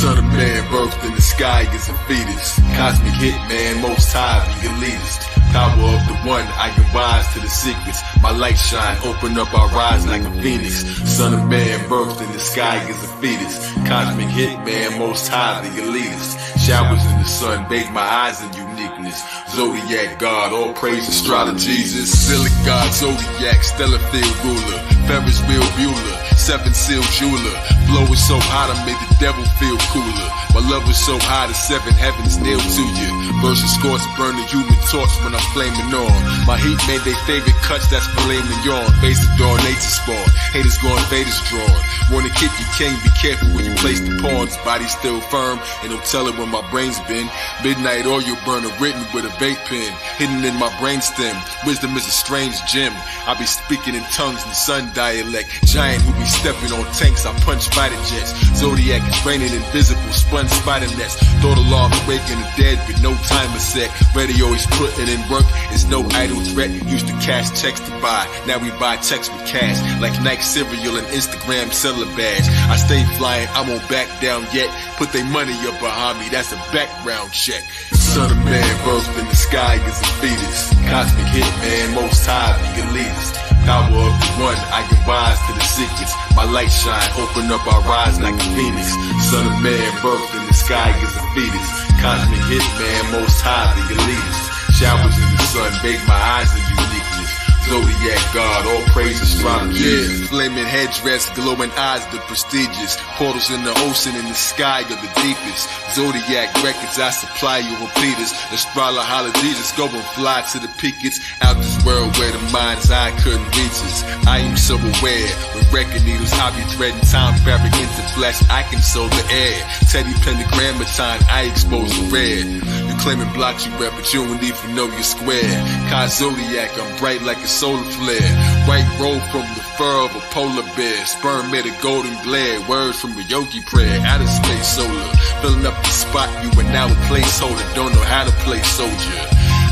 Son of man birthed in the sky as a fetus. Cosmic hitman, most high, the elitist. Power of the one, I can rise to the secrets. My light shine, open up our eyes like a phoenix. Son of man birthed in the sky as a fetus. Cosmic hitman, most high, the elitist. Showers in the sun, bathe my eyes in uniqueness. Zodiac God, all praise astrology. Silly God, Zodiac, stellar field ruler. Ferris wheel Bueller, seven seal jeweler. Flow is so hot, I made the devil feel cooler. My love is so high, the seven heavens kneel to you. Versus scores burn the human torch when I'm flaming on. My heat made their favorite cuts, that's filet mignon. Basic door, nature spawn. Haters going, faders drawn. Wanna kick you king, be careful when you place the pawns. Body still firm, and don't tell it where my brain's been. Midnight oil burner written with a vape pen. Hidden in my brainstem. Wisdom is a strange gem. I be speaking in tongues in sun dialect. Giant who be stepping on tanks, I punch fighter jets. Zodiac is raining invisible, spun spider nets. Thought alarm waking the dead with no timer set. Radio is putting in work, it's no idle threat. Used to cash checks to buy, now we buy checks with cash. Like Nike cereal and Instagram seller badge. I stay flying, I won't back down yet. Put they money up behind me, that's a background check. Son of man birthed in the sky as a fetus. Cosmic hitman, most high, the elitist. Power of the one, I can rise to the secrets. My light shine, open up our eyes like a phoenix. Son of man birthed in the sky as a fetus. Cosmic hitman, most high, the elitist. Showers in the sun, bathe my eyes in uniqueness. Zodiac God, all praise astrology. Yeah, flaming headdress, glowing eyes, the prestigious. Portals in the ocean, in the sky are the deepest. Zodiac records, I supply you repeaters. Astrological, go and fly to the peaks. Out this world where the mind's eye couldn't reach us. I am so aware, with record needles, I be threading time fabric into flesh. I can sow the air. Teddy pentagrammatine, I expose the red. You claiming blocks you rep, but you don't even know you're square. Kai Zodiac, I'm bright like a solar flare. White robe from the fur of a polar bear. Sperm made a golden glare. Words from a yogi prayer. Outer space solar. Filling up the spot, you are now a placeholder. Don't know how to play soldier.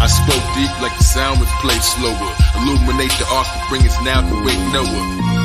I spoke deep like the sound was played slower. Illuminate the ark to bring us now to wake Noah.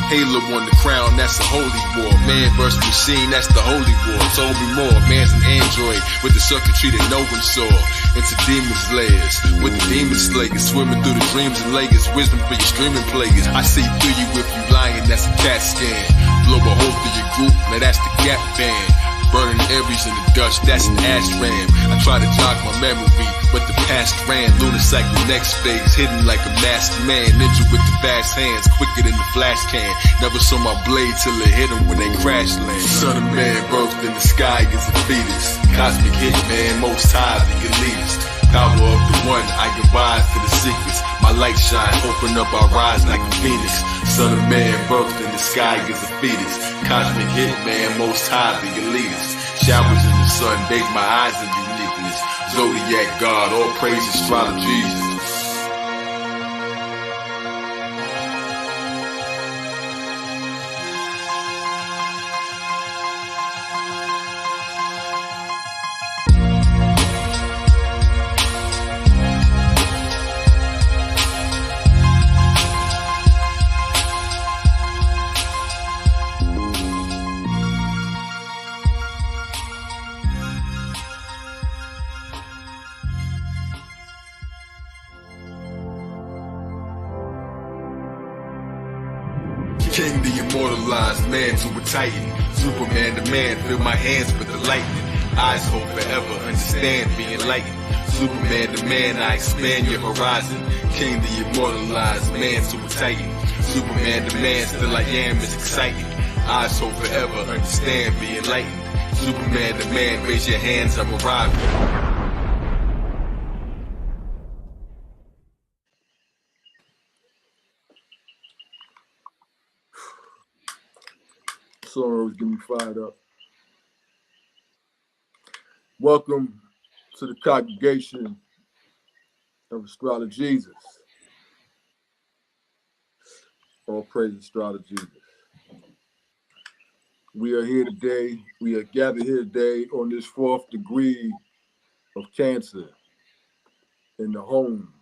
Halo on the crown, that's a holy war. Man versus machine, that's the holy war. Told me more, man's an android with the circuitry that no one saw. Into demons' layers, with the demon slayers. Swimming through the dreams and layers. Wisdom for your streaming players. I see through you if you lying, that's a CAT scan. Blow a hole through your group, now that's the gap band. Burning Aries in the dust, that's an ash ram. I try to jog my memory, but the past ran. Lunar cycle next phase, hidden like a masked man. Ninja with the fast hands, quicker than the flash can. Never saw my blade till it hit him when they crash land. Son of man birthed in the sky as a fetus. Cosmic hitman, most high, the elitist. Power of the one, I can rise to the secrets. My light shine, open up our eyes like a phoenix. Son of man birthed in the sky as a fetus. Cosmic hitman, most high, the elitist. Showers in the sun, bathe my eyes in uniqueness. Zodiac God, all praise astrology. King, the immortalized man to a titan. Superman the man, fill my hands with the lightning. Eyes hold forever, understand, be enlightened. Superman the man, I expand your horizon. King, the immortalized man to a titan. Superman the man, still I am, is exciting. Eyes hold forever, understand, be enlightened. Superman the man, raise your hands, I'm arriving. Song was getting me fired up. Welcome to the congregation of Astrological. All praise Astrological. We are here today. We are gathered here today on this 4th degree of Cancer in the home,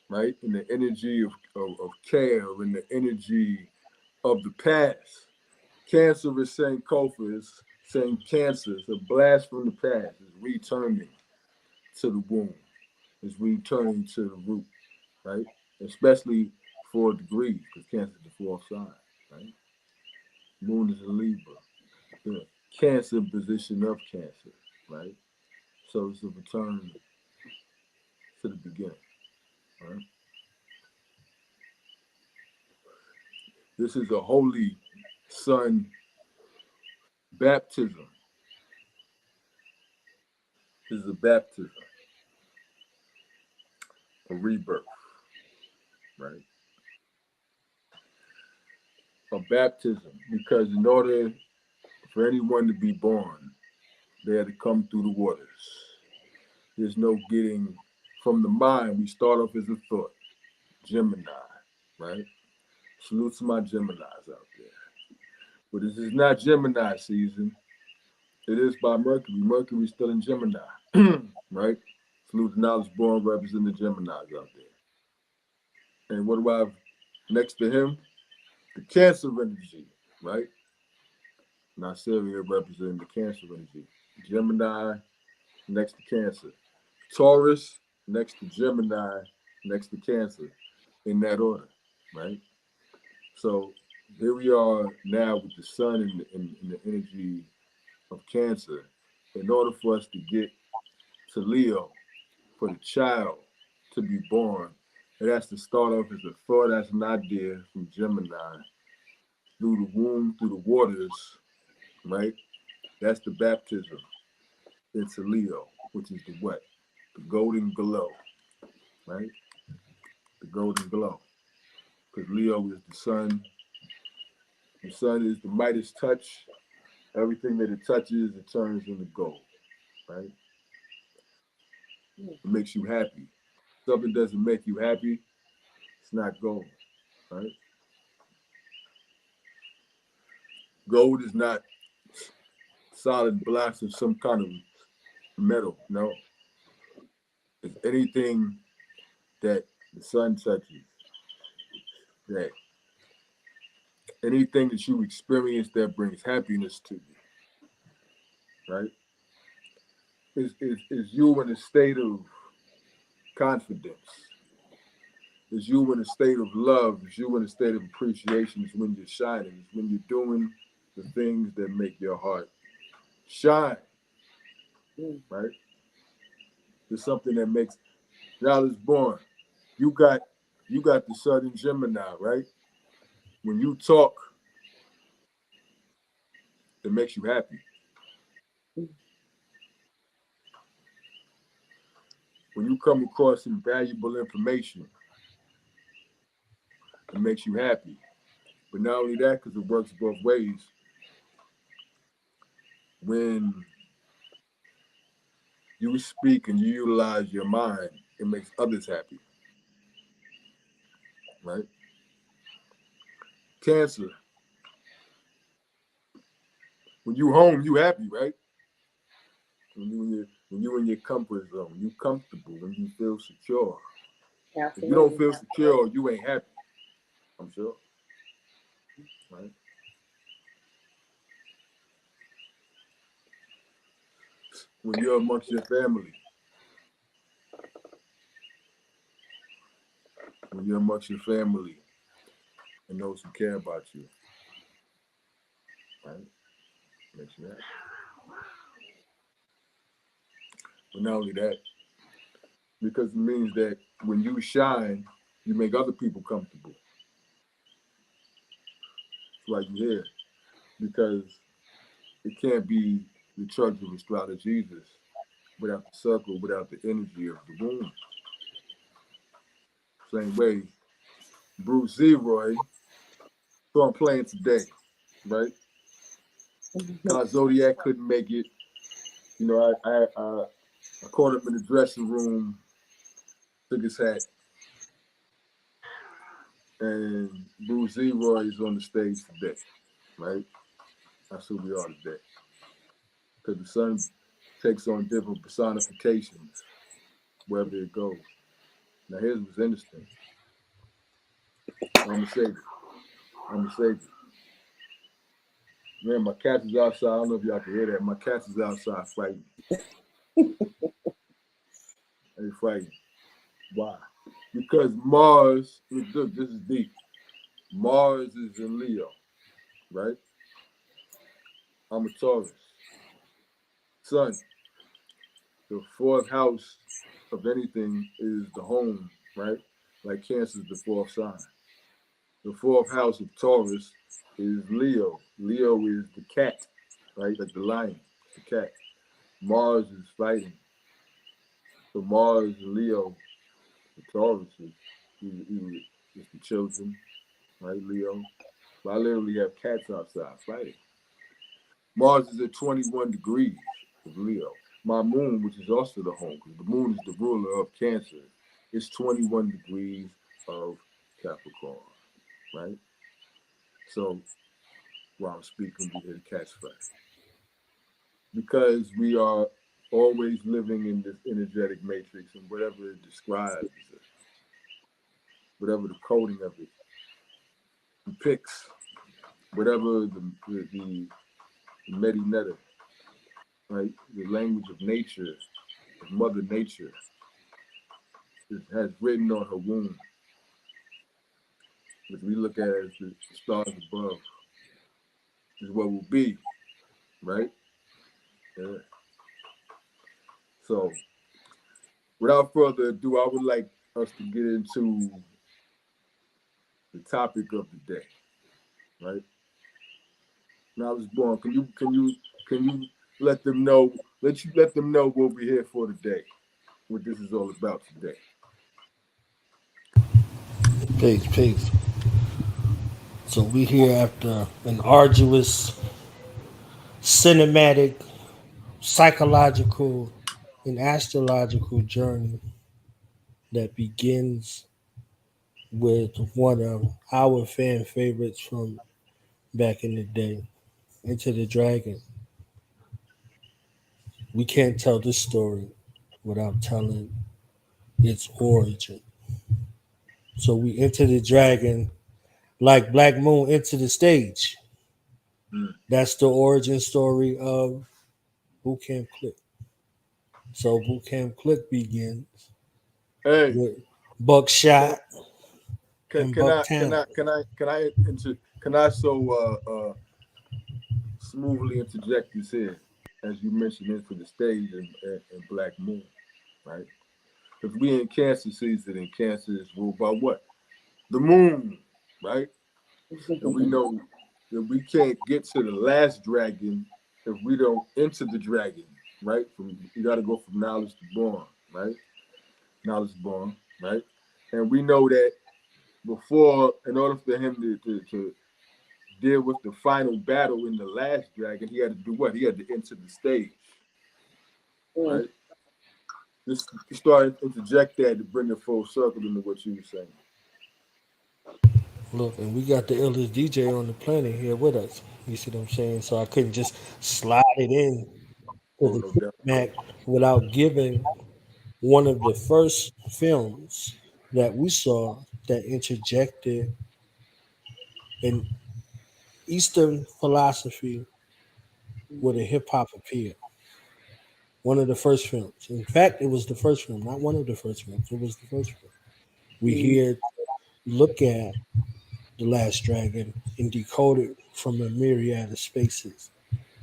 right? In the energy of care, in the energy of the past. Cancer is Sankofa, is saying Cancer is a blast from the past. It's returning to the womb. It's returning to the root, right? Especially 4 degrees, because Cancer is the fourth sign, right? Moon is a Libra. The Cancer position of Cancer, right? So it's a return to the beginning, right? This is a holy sun baptism. This is a baptism, a rebirth, right? A baptism, because in order for anyone to be born, they had to come through the waters. There's no getting from the mind. We start off as a thought. Gemini, right? Salute to my Geminis out there. But this is not Gemini season. It is by Mercury. Mercury's still in Gemini, right? Salute to knowledge born representing the Geminis out there. And what do I have next to him? The Cancer energy, right? Nigeria representing the Cancer energy. Gemini next to Cancer. Taurus next to Gemini, next to Cancer, in that order, right? So here we are now with the sun in the energy of Cancer. In order for us to get to Leo, for the child to be born, it has to start off as a thought, as an idea from Gemini, through the womb, through the waters, right? That's the baptism into Leo, which is the what? The golden glow, right? The golden glow. Because Leo is the sun. The sun is the Midas touch. Everything that it touches, it turns into gold, right? It makes you happy. Something doesn't make you happy, it's not gold, right? Gold is not solid blocks of some kind of metal, no. It's anything that the sun touches, that anything that you experience that brings happiness to you, right? Is you in a state of confidence. Is you in a state of love. Is you in a state of appreciation. Is when you're shining. Is when you're doing the things that make your heart shine, right? There's something that makes knowledge born. You got the sun in Gemini, right? When you talk, it makes you happy. When you come across some valuable information, it makes you happy. But not only that, because it works both ways. When you speak and you utilize your mind, it makes others happy, right? Cancer. When you home, you happy, right? When you in your comfort zone, you comfortable, when you feel secure. Absolutely. If you don't feel secure, you ain't happy, I'm sure, right? When you're amongst your family, when you're amongst your family and those who care about you, right? Makes you happy. But not only that, because it means that when you shine, you make other people comfortable. That's why you're here. Because it can't be the church of astrology Jesus without the circle, without the energy of the room. Same way, Bruce Zeroy, who I'm playing today, right? Zodiac couldn't make it. You know, I caught him in the dressing room, took his hat, and Bruce Zeroy is on the stage today, right? That's who we are today. Because the sun takes on different personifications wherever it goes. Now, here's what's interesting. I'm going to say it. Man, my cat is outside. I don't know if y'all can hear that. My cat is outside fighting. They fighting. Why? Because Mars, look, this is deep. Mars is in Leo, right? I'm a Taurus. Sun, the fourth house of anything is the home, right? Like Cancer is the fourth sign. The fourth house of Taurus is Leo. Leo is the cat, right? Like the lion, the cat. Mars is fighting. So Mars and Leo, the Taurus is the children, right? Leo. But I literally have cats outside fighting. Mars is at 21 degrees of Leo. My moon, which is also the home, because the moon is the ruler of Cancer, is 21 degrees of Capricorn, right? So while I'm speaking, we hear the cats fight. Because we are always living in this energetic matrix, and whatever it describes, whatever the coding of it depicts, whatever the Medinetta, right? The language of nature, of Mother Nature, has written on her womb, which we look at as the stars above, is what will be, right? Yeah. So, without further ado, I would like us to get into the topic of the day, right? Now, I was born. Can you let them know what we're here for today, what this is all about today. Peace, peace. So we here after an arduous cinematic, psychological, and astrological journey that begins with one of our fan favorites from back in the day, Into the Dragon. We can't tell this story without telling its origin. So we enter the dragon like Black Moon into the stage. Mm. That's the origin story of Boot Camp Click. So Boot Camp Click begins Hey, with can Buckshot can, and can I can Bucktown. I can I can I can I smoothly interject this here, as you mentioned, into the stage and Black Moon, right? Because we in Cancer season, and Cancer is ruled by what? The moon, right? And we know that we can't get to the last dragon if we don't enter the dragon, right? From you got to go from knowledge to born, right? Knowledge born, right? And we know that before, in order for him to deal with the final battle in the last dragon, he had to do what? He had to enter the stage, right? Just start interject that to bring it full circle into what you were saying. Look, and we got the illest DJ on the planet here with us. You see what I'm saying? So I couldn't just slide it in to Oh, the no doubt. Mac without giving one of the first films that we saw that interjected an Eastern philosophy with a hip hop appeal. One of the first films. In fact, it was the first film, not one of the first films. It was the first film. We here look at The Last Dragon and decode it from a myriad of spaces.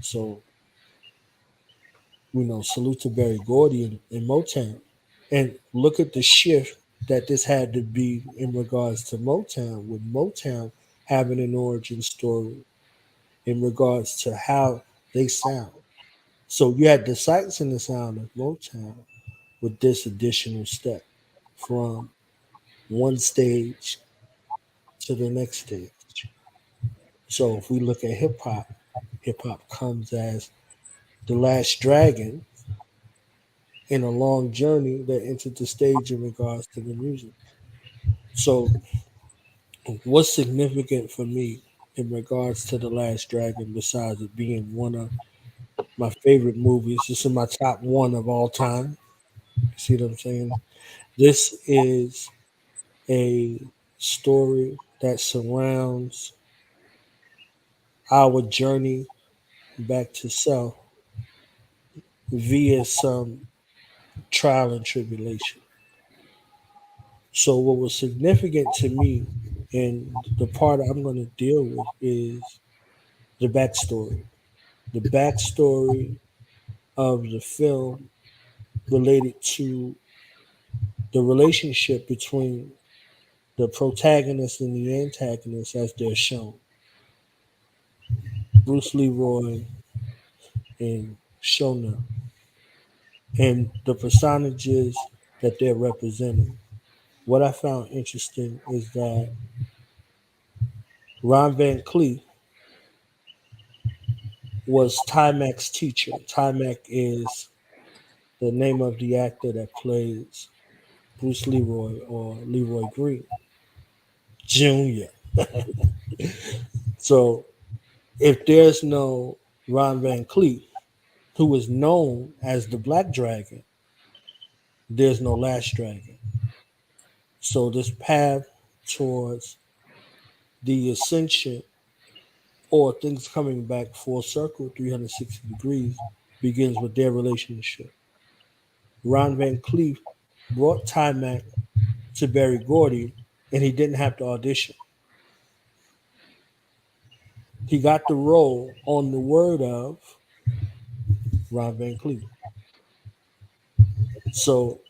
So, salute to Barry Gordy in Motown. And look at the shift that this had to be in regards to Motown, with Motown having an origin story in regards to how they sound. So you had the sights and the sound of Motown with this additional step from one stage to the next stage. So if we look at hip hop comes as the last dragon in a long journey that entered the stage in regards to the music. So what's significant for me in regards to the last dragon, besides it being one of my favorite movies, it's in my top one of all time. You see what I'm saying? This is a story that surrounds our journey back to self via some trial and tribulation. So, what was significant to me, and the part I'm going to deal with, is the backstory. The backstory of the film related to the relationship between the protagonist and the antagonist as they're shown. Bruce Leroy and Shona, and the personages that they're representing. What I found interesting is that Ron Van Cleef was Timac's teacher. Timac is the name of the actor that plays Bruce Leroy or Leroy Green Jr. So if there's no Ron Van Cleef, who is known as the Black Dragon, there's no Last Dragon. So this path towards the ascension or things coming back full circle 360 degrees begins with their relationship. Ron Van Cleef brought Timac to Barry Gordy and he didn't have to audition. He got the role on the word of Ron Van Cleef. So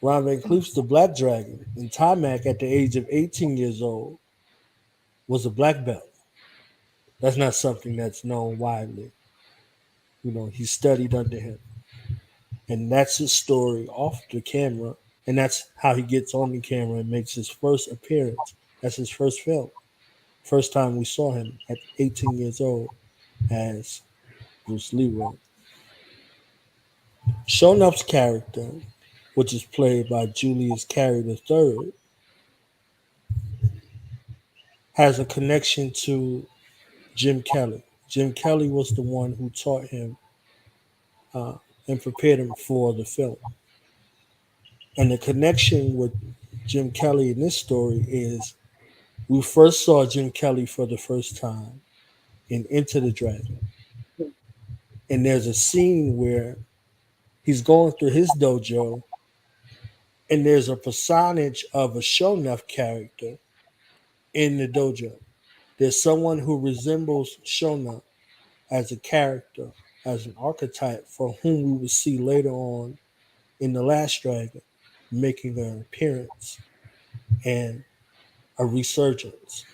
Ron Van Cleef's the Black Dragon, and Timac at the age of 18 years old was a black belt. That's not something that's known widely. You know, he studied under him. And that's his story off the camera. And that's how he gets on the camera and makes his first appearance. That's his first film. First time we saw him at 18 years old as Bruce Leroy. Shonup's character, which is played by Julius Carey III, has a connection to Jim Kelly. Jim Kelly was the one who taught him uh, and prepared him for the film. And the connection with Jim Kelly in this story is we first saw Jim Kelly for the first time in Into the Dragon. And there's a scene where he's going through his dojo and there's a personage of a Shonuff character in the dojo. There's someone who resembles Shona as a character, as an archetype for whom we will see later on in The Last Dragon making an appearance and a resurgence.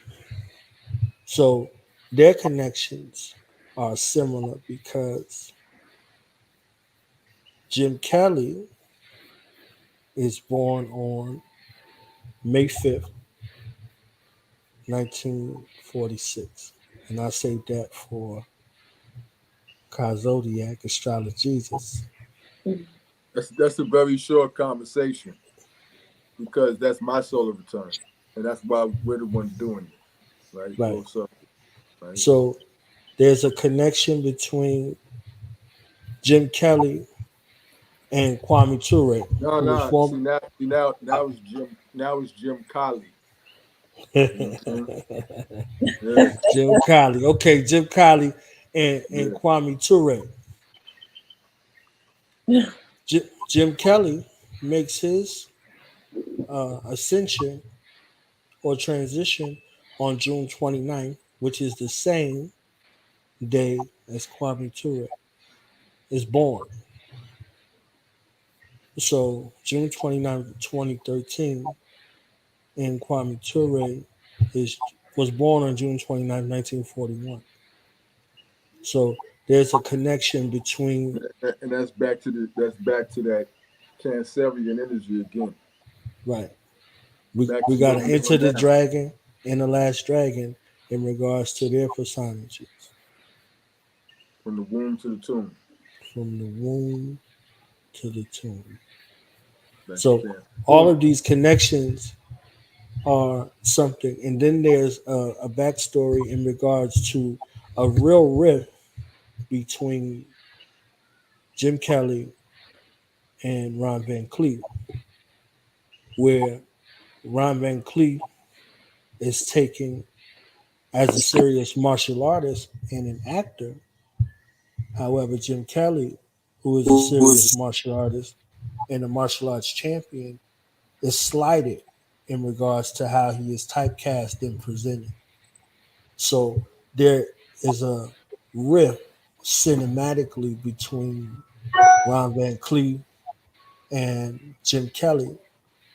So their connections are similar because Jim Kelly is born on May 5th, 1946. And I say that for Zodiac, Astrological. That's a very short conversation because that's my solar return, and that's why we're the ones doing it, right? Right. Full circle, right? So there's a connection between Jim Kelly and Kwame Ture, No, who was no. former See now it's Jim. Now it's Jim Colley. You know what I'm saying? Yeah, Jim Kelly. Okay, Jim Kelly and yeah. Kwame Ture. Jim Kelly makes his ascension or transition on June 29th, which is the same day as Kwame Ture is born. So June 29th, 2013, and Kwame Ture is was born on June 29th, 1941. So there's a connection between And that's back to that Cancerian energy again. right. We Back we to what gotta we're enter doing the now, dragon and the last dragon in regards to their personages. from the womb to the tomb. From the womb to the tomb. Back to So all Cancerian. of these connections are something. And then there's a backstory in regards to a real rift between Jim Kelly and Ron Van Cleef, where Ron Van Cleef is taking as a serious martial artist and an actor. However, Jim Kelly, who is a serious martial artist and a martial arts champion, is slighted in regards to how he is typecast and presented. So there is a rift cinematically between Ron Van Cleef and Jim Kelly,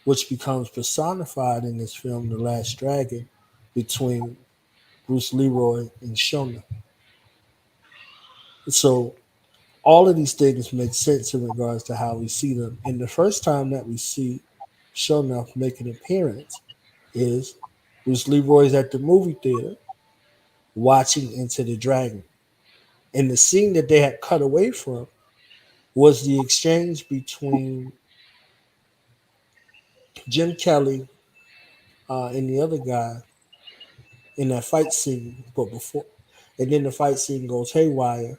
which becomes personified in this film, The Last Dragon, between Bruce Leroy and Shona. So all of these things make sense in regards to how we see them. And the first time that we see Shona make an appearance is Bruce Leroy's at the movie theater watching Into the Dragon. And the scene that they had cut away from was the exchange between Jim Kelly and the other guy in that fight scene. But before, and then the fight scene goes haywire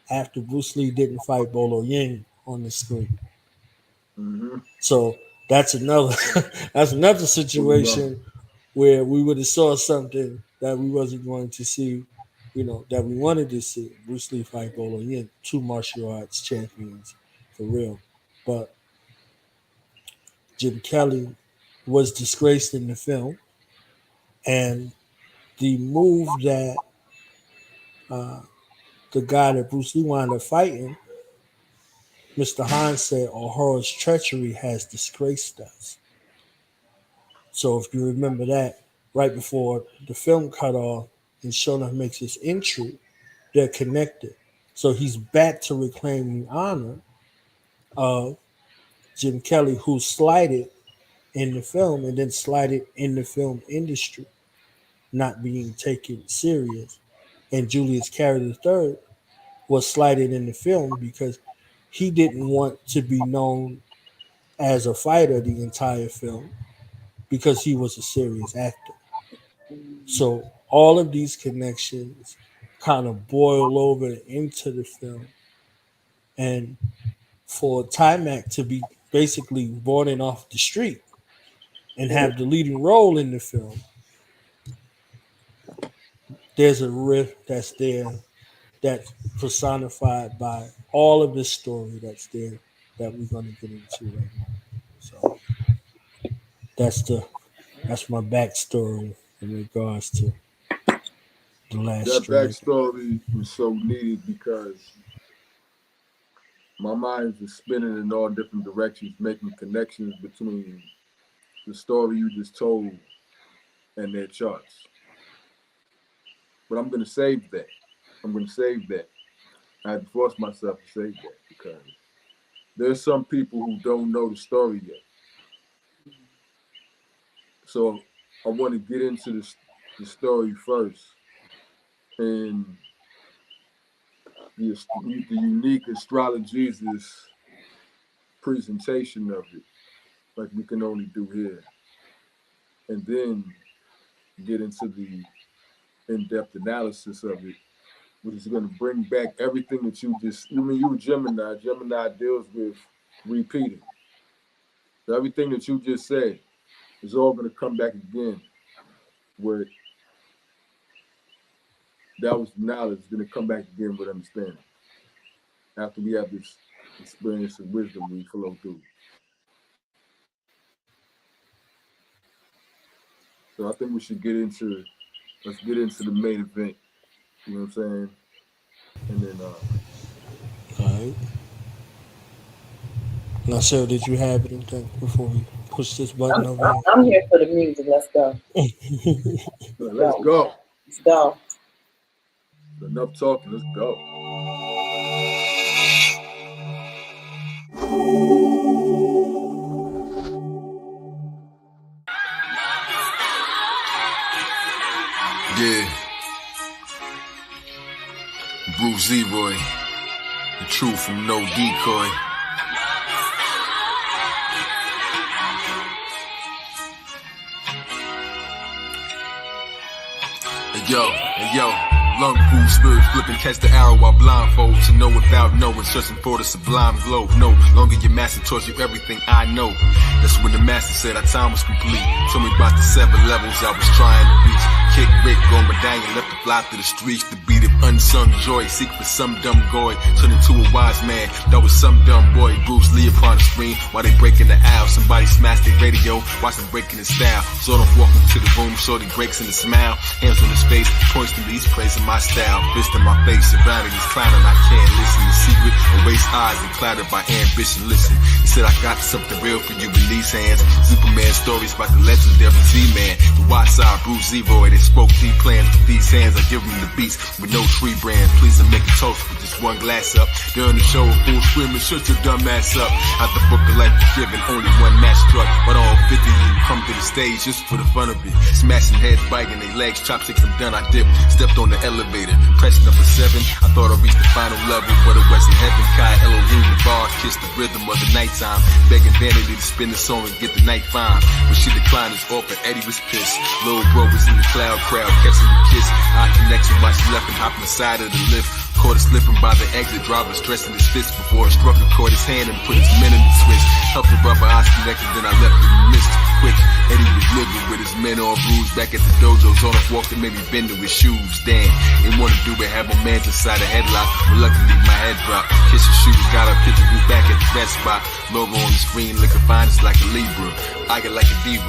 after Bruce Lee didn't fight Bolo Yang on the screen. Mm-hmm. So that's another situation where we would have saw something that we wasn't going to see, that we wanted to see. Bruce Lee fight Bolo Yang, two martial arts champions for real. But Jim Kelly was disgraced in the film, and the move that the guy that Bruce Lee wound up fighting, Mr. Hines said, O'Hara's treachery has disgraced us. So if you remember that, right before the film cut off and Shona makes his entry, they're connected. So he's back to reclaim the honor of Jim Kelly, who slighted in the film and then slighted in the film industry, not being taken serious. And Julius Carey III was slighted in the film because he didn't want to be known as a fighter the entire film because he was a serious actor. So all of these connections kind of boil over into the film. And for Thematic to be basically brought in off the street and have the leading role in the film, there's a rift that's there that's personified by all of this story that's there that we're going to get into right now. So that's my backstory in regards to The Last That Dragon. backstory was so needed because my mind was spinning in all different directions, making connections between the story you just told and their charts. But I'm going to save that. I had to force myself to save that because there's some people who don't know the story yet. So I want to get into the story first and the unique astrology's presentation of it, like we can only do here. And then get into the in-depth analysis of it, which is going to bring back everything that you were Gemini. Gemini deals with repeating. So everything that you just said is all going to come back again, where that was knowledge is going to come back again with understanding. After we have this experience of wisdom, we flow through. So I think we should let's get into the main event. You know what I'm saying? And then all right. Now, Sarah, did you have anything before we push this button over? I'm here for the music. Let's go. Let's go. Let's go. Enough talking. Let's go. Yeah. Bruce Zeroy, the truth from no decoy. Hey yo, lung pool spirit flipping, catch the arrow while blindfold. To know without knowing, searching for the sublime glow. No longer your master taught you everything I know. That's when the master said our time was complete. Told me about the 7 levels I was trying to reach. kick Rick, go medallion, left to fly through the streets to beat it. Unsung joy, seek for some dumb goy, turn into a wise man. That was some dumb boy. Bruce Lee upon the screen while they breaking the aisle. Somebody smashed their radio, watch them breaking the style. Sort of walking to the room, shorty breaks in the smile. Hands on his face, points to me, he's praising my style. Fist in my face, surrounding his clowning. I can't listen. The secret, erase eyes and clouded by ambition. Listen, he said I got something real for you in these hands. Superman stories about the legendary Z-Man. The White Side, Bruce Zeroy, they spoke deep plans with these hands. I give them the beats with no tree brand. Please and make a toast with just one glass up. During the show, a fool screaming, shut your dumb ass up. Out the book of life was given, only one match struck. But all 50 of you come to the stage just for the fun of it. Smashing heads, biting their legs, chopsticks, I'm done, I dipped. Stepped on the elevator, pressed number 7. I thought I reached the final level, but it wasn't heaven. Kai Elohim, the bars, kissed the rhythm of the nighttime. Begging Vanity to spin the song and get the night fine. But she declined his offer, Eddie was pissed. Little bro was in the crowd, catching the kiss. Eye connection while she left and hopping the side of the lift. Caught her slipping by the exit, driver stressing his fist before it struck her, caught his hand and put his men in the twist. Helped her rubber eyes connected, then I left in the mist. Quick, Eddie was living with his men all bruised. Back at the dojo, on off walked and made me bend to his shoes. Damn, didn't want to do it, have my man inside a headlock. Reluctantly, my head dropped. Kiss his shoes, got up, hit the roof back at the rest spot. Logo on the screen, looking fine, it's like a Libra. I get like a diva,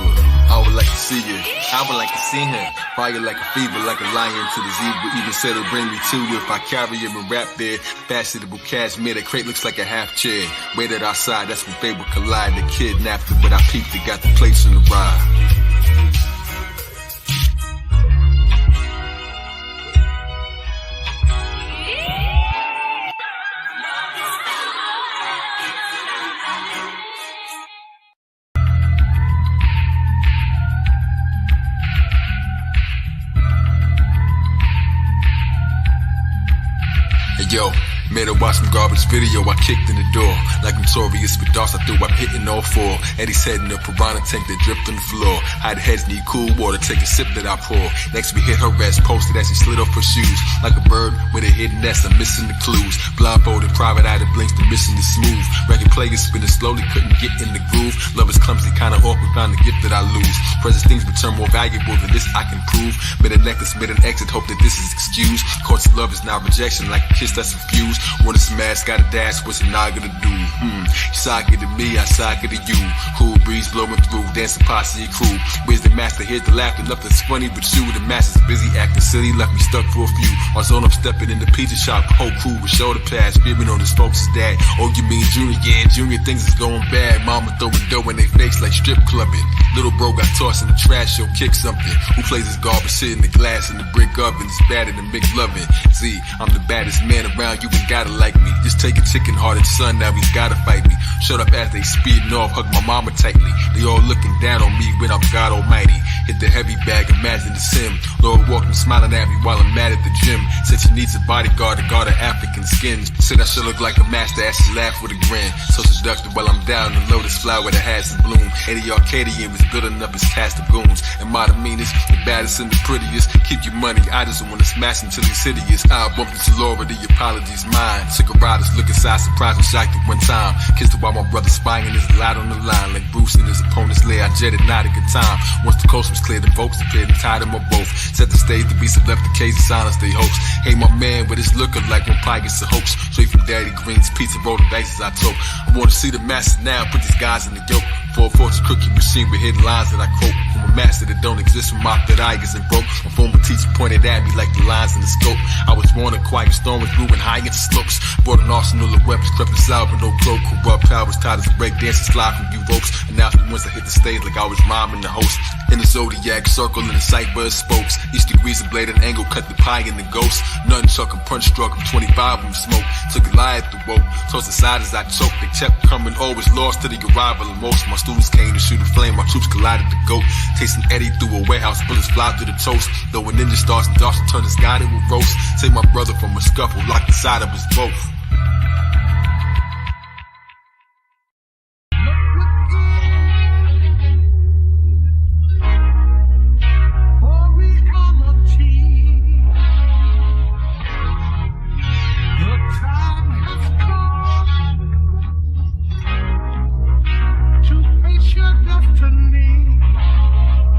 I would like to see you. I would like to see him. Fire like a fever, like a lion to the zebra. Even said it'll bring me to you if I carry him and rap there. Fashionable cashmere, the crate looks like a half chair. Waited outside, that's when they would collide. The kidnapped her, but I peeped it, got the place in the ride. Yo, made her watch some garbage video, I kicked in the door. Like notorious with darts, I threw up hitting all 4. Eddie's head in a piranha tank that dripped on the floor. Hide heads need cool water, take a sip that I pour. Next we hit her ass, posted as she slid off her shoes. Like a bird with a hidden nest, I'm missing the clues. Blindfolded, private eye that blinks, the mission is smooth. Record players spinning slowly, couldn't get in the groove. Love is clumsy, kinda awkward, found the gift that I lose. Present things return more valuable than this I can prove. Made a necklace, made an exit, hope that this is excused. Course of love is not rejection, like a kiss that's refused. Wanna smash, got a dash, what's it not gonna do? You socket to me, I socket to you. Cool breeze blowing through, dancing posse and crew. Where's the master? Here's the laughter, nothing's funny but you. The master's busy acting silly, left me stuck for a few. I zone up stepping in the pizza shop, whole crew with shoulder pads, fearing on his folks' dad. Oh, you mean Junior? Yeah, Junior things is going bad. Mama throwing dough in their face like strip clubbing. Little bro got tossed in the trash, yo, kick something. Who plays his garbage shit in the glass in the brick oven? It's better than McLovin. Z, I'm the baddest man around, you ain't gotta like me. Just take a chicken-hearted son, now he's gotta fight me. Shut up as they speeding off, hug my mama tightly. They all looking down on me when I'm God Almighty. Hit the heavy bag, imagine the sim. Lord walking, smiling at me while I'm mad at the gym. Said she needs a bodyguard to guard her African skin. Said I should look like a master as she laughed with a grin. So seductive while I'm down the lotus flower that has some bloom. Eddie Arcadian was good enough as cast of goons. Am I the meanest, the baddest, and the prettiest? Keep your money, I just wanna smash until he's hideous. I bumped into Laura, the apology's mine. Took a ride, look inside, surprised and shocked at one time. Kissed her while my brother spying, there's a lot on the line. Like Bruce and his opponent's lair, I jetted, not a good time. Once the coast was clear, the folks appeared and tied them up both. Set the stage, the beast have left the cage of silence, they hopes. Hey, my man, but it's looking like one pie gets a hoax. Straight from Daddy Green's pizza, rolling dice as I told. I wanna see the masses now, put these guys in the yoke. For a fortune cookie machine with hidden lines that I quote. From a master that don't exist, from mouth that I isn't broke. My former teacher pointed at me like the lines in the scope. I was born a quiet storm, was moving high into slopes. Brought an arsenal of weapons, crept inside with no cloak. Corrupt powers, tied as a break dancing, slide from you ropes. Announced me once I hit the stage like I was rhyming the host. In the Zodiac, circle in the sight buzz spokes. Each degrees and blade and angle, cut the pie in the ghost. None chuck and punch struck, 25 of them smoke. Took a lie at the rope, tossed aside as I choked. They kept coming, always lost to the arrival of most. My students came to shoot a flame, my troops collided the goat. Tasting Eddie through a warehouse, bullets fly through the toast. Though a ninja starts and darts and turn his guy to a roast. Take my brother from a scuffle, locked inside of us both.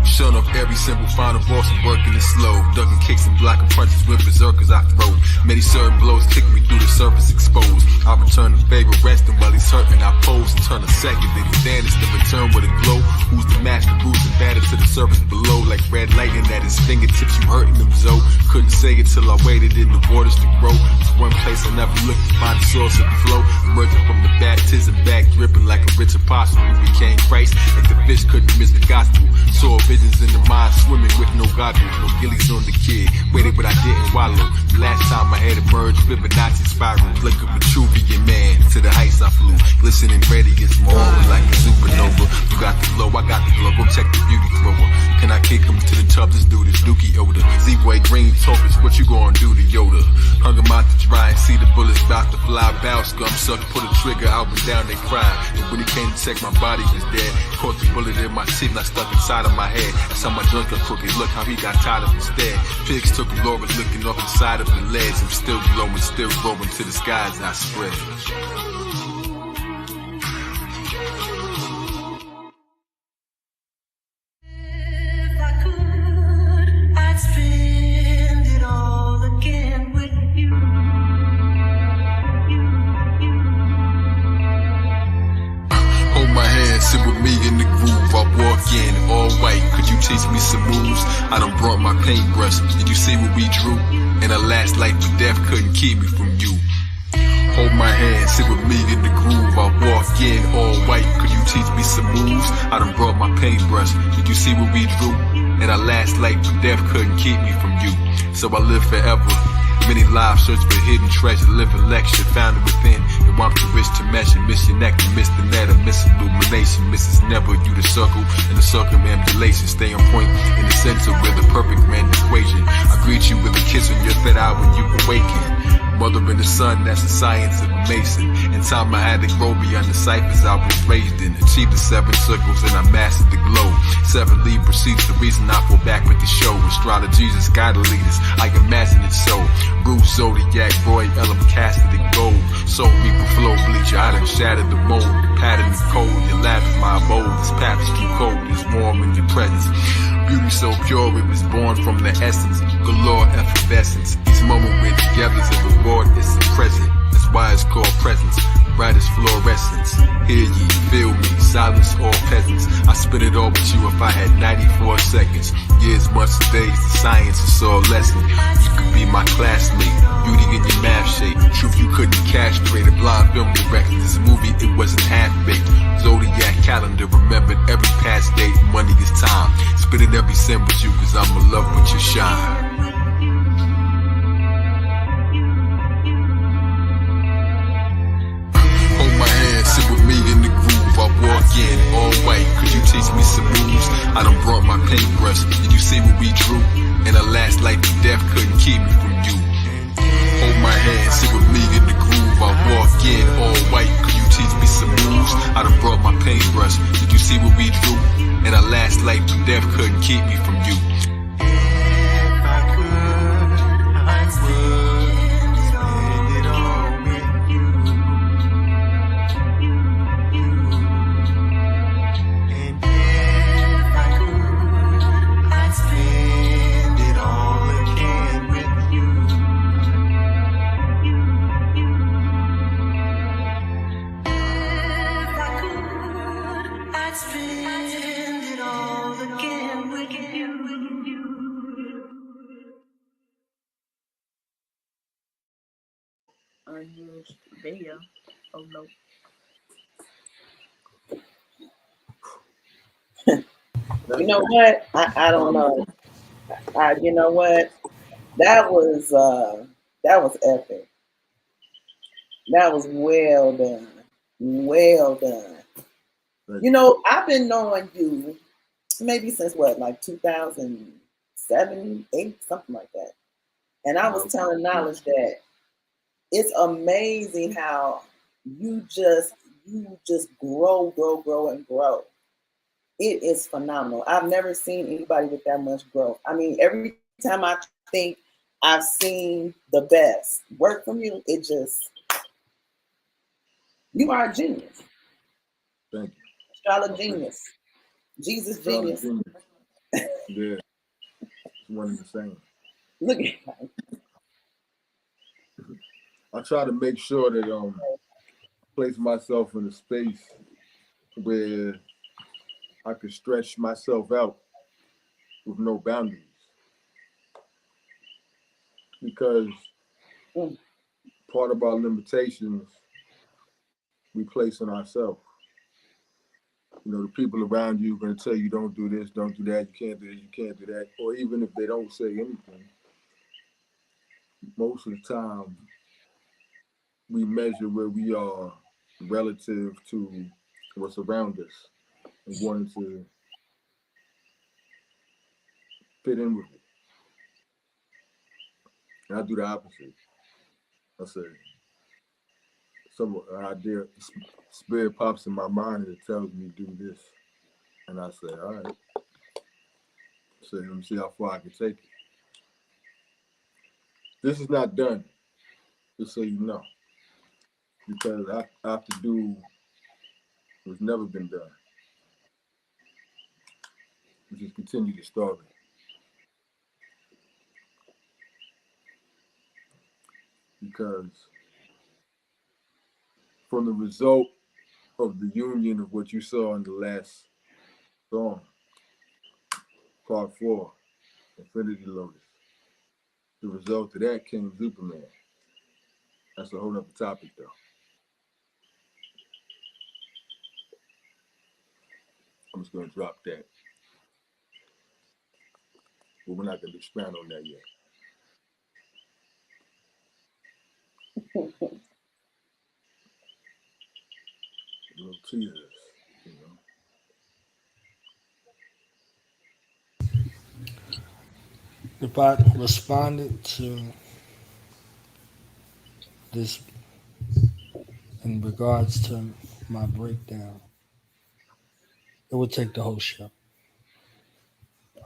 Shun off every simple Final boss and working it slow. Ducking kicks and blocking punches with berserkers I throw. Many certain blows kick me through the surface exposed. I return the favor, resting while he's hurting. I pose and turn a second, then he vanished to return with a glow. Who's the master, boosting batter to the surface below? Like red lightning at his fingertips, you hurting him, Zoe. Couldn't say it till I waited in the waters to grow. It's one place I never looked to find the source of the flow. Emerging from the baptism, back dripping like a rich apostle who became Christ. Like the fish couldn't miss the gospel. Saw visions in the mind, swimming with no goggles, no gillies on the kid. Waited, but I didn't wallow. The last time I had emerged, Fibonacci spiral. Look at Vitruvian man, to the heights I flew. Glistening radiance, more like a supernova. You got the glow, I got the glow. Go check the beauty thrower. Can I kick him to the tub? This dude is dookie odor. Zeroy green topus, what you gonna do to Yoda? Hung him out to dry and see the bullets about to fly. Bow scum suck, pull the trigger out and down they cried. And when he came to check, my body was dead. Caught the bullet in my teeth and I stuck inside of my head. That's how my joints got crooked. Look how he got tied up instead. Pigs took him over, looking off the side of the legs. I'm still glowing, still growing to the skies I spread. If I could, I'd spend it all again with you. Hold my hand, sit with me in the groove. I walk in, all white. Could you teach me some moves? I done brought my paintbrush. Did you see what we drew? In our last life, the death couldn't keep me from you. Hold my hand, sit with me in the groove. I walk in, all white. Could you teach me some moves? I done brought my paintbrush. Did you see what we drew? In our last life, the death couldn't keep me from you. So I live forever. Many lives search for hidden treasure, living lecture found it within. The one too rich to measure, miss your nectar, miss the net, miss illumination, misses never. You the circle and the circumambulation. Stay on point in the center with the perfect grand equation. I greet you with a kiss on your fed out when you awaken. Mother in the sun, that's the science of a mason. In time I had to grow beyond the ciphers I was raised in. Achieved the 7 circles and I mastered the glow. 7 Libra seats, the reason I fall back with the show. Astrology, Jesus, God to lead us, I imagine it so. Bruce, Zodiac, Roy, Elam, casted in gold. Soul Reaper, flow, bleacher, I done shattered the mold. The pattern is cold, your laugh is my abode. This path is too cold, it's warm in your presence. Beauty so pure, it was born from the essence. Galore effervescence. These moments we're together is a reward, it's a present. That's why it's called presence. Brightest fluorescence. Hear ye, feel me, silence all peasants. I spit it all with you if I had 94 seconds. Years, months, days, the science is all lesson. You could be my classmate, beauty in your math shape. Truth you couldn't castrate, a blind film director. This movie, it wasn't half-baked. Zodiac calendar, remembered every past date. Money is time. Spit it every sin with you, cause I'm in love with your shine. Sit with me in the groove, I walk in, all white. Could you teach me some moves? I done brought my paintbrush. Did you see what we drew? In our last life, the death couldn't keep me from you. Hold my hand, sit with me in the groove. I walk in, all white. Could you teach me some moves? I done brought my paintbrush. Did you see what we drew? In our last life, the death couldn't keep me from you. If I could, I would spend it all with you. And if I could, I'd spend it all again with you. If I could, I'd spend it all again with you. Unused video. Oh no. You know what? I don't know. You know what? That was epic. That was well done. Well done. You know, I've been knowing you maybe since what, like 2007, 8, something like that. And I was telling Knowledge that it's amazing how you just grow, and grow. It is phenomenal. I've never seen anybody with that much growth. I mean, every time I think I've seen the best work from you, you are a genius. Thank you. Astrology genius. Jesus genius. Yeah. one and the same. Look at I try to make sure that place myself in a space where I can stretch myself out with no boundaries. Because part of our limitations we place on ourselves. You know, the people around you are going to tell you, don't do this, don't do that, you can't do this, you can't do that. Or even if they don't say anything, most of the time we measure where we are relative to what's around us and wanting to fit in with it. And I do the opposite. I say, some idea, spirit pops in my mind and it tells me to do this. And I say, all right. So let me see how far I can take it. This is not done, just so you know. Because I have to do what's never been done. We just continue the story. Because from the result of the union of what you saw in the last song, part 4, Infinity Lotus, the result of that came Superman. That's a whole other topic though. I'm just going to drop that. But we're not going to expand on that yet. Little teasers, you know. If I responded to this in regards to my breakdown, it would take the whole show.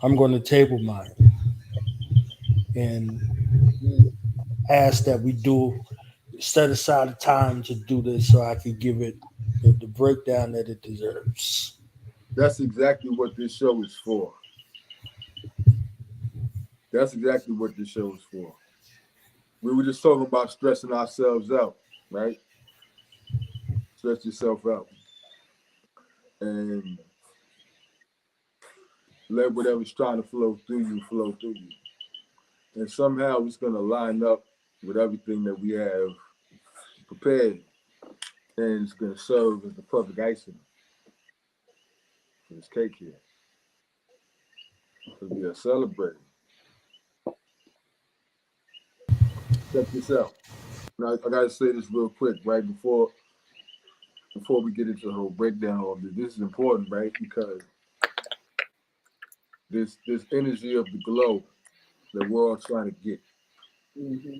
I'm going to table mine and ask that we do set aside a time to do this so I could give it the breakdown that it deserves. That's exactly what this show is for. That's exactly what this show is for. We were just talking about stressing ourselves out, right? Stress yourself out. And let whatever's trying to flow through you. And somehow it's going to line up with everything that we have prepared. And it's going to serve as the perfect icing for this cake here. So we are celebrating. Check this out. Now, I got to say this real quick, right? Before we get into the whole breakdown of this, this is important, right? Because this energy of the glow that we're all trying to get. Mm-hmm.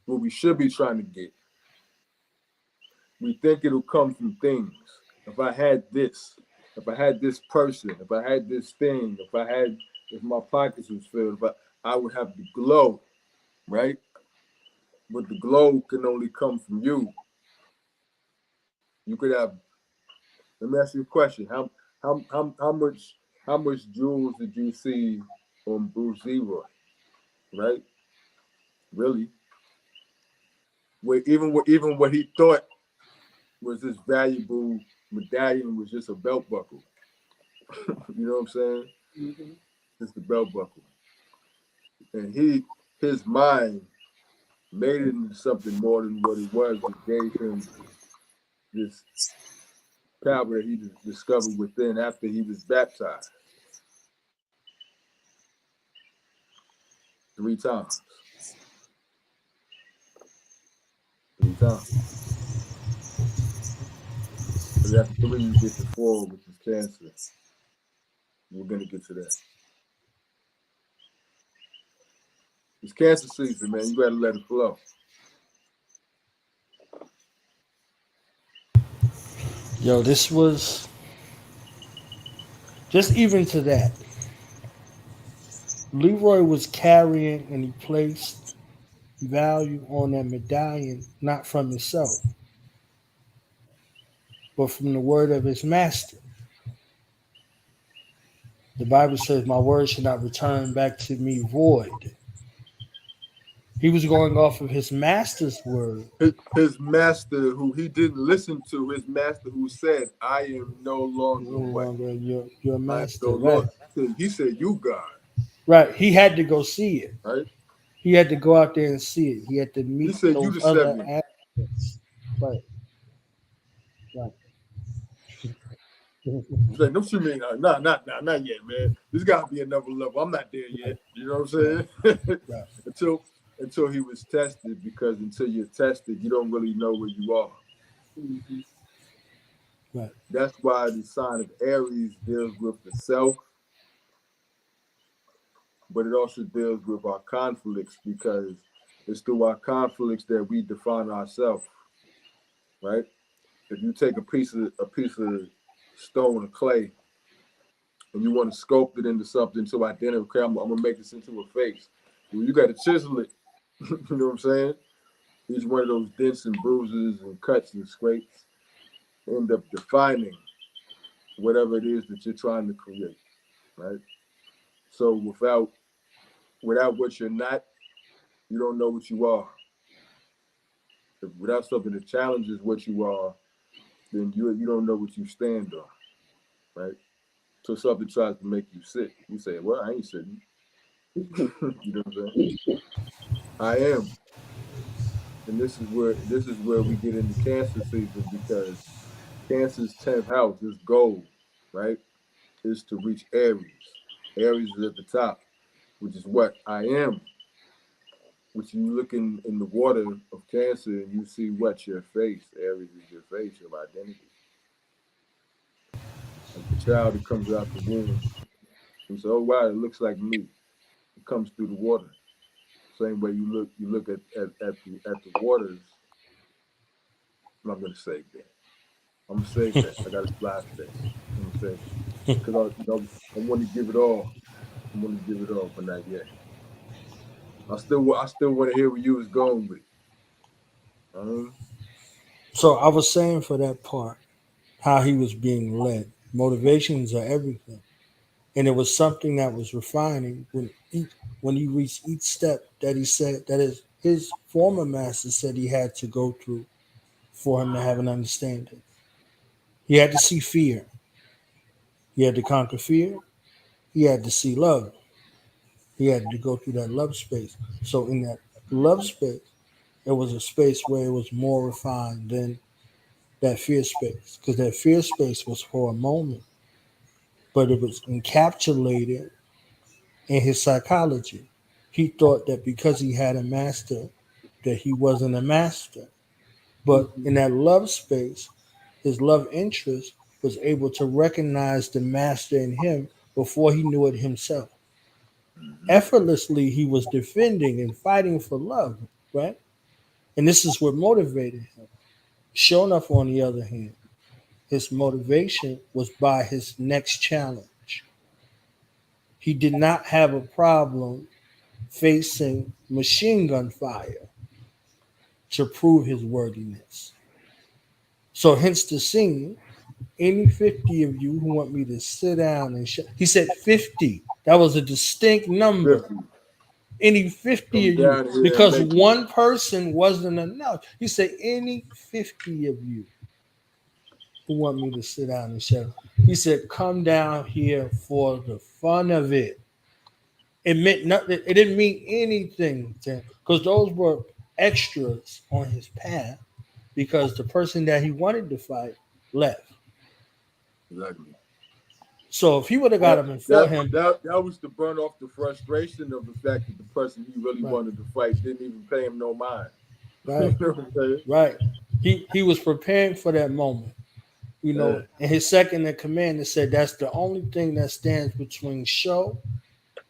What we should be trying to get. We think it'll come from things. If I had this person, if I had this thing, if my pockets was filled, I would have the glow, right? But the glow can only come from you. You could have. Let me ask you a question. How much jewels did you see on Bruce Zeroy? Right? Really? Even what he thought was this valuable medallion was just a belt buckle. You know what I'm saying? Mm-hmm. Just the belt buckle. And his mind made it into something more than what it was. It gave him this power that he discovered within after he was baptized 3 times. 3 times. But after 3, you get to 4, which is Cancer. We're going to get to that. It's Cancer season, man. You got to let it flow. Yo, this was just even to that. Leroy was carrying and he placed value on that medallion, not from himself, but from the word of his master. The Bible says, "My word should not return back to me void." He was going off of his master's word. His master, who he didn't listen to, his master who said, "I am no longer No what? longer your I am no master, right? longer." He said, "You God," Right. He had to go see it. right? He had to go out there and see it. He had to He meet said, "You those the other seven." aspects. Right. Right. He's like, "Don't you mean not yet, man? There's got to be another level. I'm not there yet." Right. You know what I'm saying? Right. until he was tested, because until you're tested, you don't really know where you are. Mhm. Right. That's why the sign of Aries deals with the self, but it also deals with our conflicts, because it's through our conflicts that we define ourselves, right? If you take a piece of stone or clay and you want to sculpt it into something to identify, okay, I'm gonna make this into a face. Well, you got to chisel it. You know what I'm saying? Each one of those dents and bruises and cuts and scrapes end up defining whatever it is that you're trying to create, right? So without what you're not, you don't know what you are. If without something that challenges what you are, then you don't know what you stand on, right? So something tries to make you sit. You say, "Well, I ain't sitting." You know what I'm saying? I am. And this is where we get into Cancer season, because Cancer's 10th house, this goal, right, is to reach Aries. Aries is at the top, which is what I am. Which you look in the water of Cancer and you see what your face. Aries is your face, your identity. Like the child that comes out the womb. You say, "Oh wow, it looks like me." It comes through the water. Same way you look at the waters. I'm not gonna save that. I'm gonna save that. I got a slide for that. I'm gonna save it. Because I want to give it all. I want to give it all, but not yet. I still want to hear where you was going with it. So I was saying for that part, how he was being led. Motivations are everything. And it was something that was refining when he reached each step that he said that his former master said he had to go through for him to have an understanding. He had to see fear. He had to conquer fear. He had to see love. He had to go through that love space. So in that love space, it was a space where it was more refined than that fear space, because that fear space was for a moment, but it was encapsulated in his psychology. He thought that because he had a master, that he wasn't a master. But in that love space, his love interest was able to recognize the master in him before he knew it himself. Effortlessly, he was defending and fighting for love, right? And this is what motivated him. Shonuff, on the other hand, his motivation was by his next challenge. He did not have a problem facing machine gun fire to prove his worthiness. So, hence the scene. Any 50 of you who want me to sit down and he said 50. That was a distinct number. 50. Any 50 Come of you, down here and because make me. one person wasn't enough. He said, any 50 of you who want me to sit down and shut up. He said, come down here for the fun of it. It meant nothing. It didn't mean anything to him, because those were extras on his path, because the person that he wanted to fight left. Exactly. So if he would have got him and fought him, That was to burn off the frustration of the fact that the person he really right, wanted to fight didn't even pay him no mind. You right, know what I'm saying? right. He was preparing for that moment, Yeah. and his second in command said that's the only thing that stands between show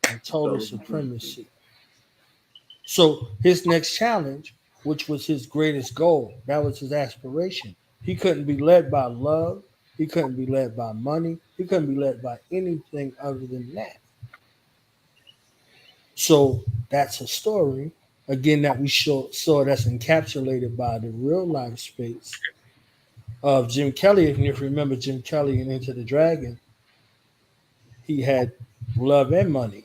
and total supremacy. So his next challenge, which was his greatest goal, that was his aspiration. He couldn't be led by love. He couldn't be led by money. He couldn't be led by anything other than that. So that's a story, again, that we saw that's encapsulated by the real life space of Jim Kelly. And if you remember Jim Kelly and Into the Dragon, he had love and money.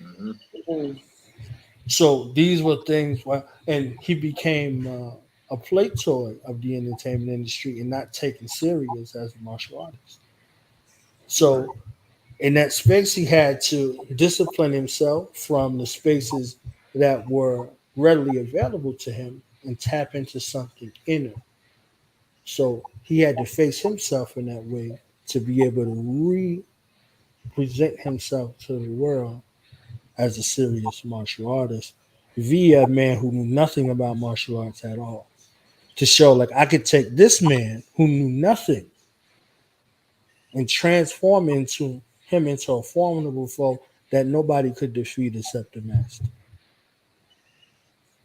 Mm-hmm. Mm. So these were things where, and he became a play toy of the entertainment industry and not taken serious as a martial artist. So in that space, he had to discipline himself from the spaces that were readily available to him and tap into something inner. So he had to face himself in that way to be able to represent himself to the world as a serious martial artist via a man who knew nothing about martial arts at all. To show, like, I could take this man who knew nothing and transform him into a formidable foe that nobody could defeat except the master.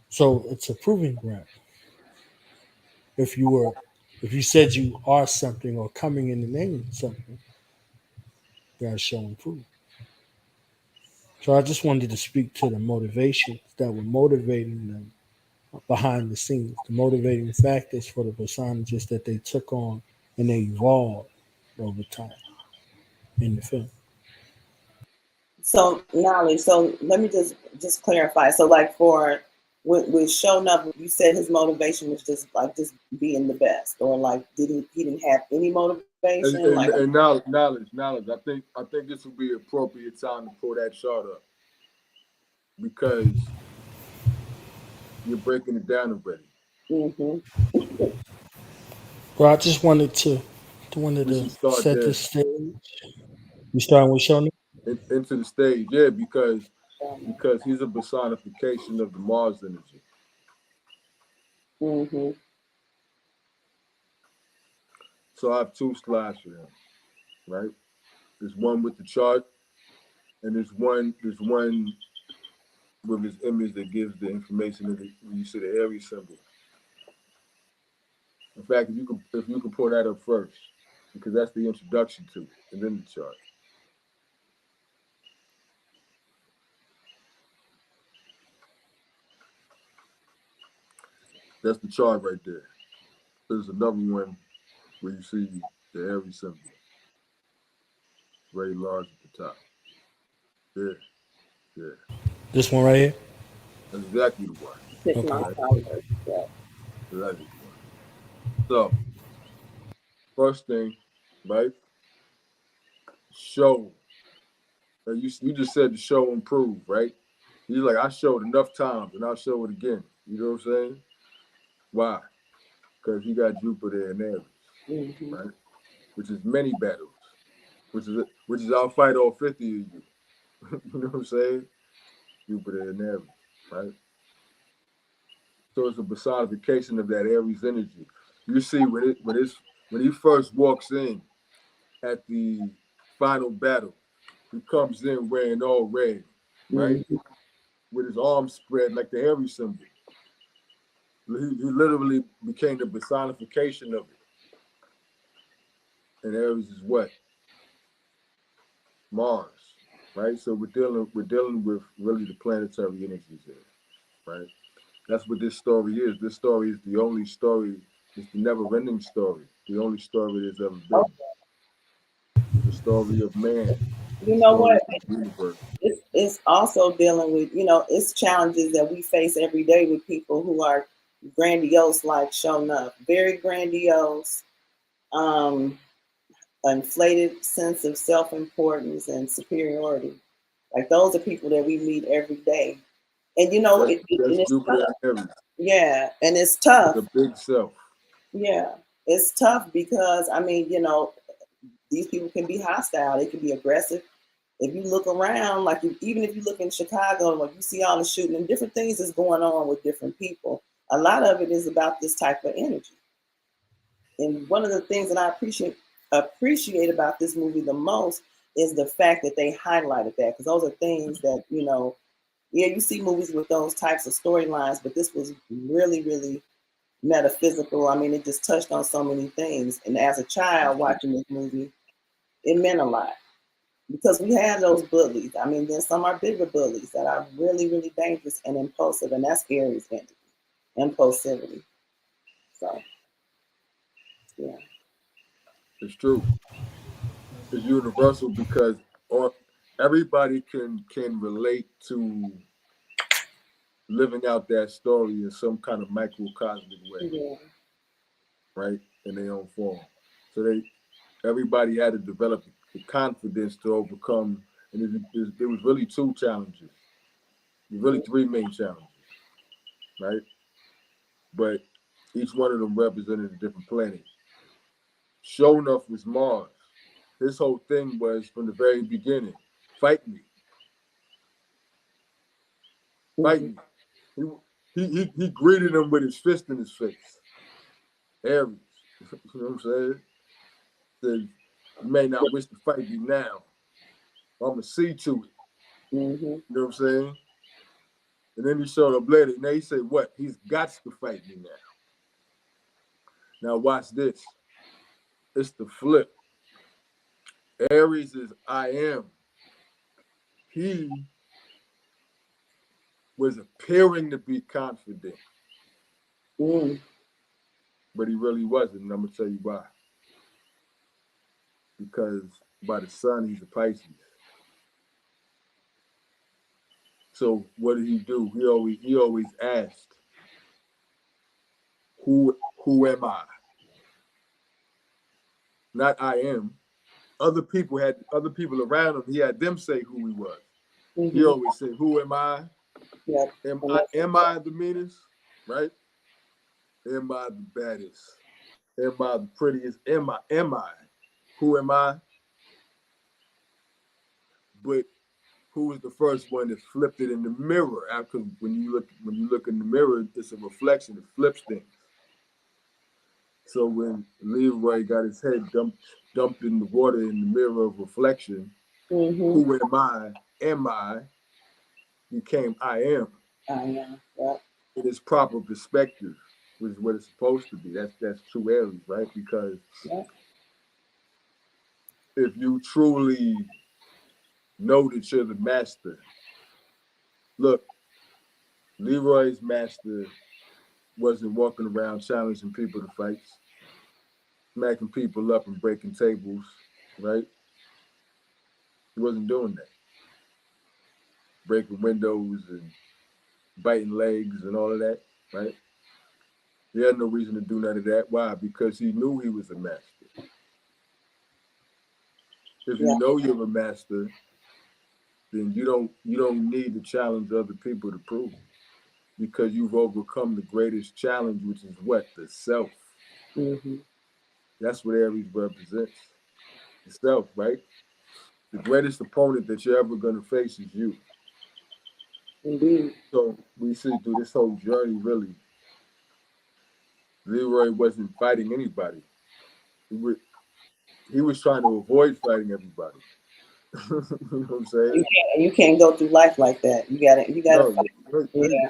So it's a proving ground. If you were, if you said you are something or coming in the name of something, you gotta show and prove. So I just wanted to speak to the motivations that were motivating them behind the scenes, the motivating factors for the personages that they took on and they evolved over time in the film. So knowledge. So let me just clarify. So like for with showing up, you said his motivation was just being the best, or like he didn't have any motivation? And knowledge. I think this would be an appropriate time to pull that chart up because you're breaking it down already. Mm-hmm. Well, I just wanted We to should start set the there stage. You starting with Shona? into the stage, yeah, because he's a personification of the Mars energy. Mm-hmm. So I have two slides for him, right? There's one with the chart, and there's one with his image that gives the information of when you see the Aries symbol. In fact, if you can pull that up first, because that's the introduction to it, and then the chart. That's the chart right there. There's another one where you see the Aries symbol, very large at the top. Yeah, yeah. This one right here. That's exactly the one. Pick my Okay. Right? color. Yeah. Exactly the one. So, first thing, right? Show. You just said to show and prove, right? You're like, I showed enough times and I'll show it again. You know what I'm saying? Why? Because you got Jupiter and Aries, Mm-hmm. right? Which is many battles, which is I'll fight all 50 of you. You know what I'm saying? Jupiter and Aries, right? So it's a personification of that Aries energy. You see when he first walks in at the final battle, he comes in wearing all red, right? Mm-hmm. With his arms spread like the Aries symbol. He literally became the personification of it. And Aries is what? Mars, right? So we're dealing with really the planetary energies here, right? That's what this story is. This story is the only story. It's the never-ending story. The only story there's ever Oh, been. It's the story of man. you The know story what? of the universe. It's also dealing with, it's challenges that we face every day with people who are grandiose, like showing up, very grandiose, um, inflated sense of self-importance and superiority. Like those are people that we meet every day, and and That's it's Jupiter tough. and Aries. Yeah, and it's It's tough. a big self. Yeah, it's tough because these people can be hostile. They can be aggressive. If you look around, like even if you look in Chicago, like you see all the shooting and different things that's going on with different people, a lot of it is about this type of energy. And one of the things that I appreciate about this movie the most is the fact that they highlighted that, because those are things that yeah, you see movies with those types of storylines, but this was really, really metaphysical. I mean, it just touched on so many things. And as a child watching this movie, it meant a lot because we have those bullies. I mean, then some are bigger bullies that are really, really dangerous and impulsive, and that's Aries energy, impulsivity. So, yeah. It's true. is universal because everybody can relate to living out that story in some kind of microcosmic way, Yeah. right? In their own form. So everybody had to develop the confidence to overcome, and there was really two challenges. Really three main challenges, right? But each one of them represented a different planet. Sure enough was Mars. His whole thing was from the very beginning, fight me. Fight me. He greeted him with his fist in his face. Aries. You know what I'm saying? Said, you may not wish to fight me now. I'm gonna see to it. You know what I'm saying? And then he showed up later, and they say, what? He's got to fight me now. Now watch this. It's the flip. Aries is I am. He was appearing to be confident, but he really wasn't. And I'm gonna tell you why. Because by the sun, he's a Pisces. So what did he do? He always asked, "Who am I?" Not I am. Other people around him. He had them say who he was. He always said, "Who am I? Yeah. Am I the meanest? Right? Am I the baddest? Am I the prettiest? Am I? Who am I?" But who was the first one that flipped it in the mirror? Because when you look in the mirror, it's a reflection. It flips things. So when Leroy got his head dumped in the water in the mirror of reflection, who am I? Am I? Became I am. I am. Yeah. In its proper perspective, which is what it's supposed to be. That's true Aries, right? Because if you truly know that you're the master, look, Leroy's master wasn't walking around challenging people to fights, smacking people up and breaking tables, right? He wasn't doing that. Breaking windows and biting legs and all of that, right? He had no reason to do none of that. Why? Because he knew he was a master. If you know you're a master, then you don't need to challenge other people to prove it. Because you've overcome the greatest challenge, which is what? The self. That's what Aries represents. The self, right? The greatest opponent that you're ever going to face is you. Indeed. So we see through this whole journey, really, Leroy wasn't fighting anybody. He was trying to avoid fighting everybody. You know what I'm saying? You can't go through life like that. You gotta fight. Yeah.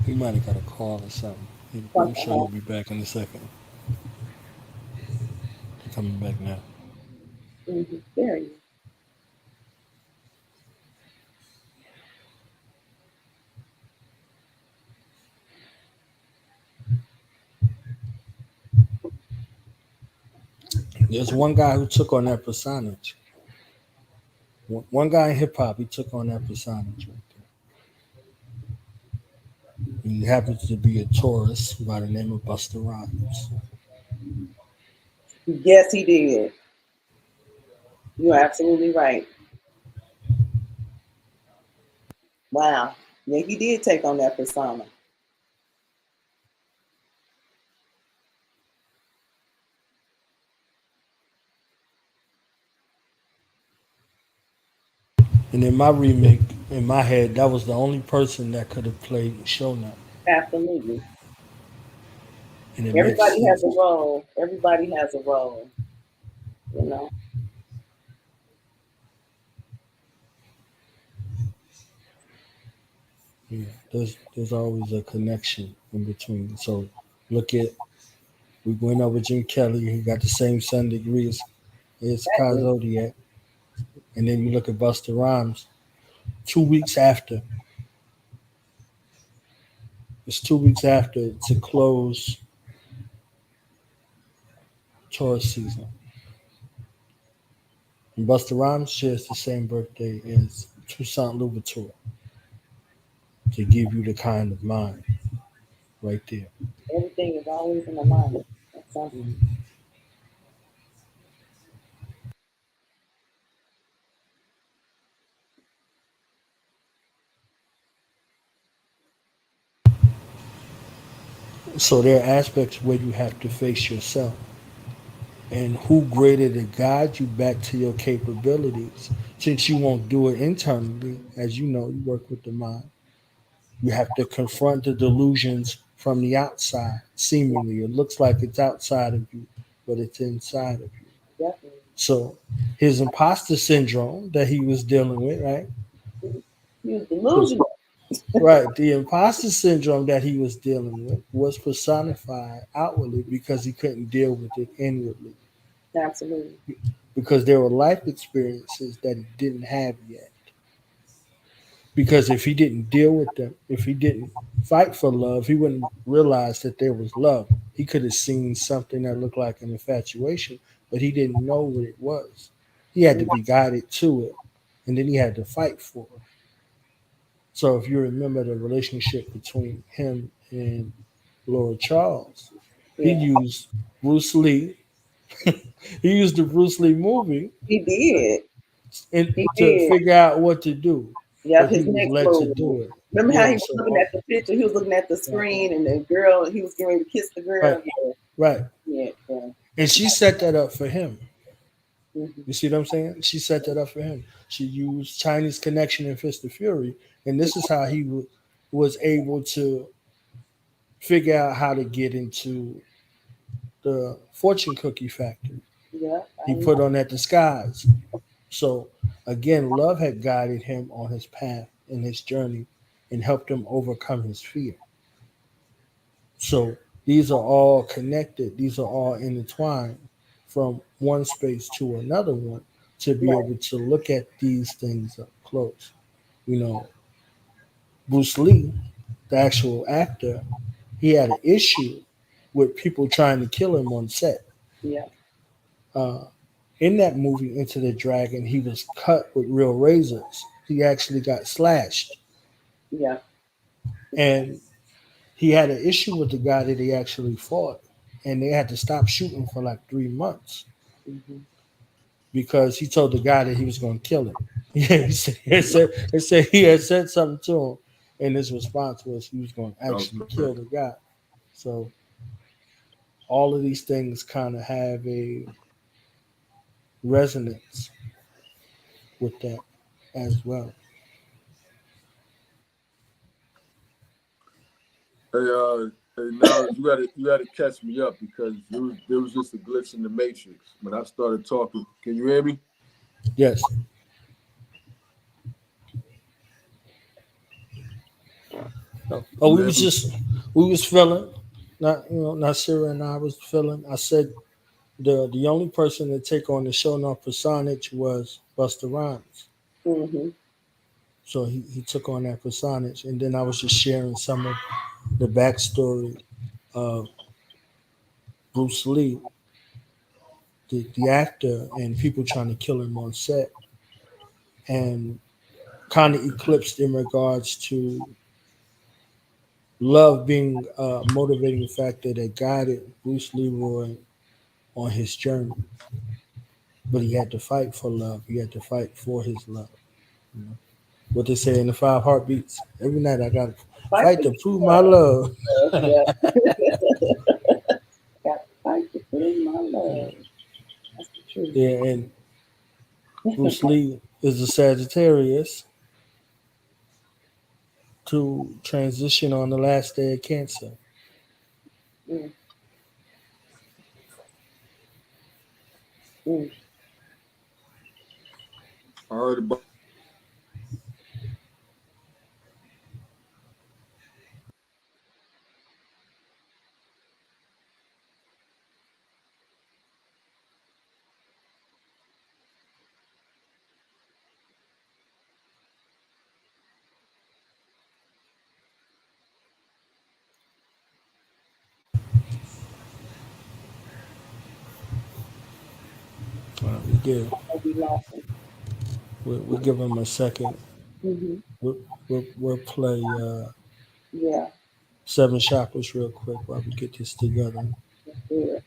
He might have got a call or something. I'm sure he'll be back in a second. He's coming back now. There you There's one guy who took on that personage. One guy in hip hop, he took on that personage right there. He happens to be a Taurus by the name of Busta Rhymes. Yes, he did. You're absolutely right. Wow. Yeah, he did take on that persona. And in my remake, in my head, that was the only person that could have played Shona. Absolutely. And Everybody has a role. Everybody has a role. You know. Yeah, there's always a connection in between. So we went over Jim Kelly. He got the same sun degree as Zodiac. And then you look at Busta Rhymes, 2 weeks after. It's 2 weeks after to close Taurus season. And Busta Rhymes shares the same birthday as Toussaint Louverture to give you the kind of mind right there. Everything is always in the mind. That's something. So there are aspects where you have to face yourself and who greater to guide you back to your capabilities. Since you won't do it internally, as you know, you work with the mind. You have to confront the delusions from the outside. Seemingly, it looks like it's outside of you, but it's inside of you. Definitely. So his imposter syndrome that he was dealing with, right? He was The, delusional. right, the imposter syndrome that he was dealing with was personified outwardly because he couldn't deal with it inwardly. Absolutely. Because there were life experiences that he didn't have yet. Because if he didn't deal with them, if he didn't fight for love, he wouldn't realize that there was love. He could have seen something that looked like an infatuation, but he didn't know what it was. He had to be guided to it, and then he had to fight for it. So if you remember the relationship between him and Lord Charles, he Yeah. used Bruce Lee. He used the Bruce Lee movie He did. and He to did. figure out what to do, Yep, but he his was next led to move. do it. Remember how he Yeah. was So, looking at the picture? He was looking at the right, screen, and the girl, he was getting ready to kiss the right, girl. Yeah, right. yeah, yeah. And she set that up for him. Mm-hmm. You see what I'm saying? She set that up for him. She used Chinese Connection and Fist of Fury, and this is how he was able to figure out how to get into the fortune cookie factory. Yeah, I He know. put on that disguise. So again, love had guided him on his path in his journey and helped him overcome his fear. So these are all connected, these are all intertwined from one space to another one to be Right. able to look at these things up close. You know, Bruce Lee, the actual actor, he had an issue with people trying to kill him on set. Yeah, Uh, in that movie, Into the Dragon, he was cut with real razors. He actually got slashed. yeah. And he had an issue with the guy that he actually fought. And they had to stop shooting for like 3 months Mm-hmm. because he told the guy that he was going to kill him. Yeah, he said he had said something to him, and his response was he was going to actually Okay. kill the guy. So all of these things kind of have a resonance with that as well. Hey, now you gotta catch me up because there was just a glitch in the matrix when I started talking. Can you hear me? Yes. Oh, You we hear was me? just we was feeling. Not Nasira and I was feeling. I said the only person to take on the show no personage was Busta Rhymes. Mm-hmm. So he took on that personage, and then I was just sharing some of the backstory of Bruce Lee, the actor, and people trying to kill him on set, and kind of eclipsed in regards to love being a motivating factor that guided Bruce Leroy on his journey. But he had to fight for love. He had to fight for his love. You know? What they say in the five heartbeats. Every night I got to Fight fight for to your prove my love. love. Yeah. Got to fight to prove my love. That's the truth. Yeah, and Bruce Lee is a Sagittarius to transition on the last day of Cancer. Mm, mm. I heard about. We give We lost him. we'll give him a second. Hmm. We'll play Yeah. Seven Chakras real quick while we get this together. Yeah.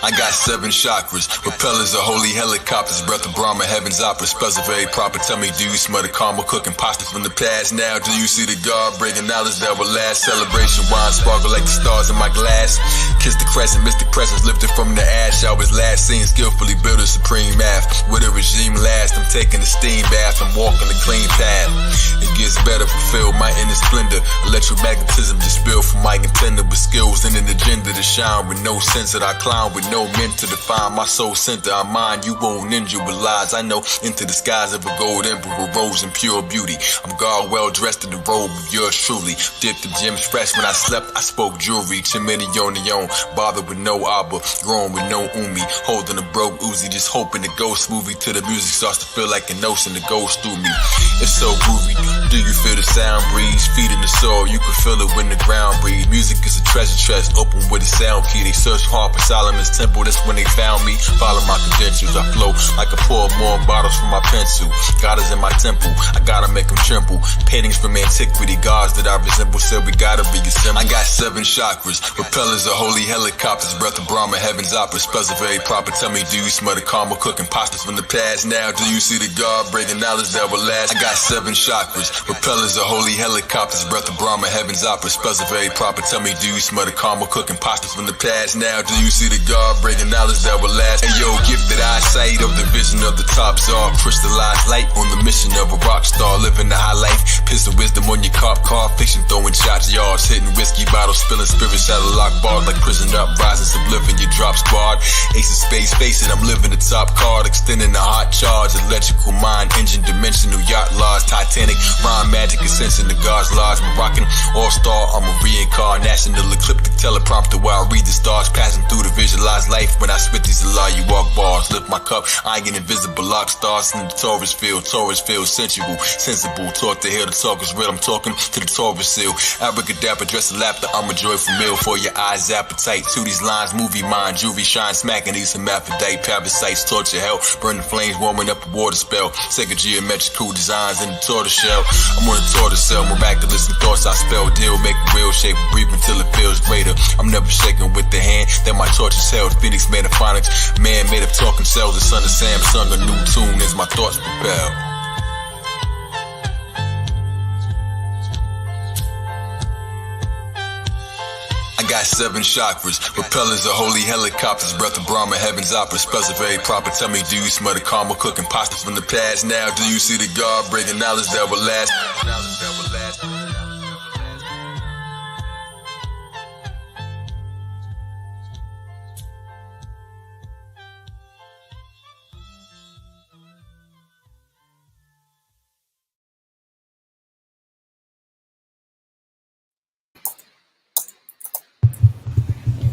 I got 7 chakras, propellers of holy helicopters, breath of Brahma, heaven's opera, spells are very proper. Tell me, do you smell the karma cooking pasta from the past? Now, do you see the God bringing knowledge that will last? Celebration, wine sparkle like the stars in my glass. Kiss the crescent, mystic presence lifted from the ash. I was last seen skillfully building supreme math. With a regime last, I'm taking a steam bath. I'm walking a clean path. It gets better, fulfill my inner splendor. Electromagnetism just spilled from my contender with skills and an agenda to shine with no sense that I climb with no meant to define my soul center. I'm mine, you won't ninja with lies. I know into the skies of a gold emperor rose in pure beauty. I'm God well dressed in the robe of yours truly. Dipped the gems fresh when I slept. I spoke jewelry. Chimney on the own. Bothered with no abba. Growing with no umi. Holding a broke Uzi. Just hoping to go smoothie till the music starts to feel like an ocean that goes through me. It's so groovy. Do you feel the sound breeze? Feet in the soil. You can feel it when the ground breathes. Music is a treasure chest. Open with a sound key. They search hard for Solomon's temple. That's when they found me. Follow my credentials. I flow like I pour more bottles from my pencil. God is in my temple. I gotta make them tremble. Paintings from antiquity. Gods that I resemble. Said we gotta be assembled. I got 7 chakras. Propellers of holy helicopters. Breath of Brahma. Heaven's opera. Spells are very proper. Tell me, do you smell the karma cooking pastas from the past? Now, do you see the God breaking knowledge that will last? I got 7 chakras. Propellers of holy helicopters. Breath of Brahma. Heaven's opera. Spells are very proper. Tell me, do you smell the karma cooking pastas from the past? Now, do you see the God breaking knowledge that will last? Hey yo, gifted eyesight of the vision of the top star. Crystallized light on the mission of a rock star. Living the high life. Pistol wisdom on your cop car. Fiction throwing shots yards. Hitting whiskey bottles. Spilling spirits out of lock bars. Like prison uprisings of living your drop squad. Ace of space facing. I'm living the top card. Extending the hot charge. Electrical mind. Engine dimensional yacht laws. Titanic. Rhyme magic. Ascension to God's laws. Moroccan all-star. I'm a reincarnation. Ecliptic teleprompter while I read the stars. Passing through the visualized life. When I spit these allow you walk bars. Lift my cup. I ain't invisible. Lock stars in the Taurus field. Taurus field. Sensual. Sensible. Taught to hear the talk is real. I'm talking to the Taurus seal. Abracadabra. Dress a laughter. I'm a joyful meal for your eyes. Appetite. To these lines. Movie mind. Jewelry shine. Smacking these hermaphrodite. Parasites. Torture hell. Burning flames. Warming up a water spell. Sacred geometrical designs in the tortoise shell. I'm on the tortoise cell. Miraculous in thoughts I spell. Deal. Make a real shape. Breathe until it feels greater. I'm never shaking with the hand that my torch is held. Phoenix metaphonics. Man made of talking cells. The son of Samsung. A new tune as my thoughts propel. I got 7 chakras, propellers of holy helicopters, breath of Brahma, heaven's opera, spells are very proper. Tell me, do you smell the karma cooking pasta from the past? Now, do you see the God breaking knowledge that will last?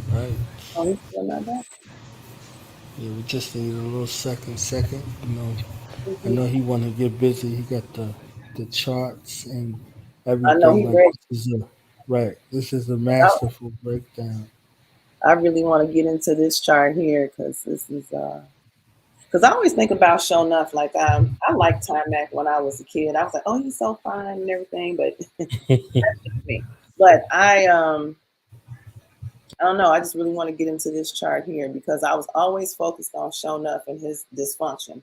Right. Oh, you still not back? Yeah, we just need a little second. I know he want to get busy. He got the charts and I know everything. he Like ready. this is a I, masterful breakdown. I really want to get into this chart here because this is because I always think about showing up. Like I liked Thematic when I was a kid. I was like, oh, he's so fine and everything, but that's just me. But I don't know. I just really want to get into this chart here because I was always focused on showing up and his dysfunction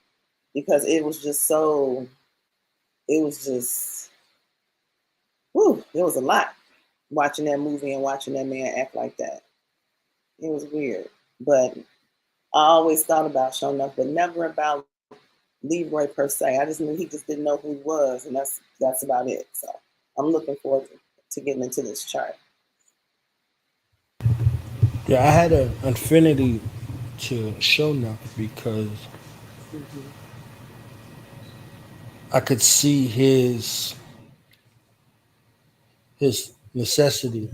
because it was just so. It was just, whew, it was a lot watching that movie and watching that man act like that. It was weird, but I always thought about showing up, but never about Leroy per se. I just knew he just didn't know who he was, and that's about it. So I'm looking forward to getting into this chart. Yeah, I had an affinity to Shonuff because I could see his necessity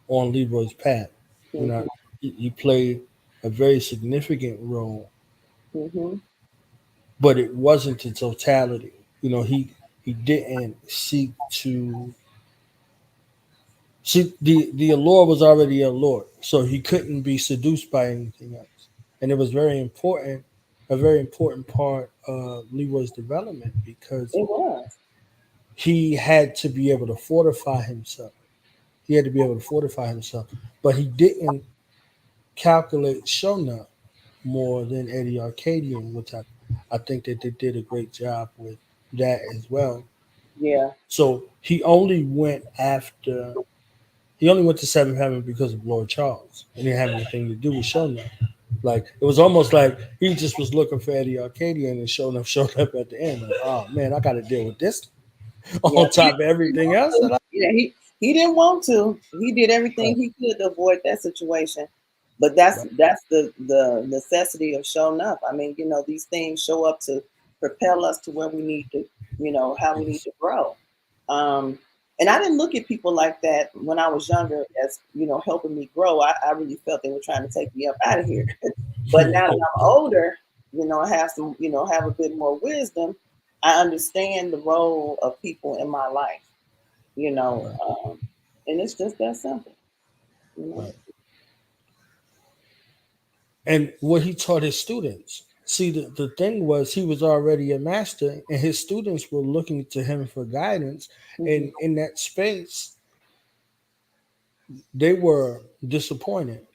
on Leroy's path. You know, Mhm. he played a very significant role, Mhm. but it wasn't the totality. You know, he didn't seek to see the allure was already a allure, so he couldn't be seduced by anything else. And it was a very important part of Leroy's development because It was. he had to be able to fortify himself. He had to be able to fortify himself, but he didn't calculate Shona more than Eddie Arcadian, which I think that they did a great job with that as well. Yeah. So he only went to Seventh Heaven because of Lord Charles. It didn't have anything to do with Shona. Like it was almost like he just was looking for Eddie Arcadian and showed up at the end. Like, oh man, I got to deal with this Yeah. on top of everything else. That I Yeah, he didn't want to. He did everything right, he could to avoid that situation. But right, that's the necessity of showing up. I mean, these things show up to propel us to where we need to, how we need yes, to grow. Um, and I didn't look at people like that when I was younger as, helping me grow. I really felt they were trying to take me up out of here. But now that I'm older, I have have a bit more wisdom. I understand the role of people in my life, you know, right, um, and it's just that simple, you know. right. And what he taught his students. See, the thing was he was already a master, and his students were looking to him for guidance. Hmm. And in that space, they were disappointed.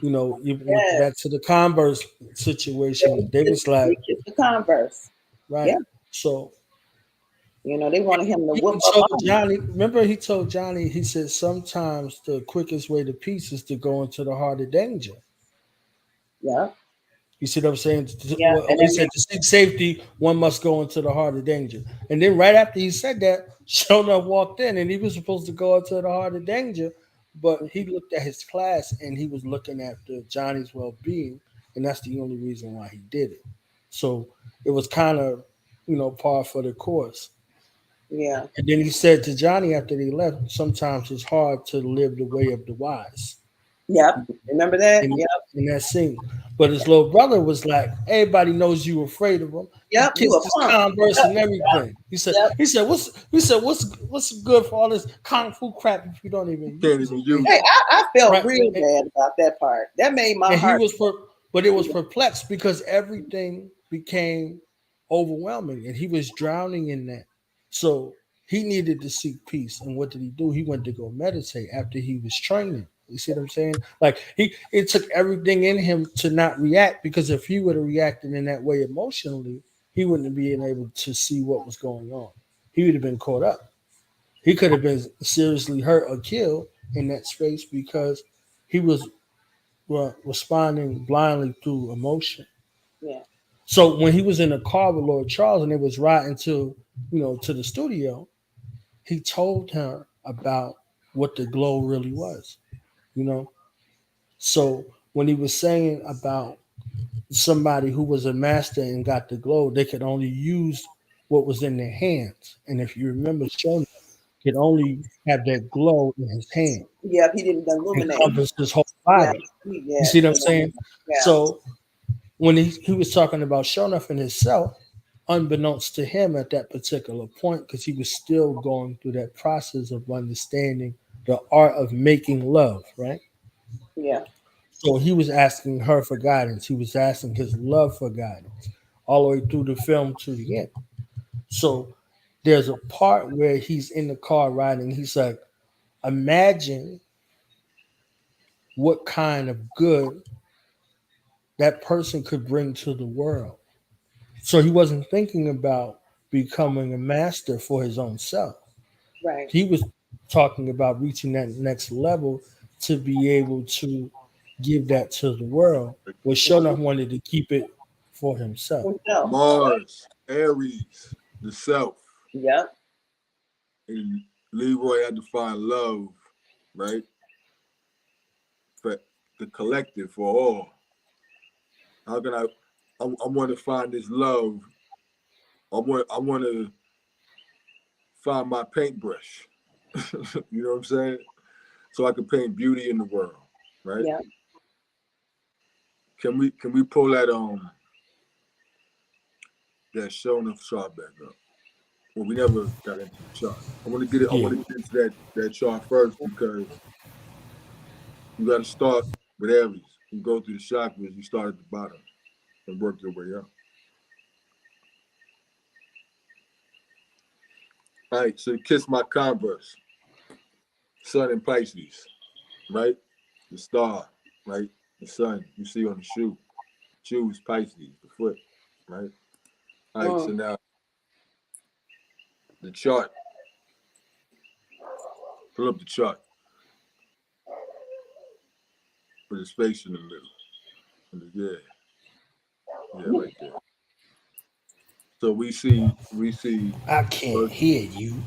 You know, even with back Yes, to the Converse situation, they was like, they kissed the Converse. right. Yeah, So they wanted him to he whoop even up told on them. Johnny. Remember, he told Johnny. He said sometimes the quickest way to peace is to go into the heart of danger. Yeah, You see what I'm saying? yeah, and He that said to seek safety, one must go into the heart of danger. And then right after he said that, Shona walked in and he was supposed to go into the heart of danger, but he looked at his class and he was looking after Johnny's well-being, and that's the only reason why he did it. So it was kind of, par for the course. yeah, And then he said to Johnny after they left, sometimes it's hard to live the way of the wise yep. Remember that? in, Yep, in that scene. But his little brother was like, everybody knows you afraid of him. He yep. You kissed a his punk. Converse and everything. Yep. What's good for all this kung fu crap if you don't even Can't use even it? use Hey, it. I felt Right. real bad about that part. That made my And he heart. was but it was perplexed because everything became overwhelming and he was drowning in that. So he needed to seek peace. And what did he do? He went to go meditate after he was training. You see what I'm saying? Like it took everything in him to not react, because if he would have reacted in that way emotionally, he wouldn't have been able to see what was going on. He would have been caught up. He could have been seriously hurt or killed in that space because he was responding blindly through emotion. Yeah, So when he was in the car with Lord Charles and it was riding to the studio, he told her about what the glow really was, you know. So when he was saying about somebody who was a master and got the glow, they could only use what was in their hands. And if you remember, Shona could only have that glow in his hand yeah. He didn't and illuminate. covers his whole Yeah, body. You see what I'm saying? yeah, So when he was talking about showing up in himself, unbeknownst to him at that particular point, because he was still going through that process of understanding the art of making love, right? yeah, So he was asking her for guidance. He was asking his love for guidance all the way through the film to the end. So there's a part where he's in the car riding. He's like, imagine what kind of good that person could bring to the world. So he wasn't thinking about becoming a master for his own self. right. He was talking about reaching that next level to be able to give that to the world. Well, Shonuff wanted to keep it for himself. Himself. Mars, Aries, the self. Yep. And Leroy had to find love, right? For the collective, for all. How can I I want to find this love. I want to find my paintbrush. You know what I'm saying? So I can paint beauty in the world, right? Yeah. Can we pull that that Shona chart back up? Well, we never got into the chart. I want to get into that chart first because you got to start with Aries. You go through the chakras. You start at the bottom and work your way up. All right. So kiss my Converse. Sun in Pisces, right? The star, right? The sun you see on the shoe. Shoe is Pisces, the foot, right? All right. So now the chart. Pull up the chart. Put a space in the middle. Yeah, right there. So we see I can't hear you.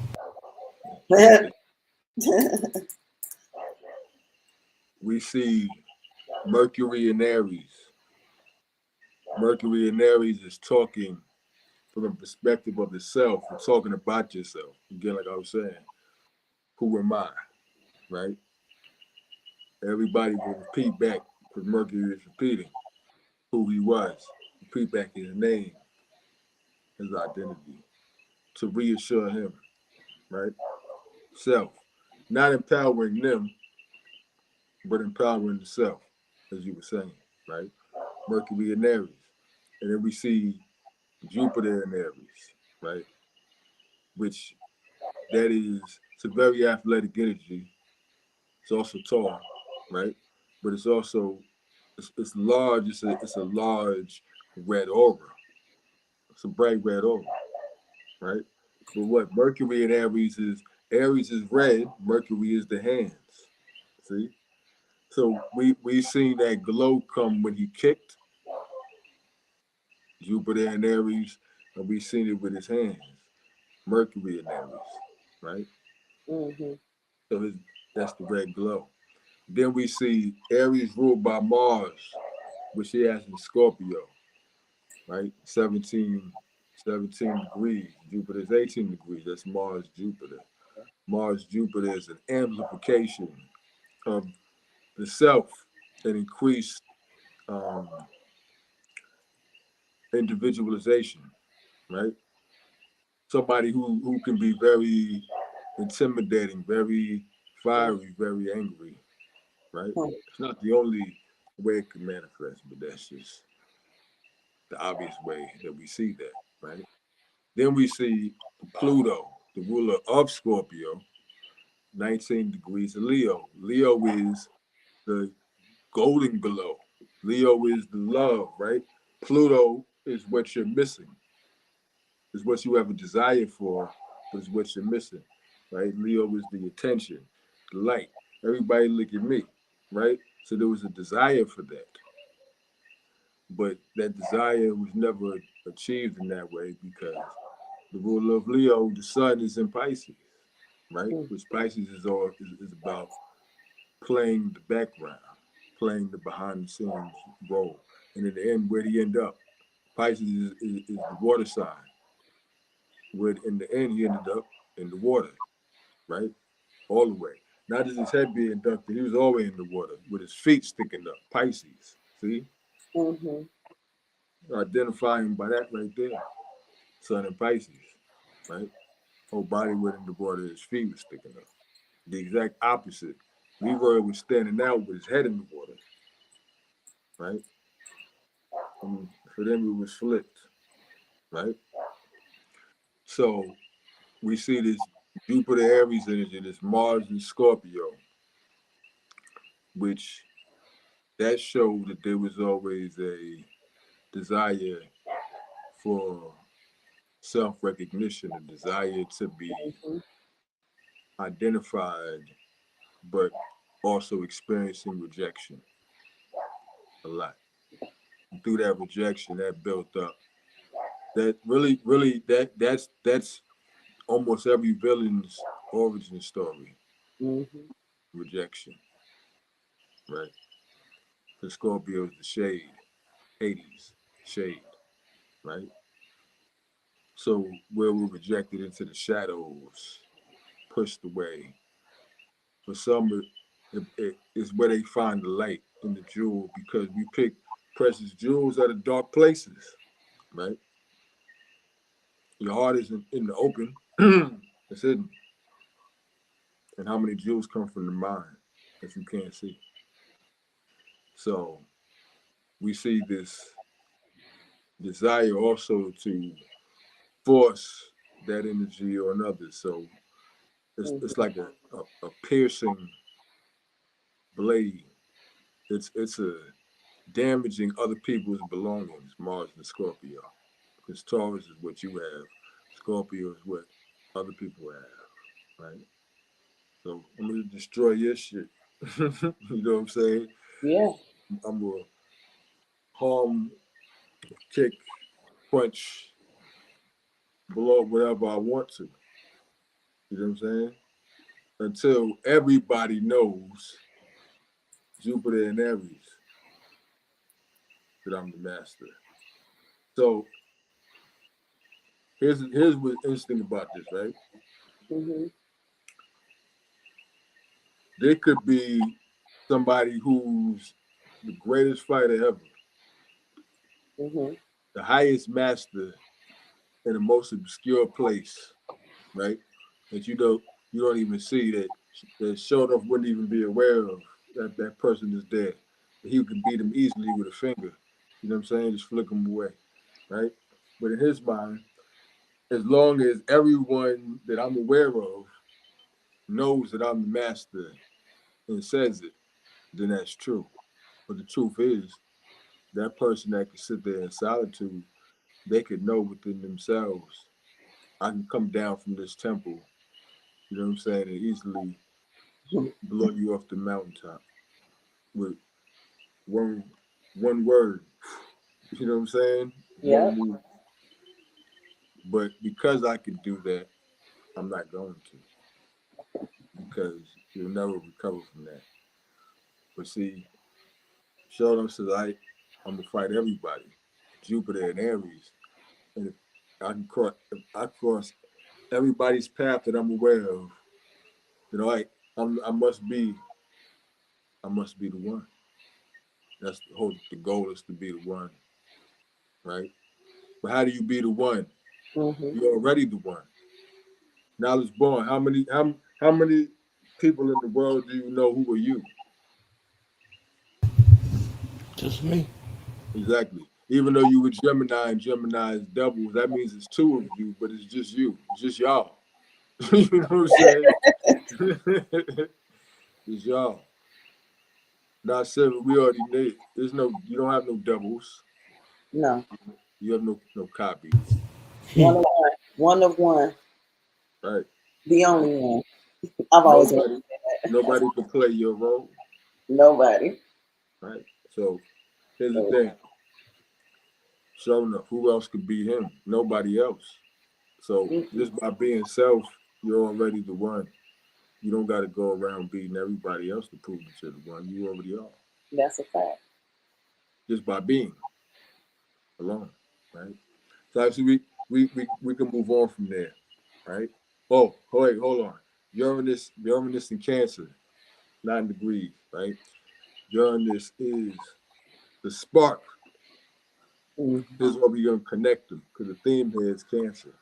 we see Mercury in Aries. Mercury in Aries is talking from the perspective of the self. We're talking about yourself. Again, like I was saying, who am I? Right? Everybody will repeat back because Mercury is repeating who he was. Repeat back his name, his identity, to reassure him, right? Self. Not empowering them, but empowering the self, as you were saying, right? Mercury in Aries. And then we see Jupiter in Aries, right? Which that is, it's a very athletic energy. It's also tall, right? But it's also, it's large. It's a large red aura. It's a bright red aura, right? But what Mercury in Aries is red. Mercury is the hands. See? So we seen that glow come when he kicked Jupiter in Aries, and we seen it with his hands. Mercury in Aries, right? Mm-hmm. So that's the red glow. Then we see Aries ruled by Mars, which he has in Scorpio, right? 17 degrees. Jupiter's 18 degrees. That's Mars, Jupiter. Mars, Jupiter is an amplification of the self and increased individualization, right? Somebody who can be very intimidating, very fiery, very angry, right? It's not the only way it can manifest, but that's just the obvious way that we see that, right? Then we see Pluto, the ruler of Scorpio, 19 degrees of Leo. Leo is the golden glow. Leo is the love, right? Pluto is what you're missing. Is what you have a desire for, but it's what you're missing, right? Leo is the attention, the light. Everybody look at me, right? So there was a desire for that. But that desire was never achieved in that way because the ruler of Leo, the sun is in Pisces, right? Which Pisces is about playing the background, playing the behind the scenes role. And in the end, where do you end up? Pisces is the water sign. Where in the end, he ended up in the water, right? All the way. Not just his head being dunked, he was always in the water with his feet sticking up. Pisces, see? Mm-hmm. Identifying by that right there. Sun and Pisces, right? Whole body went in the water, his feet was sticking up. The exact opposite. Leroy was standing out with his head in the water, right? And for them, it was flipped, right? So we see this Jupiter Aries energy, this Mars and Scorpio, which that showed that there was always a desire for self-recognition, a desire to be identified, but also experiencing rejection a lot. And through that rejection, that built up. That really, that's almost every villain's origin story. Mm-hmm. Rejection, right? The Scorpio is the shade, Hades. shade, right? So where we're rejected into the shadows, pushed away. For some, it's where they find the light in the jewel because we pick precious jewels out of dark places, right? Your heart is in the open, it's hidden. And how many jewels come from the mind that you can't see? So we see this desire also to force that energy on others. So it's like a piercing blade. It's a damaging other people's belongings, Mars and Scorpio. Because Taurus is what you have, Scorpio is what other people have, right? So I'm gonna destroy your shit. You know what I'm saying? Yeah. I'm gonna harm, kick, punch, blow up whatever I want to. You know what I'm saying? Until everybody knows Jupiter and Aries that I'm the master. So here's what's interesting about this, right? Mm-hmm. There could be somebody who's the greatest fighter ever, Mm-hmm. the highest master in the most obscure place, right? That you don't even see that showed off wouldn't even be aware of that person is there. He could beat him easily with a finger. You know what I'm saying? Just flick him away, right? But in his mind, as long as everyone that I'm aware of knows that I'm the master and says it, then that's true. But the truth is, that person that can sit there in solitude, they could know within themselves, I can come down from this temple, you know what I'm saying, and easily blow you off the mountaintop with one word. You know what I'm saying? Yeah. One move. But because I can do that, I'm not going to, because you'll never recover from that. But see, Sheldon says I'm gonna fight everybody, Jupiter and Aries, and if I cross everybody's path that I'm aware of, you know, I must be the one. That's the goal is to be the one, right? But how do you be the one? Mm-hmm. You're already the one. Knowledge born. How many people in the world do you know who are you? Just me. Exactly. Even though you were Gemini and Gemini is doubles, that means it's two of you, but it's just you. It's just y'all. You know what I'm saying? It's y'all. Not seven. We already did. You don't have no doubles. No. You have no copies. One of one. One of one. Right. The only one. I've always wanted Nobody nobody can play your role. nobody. Right. So here's the So, thing. Sure enough, who else could beat him? Nobody else. So mm-mm. just by being self, you're already the one. You don't got to go around beating everybody else to prove that you're the one. You already are. That's a fact. Just by being alone, right? So actually, we can move on from there, right? Oh, wait, hold on. Uranus in Cancer, 9 degrees, right? Uranus is the spark. Mm-hmm. This is where we're gonna connect them because the theme here is Cancer.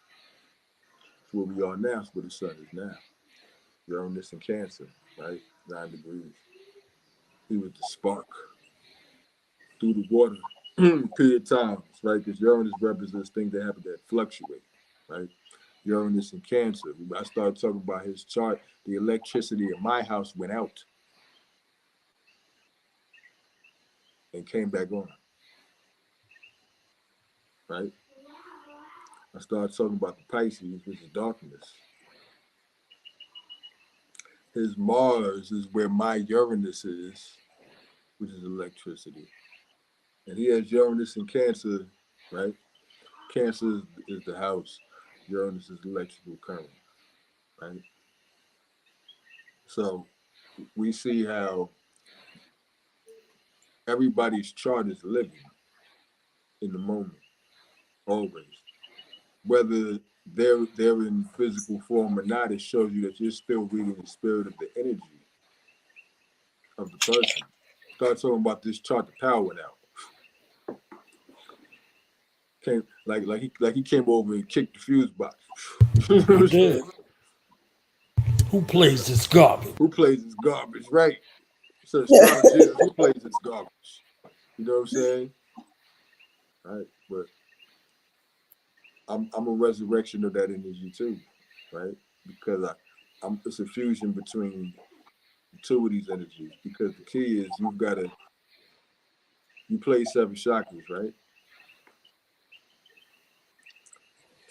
It's where we are now. It's where the sun is now. Uranus in Cancer, right? 9 degrees. He was the spark through the water period times, right? Because Uranus represents things that happen that fluctuate, right? Uranus in Cancer. I started talking about his chart. The electricity in my house went out and came back on, right? I started talking about the Pisces, which is darkness. His Mars is where my Uranus is, which is electricity. And he has Uranus in Cancer, right? Cancer is the house. Uranus is electrical current, right? So we see how everybody's chart is living in the moment, always. Whether they're in physical form or not, it shows you that you're still reading the spirit of the energy of the person. Start talking about this chart, the power now. Came like he came over and kicked the fuse box. You know what I'm did. saying? Who plays this garbage? Who plays this garbage, right? So astrology, who plays this garbage? You know what I'm saying? Right, but I'm a resurrection of that energy too, right? Because it's a fusion between the two of these energies. Because the key is you play 7 chakras, right?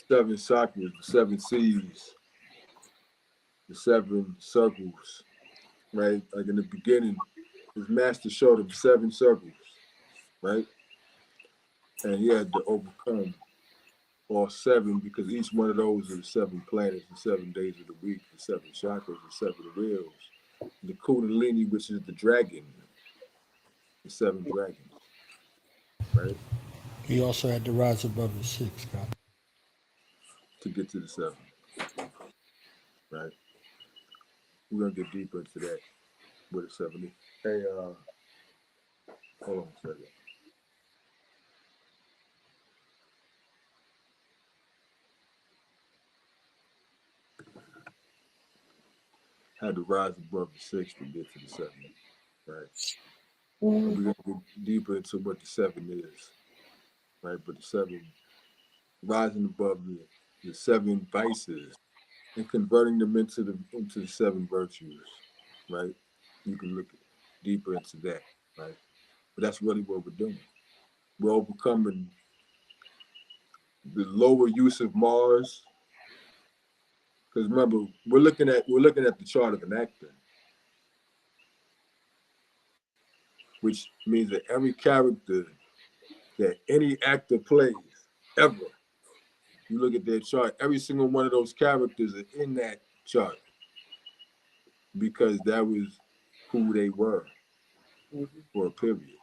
7 chakras, the 7 seas, the 7 circles, right? Like in the beginning, his master showed him 7 circles, right? And he had to overcome all 7 because each one of those are the 7 planets, the 7 days of the week, the 7 chakras, the 7 wheels, the Kundalini, which is the dragon, the 7 dragons, right? He also had to rise above the 6, God. To get to the 7, right? We're gonna get deeper into that with the 70. Hey, hold on a second. Had to rise above the 6 to get to the 7, right? And we're gonna get deeper into what the 7 is, right? But the 7 rising above the 7 vices and converting them into the 7 virtues, right? You can look deeper into that, right? But that's really what we're doing. We're overcoming the lower use of Mars. Because remember, we're looking at the chart of an actor, which means that every character that any actor plays ever, you look at their chart, every single one of those characters are in that chart because that was who they were for a period.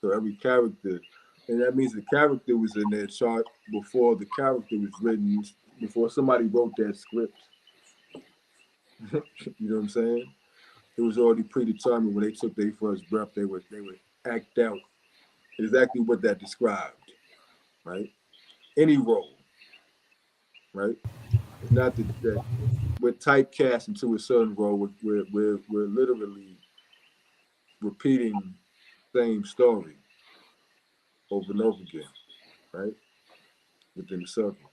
So every character, and that means the character was in their chart before the character was written, before somebody wrote that script. You know what I'm saying? It was already predetermined when they took their first breath, they would act out exactly what that described, right? Any role, right? It's not that we're typecast into a certain role. We're literally repeating the same story over and over again, right? Within the circle.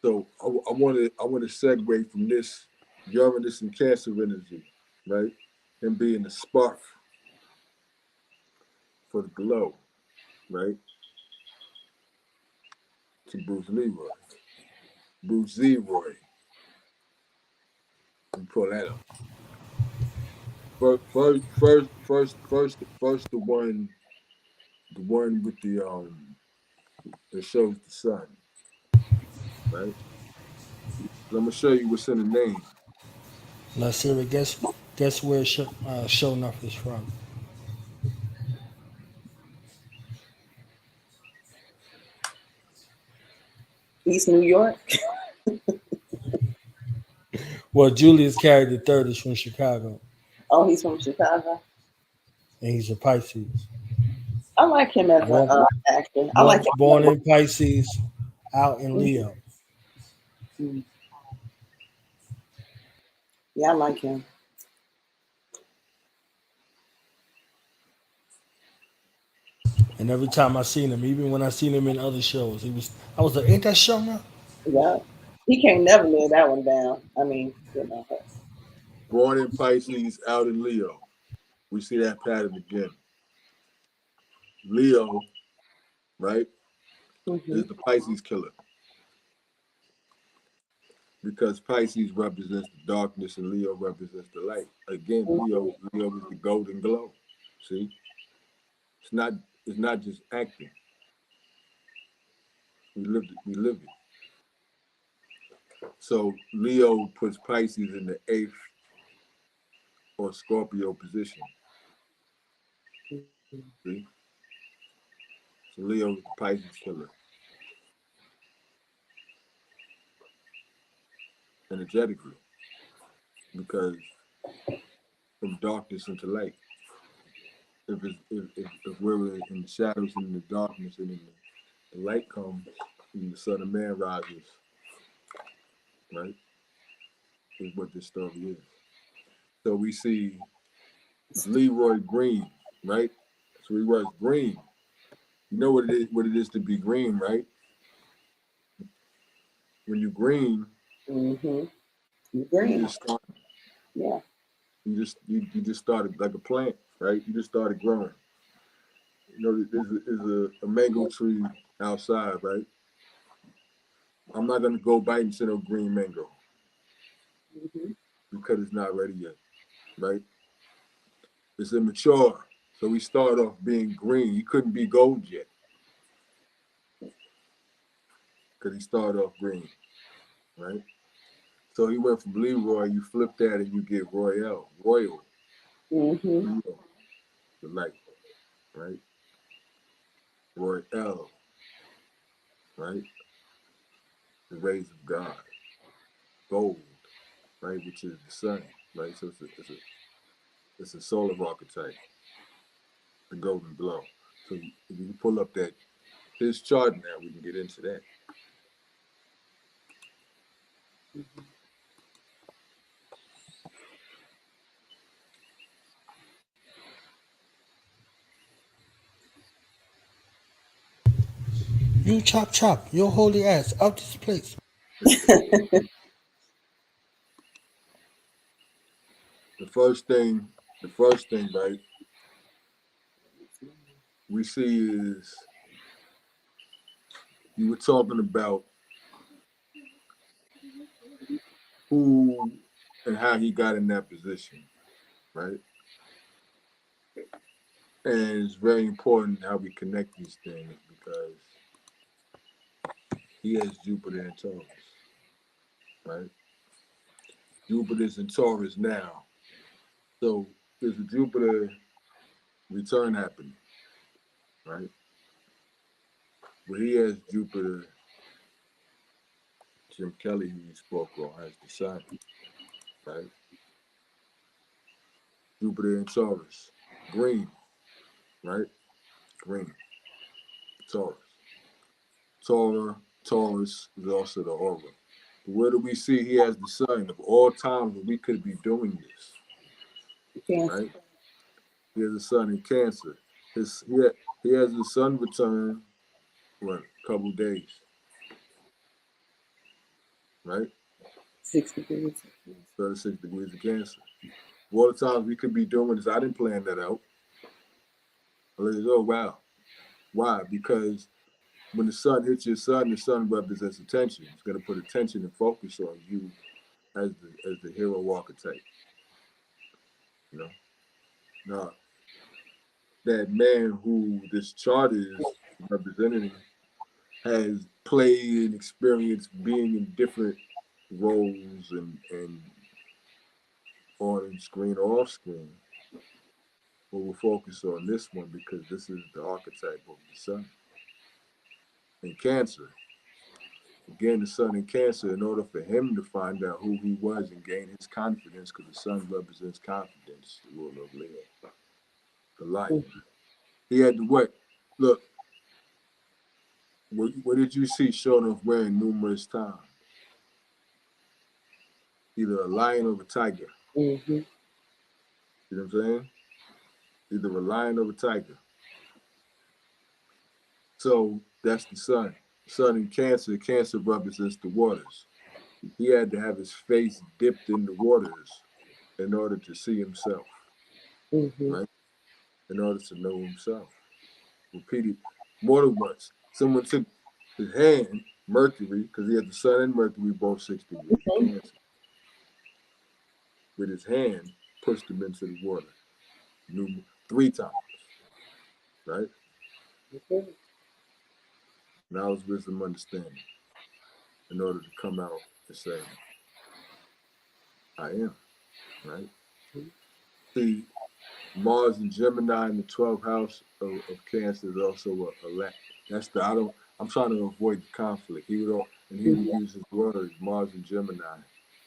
So I want to segue from this Uranus and Cancer energy, right, and being the spark for the glow, right, to Bruce Leroy, Bruce Zeroy. Let me pull that up. First, the one with the that shows the sun, right? So I'm gonna show you what's in the name. Let's hear it. Guess where show enough is from. East New York. Well, Julius carried the third is from Chicago, Oh, he's from Chicago. and he's a Pisces. I like him as Born, an actor. I like born him. in Pisces, out in Leo. Mm. Yeah, I like him. And every time I seen him, even when I seen him in other shows, I was like, ain't that show now? Yeah, he can't never live that one down. I mean, you know. Born in Pisces, out in Leo. We see that pattern again. Leo, right, is the Pisces killer because Pisces represents the darkness and Leo represents the light. Again, Leo is the golden glow. See, it's not just acting. We live it. So Leo puts Pisces in the 8th or Scorpio position. See? So Leo is the Pisces killer. Energetically. Because from darkness into light. If we're in the shadows and in the darkness and then the light comes and the Son of Man rises, right? Is what this story is. So we see Leroy Green, right? So Leroy's green. You know what it is to be green, right? When you're green, Mm-hmm. you Green. just start. Yeah. You just started like a plant, right? You just started growing. You know, there's a mango tree outside, right? I'm not gonna go bite into no green mango because it's not ready yet, right? It's immature, so we start off being green. He couldn't be gold yet because he started off green, right? So he went from Leroy. You flip that and you get Royal, Mm-hmm. the light, right? Royal, right? The rays of God, gold, right? Which is the sun, right? So it's a solar archetype, the golden glow. So if you pull up his chart now, we can get into that. You chop, your holy ass out this place. The first thing, right, we see is you were talking about who and how he got in that position, right? And it's very important how we connect these things because he has Jupiter and Taurus, right? Jupiter's in Taurus now. So there's a Jupiter return happening, right? Where he has Jupiter, Jim Kelly, who you spoke on, has the sun, right? Jupiter in Taurus, green, right? Green, Taurus. Taurus is also the aura. But where do we see he has the sun? Of all times that we could be doing this, right? He has the sun in Cancer. He has the sun return, what, a couple days, right? 6 degrees. 36 degrees of Cancer. All the times we could be doing this, I didn't plan that out. I was like, oh, wow. Why? Because when the sun hits your sun, the sun represents attention. It's going to put attention and focus on you as the hero archetype. You know? Now, that man who this chart is representing has played and experienced being in different roles and on screen or off screen. But we'll focus on this one because this is the archetype of the sun. In Cancer, again, the sun in Cancer, in order for him to find out who he was and gain his confidence, because the sun represents confidence, the ruler of Leo, the lion. He had to what? Look, what did you see shown off wearing numerous times? Either a lion or a tiger. Mm-hmm. You know what I'm saying? Either a lion or a tiger. So that's the sun. Sun in Cancer, Cancer represents the waters. He had to have his face dipped in the waters in order to see himself, right? In order to know himself. Repeated more than once. Someone took his hand, Mercury, because he had the sun and Mercury both 6 degrees of Cancer. With his hand, pushed him into the water 3 times, right? Now it's wisdom understanding in order to come out and say, I am, right? See, Mars and Gemini in the 12th house of Cancer is also a lack. That's the I'm trying to avoid the conflict. He would use his words, Mars and Gemini.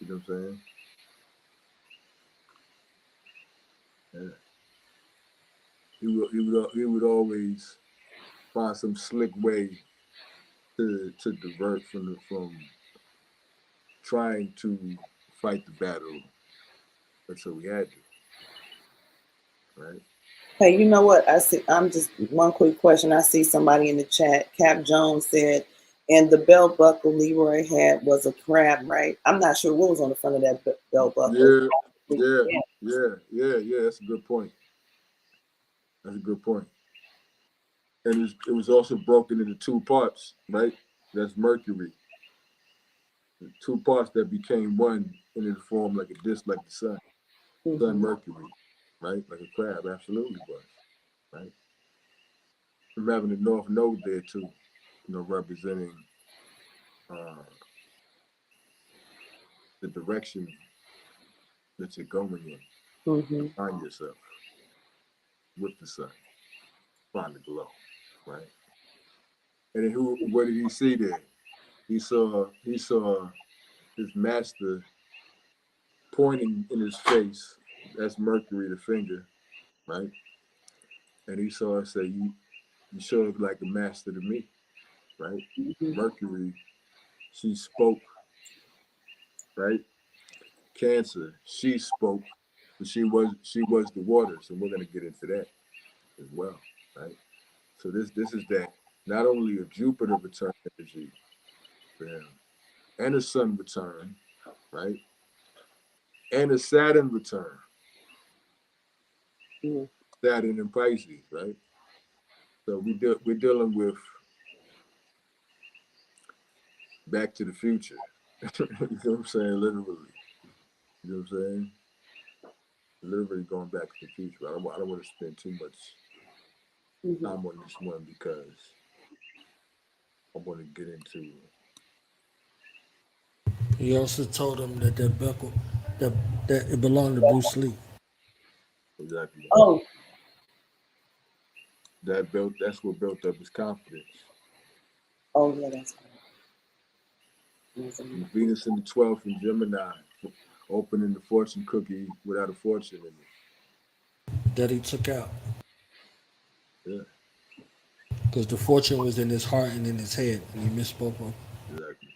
You know what I'm saying? Yeah. He would always find some slick way to divert from trying to fight the battle until we had to. Right? Hey, you know what? I see. I'm just one quick question. I see somebody in the chat. Cap Jones said, and the belt buckle Leroy had was a crab, right? I'm not sure what was on the front of that belt buckle. Yeah. That's a good point. That's a good point. And it was also broken into two parts, right? That's Mercury. The two parts that became one and it formed like a disc, like the sun. Sun Mercury, right? Like a crab, absolutely was, right? I'm having the North Node there too, representing the direction that you're going in. Find yourself with the sun, find the glow, right? And then what did he see there? He saw his master pointing in his face. That's Mercury, the finger, right? And he saw us say, "You sure look like a master to me," right? Mercury, she spoke, right? Cancer, she spoke, but she was the waters, and we're gonna get into that as well, right? So this is that not only a Jupiter return energy for him, and a Sun return, right? And a Saturn return. Saturn and Pisces, right? So we're dealing with Back to the Future. You know what I'm saying? Literally. You know what I'm saying? Literally going back to the future. I don't want to spend too much time on this one because I want to get into. He also told him that buckle, that it belonged to Bruce Lee. Exactly. Oh. That's what built up his confidence. Oh yeah, that's right. Venus in the 12th in Gemini, opening the fortune cookie without a fortune in it. That he took out. Yeah. Because the fortune was in his heart and in his head, and he misspoke on. Exactly.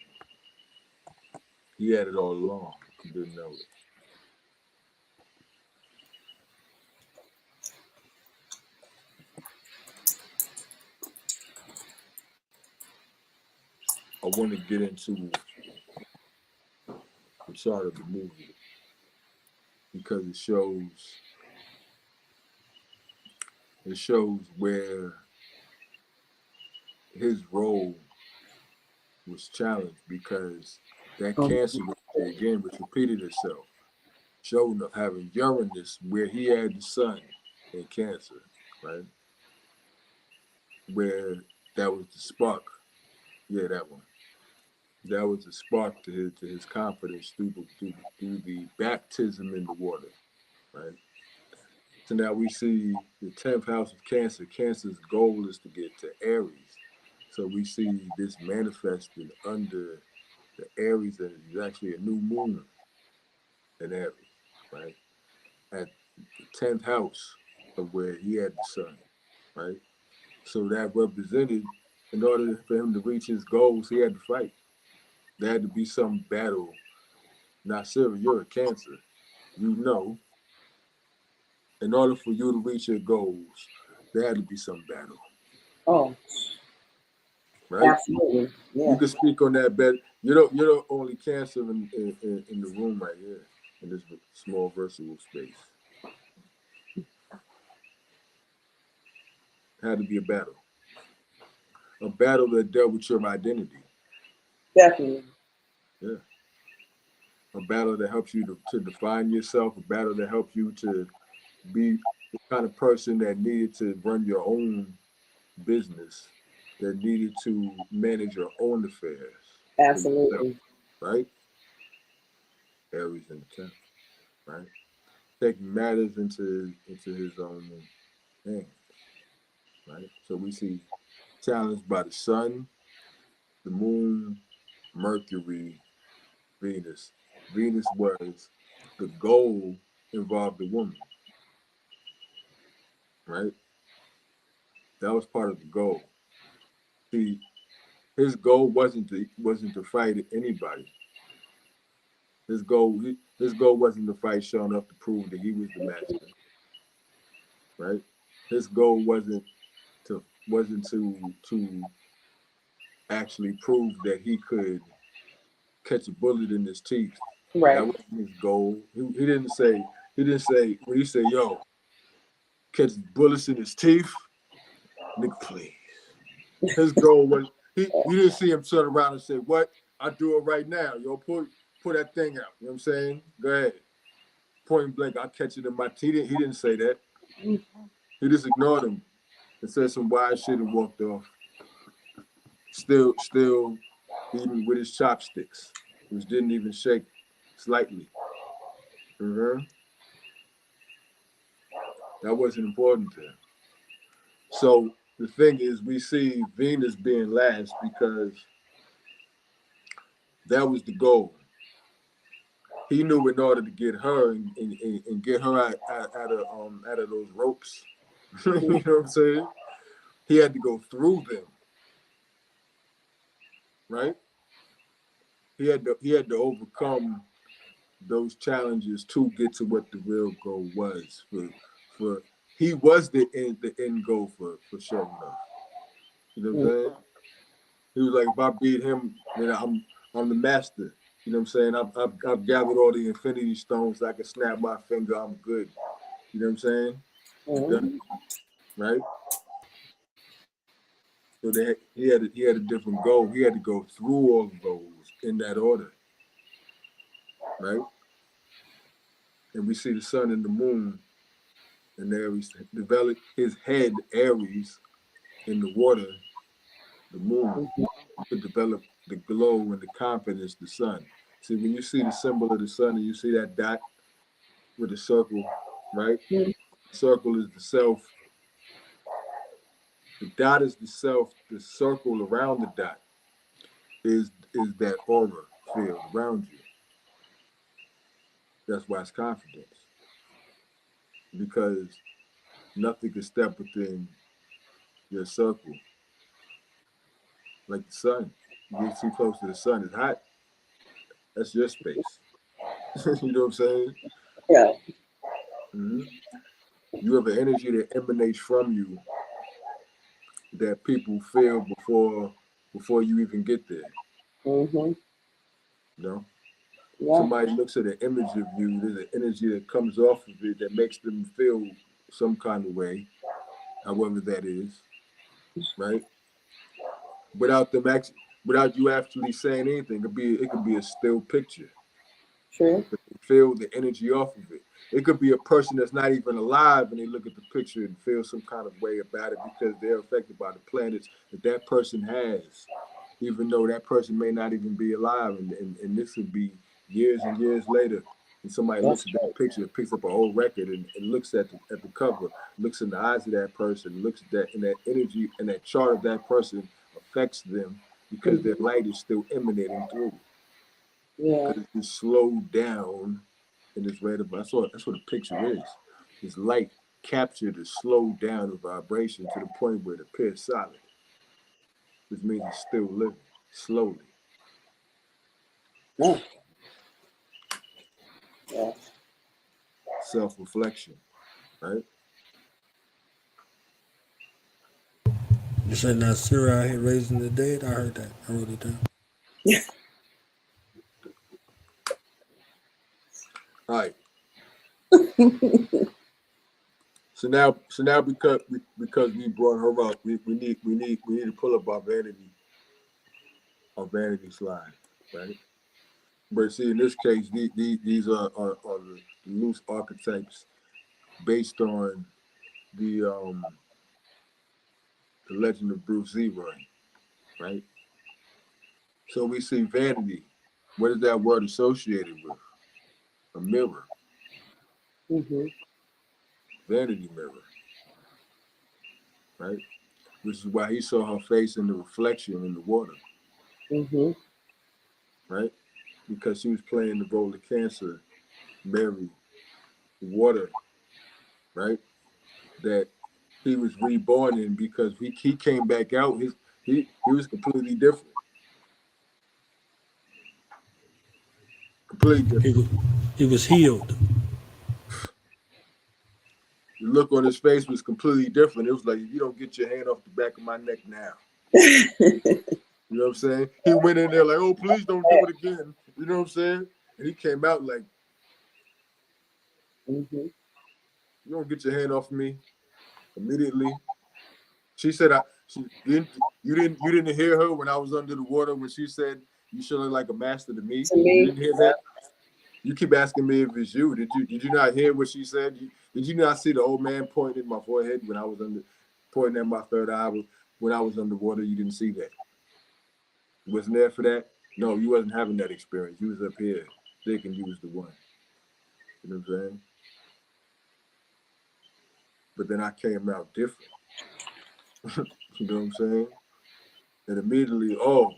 He had it all along. He didn't know it. I want to get into the chart of the movie because it shows where his role was challenged because that Cancer again, which repeated itself, showing of having Uranus where he had the sun in Cancer, right? Where that was the spark. Yeah, that one. That was the spark to his confidence through the baptism in the water, right? So now we see the 10th house of Cancer. Cancer's goal is to get to Aries. So we see this manifested under the Aries that is actually a new moon in Aries, right? At the 10th house of where he had the sun, right? So that represented, in order for him to reach his goals, he had to fight. There had to be some battle. Now, Sarah, you're a Cancer. You know, in order for you to reach your goals, there had to be some battle. Oh, right? Absolutely, yeah. You can speak on that better. You're the only Cancer in the room right here in this small versatile space. It had to be a battle that dealt with your identity. Definitely. Yeah. A battle that helps you to define yourself, a battle that helps you to be the kind of person that needed to run your own business, that needed to manage your own affairs. Absolutely. Yourself, right? Aries in the 10th, right? taking matters into his own hands, right? So we see challenged by the sun, the moon, Mercury, Venus. Venus was the goal involved a woman, right? That was part of the goal. See, his goal wasn't to fight anybody. His goal wasn't to fight showing up to prove that he was the master, right? His goal wasn't to actually prove that he could catch a bullet in his teeth. Right. That wasn't his goal. He didn't say when he said, "Yo, catch bullets in his teeth," nigga, please. His goal was you didn't see him turn around and say, "What? I do it right now. Yo, pull that thing out." You know what I'm saying? Go ahead. Point blank, I'll catch it in my teeth. He didn't say that. He just ignored him and said some wild shit and walked off. Still eating with his chopsticks, which didn't even shake slightly. That wasn't important to him. So the thing is, we see Venus being last because that was the goal. He knew in order to get her and get her out of those ropes, you know what I'm saying? He had to go through them, right? He had to overcome those challenges to get to what the real goal was. For he was the end goal for sure enough. You know what I'm saying? He was like, if I beat him, then I'm the master. You know what I'm saying? I've gathered all the infinity stones. I can snap my finger. I'm good. You know what I'm saying? Mm-hmm. Right? So he had a different goal. He had to go through all of those in that order. Right? And we see the sun and the moon and Aries develop his head, Aries, in the water, the moon, to develop the glow and the confidence, the sun. See, when you see the symbol of the sun and you see that dot with the circle, right? The circle is the self. The dot is the self. The circle around the dot is that aura field around you. That's why it's confidence. Because nothing can step within your circle. Like the sun. You get too close to the sun, it's hot. That's your space. You know what I'm saying? Yeah. Mm-hmm. You have an energy that emanates from you that people feel before you even get there. Mm-hmm. You know? Yeah. Somebody looks at an image of you, there's an energy that comes off of it that makes them feel some kind of way, however that is, right? Without you actually saying anything, it could be a still picture. True. But they feel the energy off of it. It could be a person that's not even alive and they look at the picture and feel some kind of way about it because they're affected by the planets that person has, even though that person may not even be alive. And this would be years and years later. And somebody looks at that picture, picks up an old record and looks at the cover, looks in the eyes of that person, looks at that, and that energy and that chart of that person affects them because their light is still emanating through. Yeah. Because it's slowed down and it's read about. That's what a picture is. It's light captured and slowed down the vibration to the point where it appears solid, which means it's still living slowly. Yeah. Yeah. Self-reflection, right? You said now Sarah out here raising the dead. I heard that. I wrote it down. All right. So now because we brought her up, we need to pull up our vanity slide, right? But see, in this case, these are the loose archetypes based on the legend of Bruce Zeroy, right? So we see vanity. What is that word associated with? A mirror. Mm-hmm. Vanity mirror, right? Which is why he saw her face in the reflection in the water, Mm-hmm. right? Because she was playing the role of Cancer, Mary, the water, right? That he was reborn in, because he came back out. He was completely different. Completely different. He was healed. The look on his face was completely different. It was like, if you don't get your hand off the back of my neck now. You know what I'm saying? He went in there like, oh, please don't do it again. You know what I'm saying? And he came out like, Mm-hmm. you don't get your hand off me immediately. She said, you didn't hear her when I was under the water when she said you should look like a master to me. To You me, didn't hear that? You keep asking me if it's you. Did you not hear what she said? Did you not see the old man pointing at my forehead when I was pointing at my third eye when I was underwater? You didn't see that. You wasn't there for that? No, you wasn't having that experience. You was up here thinking you was the one. You know what I'm saying? But then I came out different. You know what I'm saying? And immediately, oh,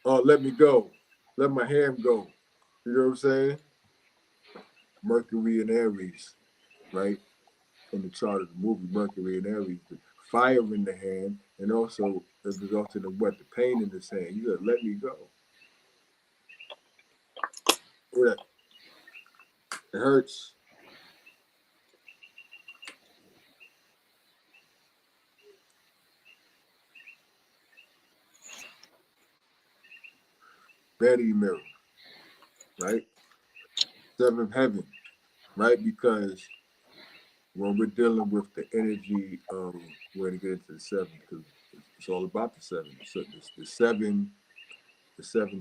let me go. Let my hand go. You know what I'm saying? Mercury and Aries, right? In the chart of the movie, Mercury and Aries, the fire in the hand, and also it resulted in what? The pain in his hand. You gotta let me go. Yeah. It hurts. Vanity mirror, right? Seventh heaven, right? Because when we're dealing with the energy of, we're going to get into the seven, because it's all about the seven. So the seven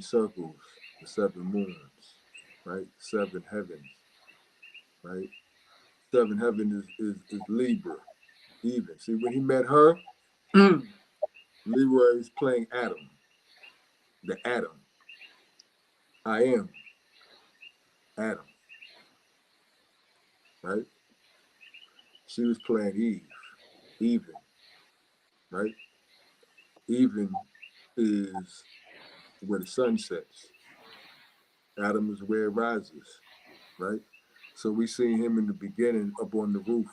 circles, the seven moons, right? Seven heavens, right? Seven heaven is Libra, even. See, when he met her, Leroy is playing Adam, the Adam. I am Adam, right? She was playing Eve, even, right? Even is where the sun sets. Adam is where it rises, right? So we see him in the beginning up on the roof.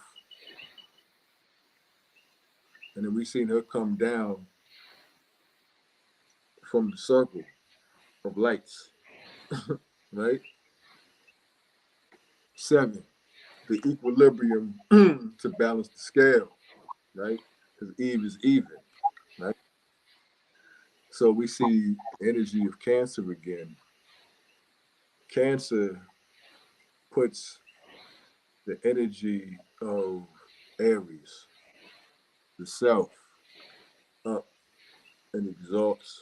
And then we seen her come down from the circle of lights, right? Seven, the equilibrium to balance the scale, right? Because Eve is even, right? So we see energy of Cancer again. Cancer puts the energy of Aries, the self, up and exalts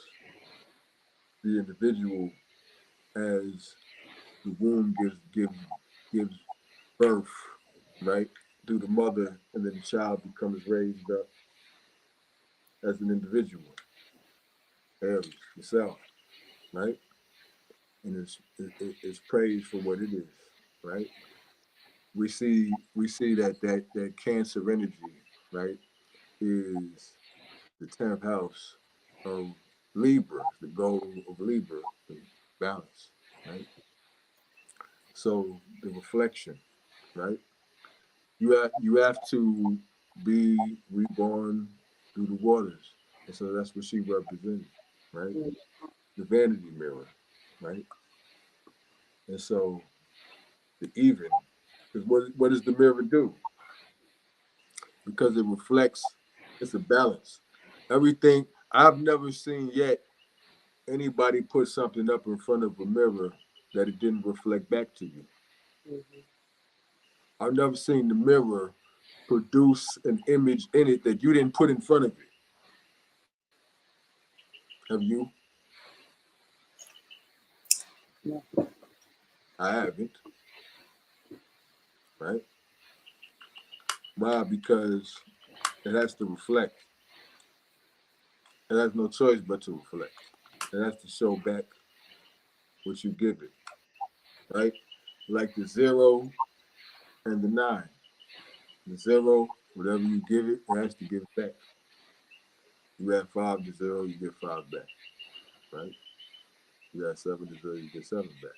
the individual as the womb gives birth, right? Through the mother, and then the child becomes raised up as an individual, Aries, the self, right? And it's praised for what it is, right? We see that Cancer energy, right, is the 10th house of Libra, the goal of Libra, the balance, right? So the reflection, right? You have to be reborn through the waters, and so that's what she represented, right? The vanity mirror, right? And so the even, because what does the mirror do? Because it reflects. It's a balance. Everything I've never seen yet anybody put something up in front of a mirror that it didn't reflect back to you. mm-hmm. I've never seen the mirror produce an image in it that you didn't put in front of it. Have you? No. I haven't. Right? Why? Because it has to reflect. It has no choice but to reflect. It has to show back what you give it. Right? Like the zero and the 9. The 0, whatever you give it, it has to give it back. You add 5 to 0, you get 5 back, right? You add 7 to 0, you get 7 back.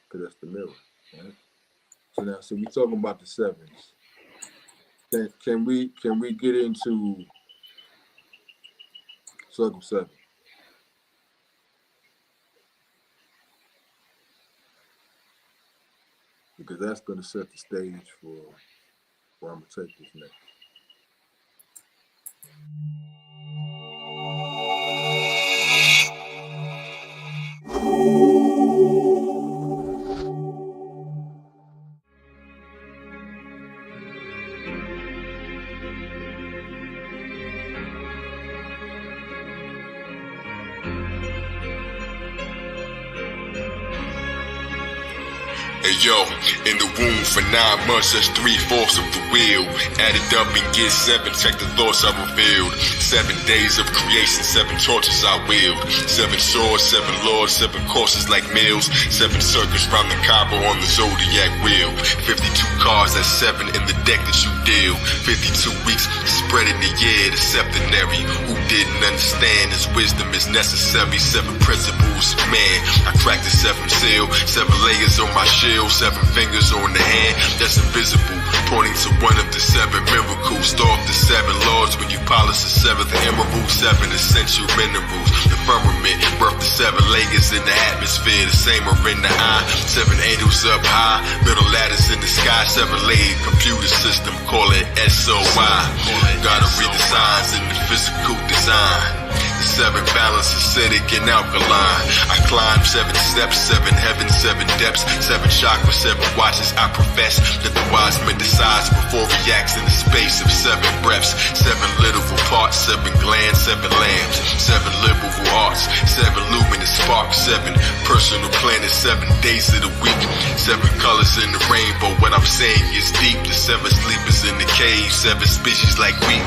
Because that's the mirror, right? So now, so we're talking about the 7s. Can we get into circle 7? Because that's going to set the stage for where I'm going to take this next. Hey yo, in the womb for 9 months, that's 3/4 of the wheel. Added up and get 7, check the thoughts I revealed. 7 days of creation, 7 torches I wield. 7 swords, 7 lords, 7 courses like meals. 7 circuits round the Cairo on the Zodiac wheel. 52 cards, that's 7 in the deck that you deal. 52 weeks spread in the year, the septenary. Who didn't understand his wisdom is necessary. 7 principles, man. I cracked the 7th seal. 7 layers on my shield. 7 fingers on the hand, that's invisible, pointing to one of the 7 miracles. Start the 7 laws when you polish the 7th emerald. 7 essential minerals. The firmament birth the 7 layers in the atmosphere. The same are in the eye. 7 angels up high, middle ladders in the sky. 7 layered computer system, call it SOI. Gotta read the signs in the physical design. The 7 balance acidic and alkaline. I climb 7 steps, 7 heavens, 7 depths, 7 chakras, 7 watches. I profess that the wise man decides before reacts in the space of 7 breaths. 7 literal parts, 7 glands, 7 lambs, 7 liberal arts, 7 luminous sparks, 7 personal planets, 7 days of the week, 7 colors in the rainbow. What I'm saying is deep. The 7 sleepers in the cave, 7 species like wheat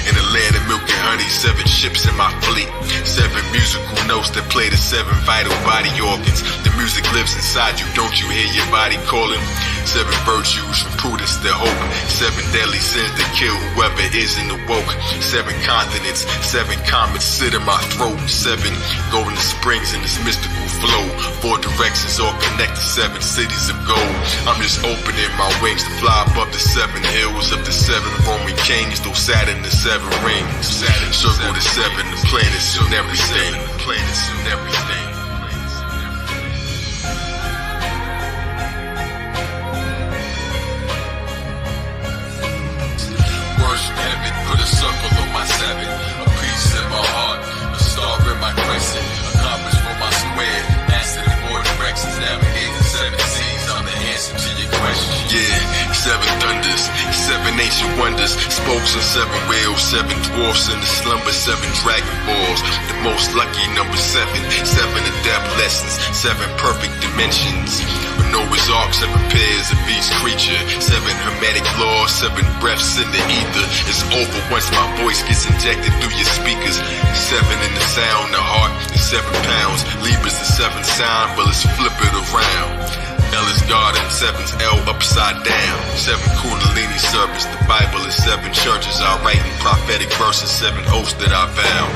in the land of milk and honey. 7 ships in my fleet, 7 musical notes that play the 7 vital body organs. The music lives inside you, don't you hear your body calling? 7 virtues from prudence to hope. 7 deadly sins that kill whoever isn't awoke. 7 continents, 7 comets sit in my throat. 7 golden springs in this mystical flow. 4 directions all connect to 7 cities of gold. I'm just opening my wings to fly above the 7 hills of the 7 Roman kings. Though Saturn the 7 rings, circle the 7, the planets and everything. Planets and everything. Words from heaven put a circle on my 7. A piece in my heart, a star in my crescent, a compass for my square. Answer the 4 directions, navigate the 7 seas. I'm the answer to your question. Yeah, 7 thunders, 7 ancient wonders, spokes on 7 wheels, 7 dwarfs in the slumber, 7 dragon balls. The most lucky number 7, 7 adept lessons, 7 perfect dimensions. Noah's Ark, 7 pairs of each creature, 7 hermetic laws, 7 breaths in the ether. It's over once my voice gets injected through your speakers. 7 in the sound, the heart is 7 pounds. Libra's the 7th sign, but let's flip it around. L is God and 7's L upside down. 7 Kundalini servants, the Bible is 7 churches. I write in prophetic verses, 7 oaths that I vow.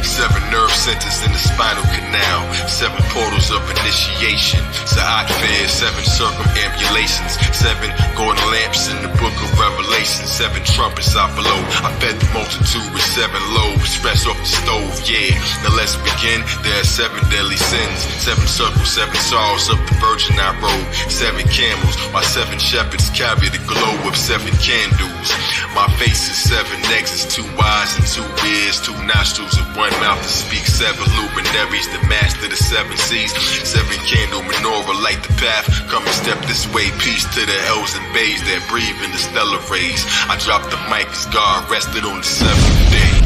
7 nerve centers in the spinal canal, 7 portals of initiation. Sa'at fair, 7 circumambulations, 7 golden lamps in the book of Revelation. 7 trumpets I blow, I fed the multitude with 7 loaves, fresh off the stove, yeah. Now let's begin, there are 7 deadly sins, 7 circles, 7 sorrows of the virgin I rode, 7 camels, while 7 shepherds carry the glow of 7 candles. My face is 7 legs, is 2 eyes and 2 ears, 2 nostrils and 1 mouth to speak. 7 luminaries, the master the 7 seas. 7 candle menorah, light the path. Come and step this way. Peace to the elves and babes that breathe in the stellar rays. I dropped the mic as God rested on the 7th day.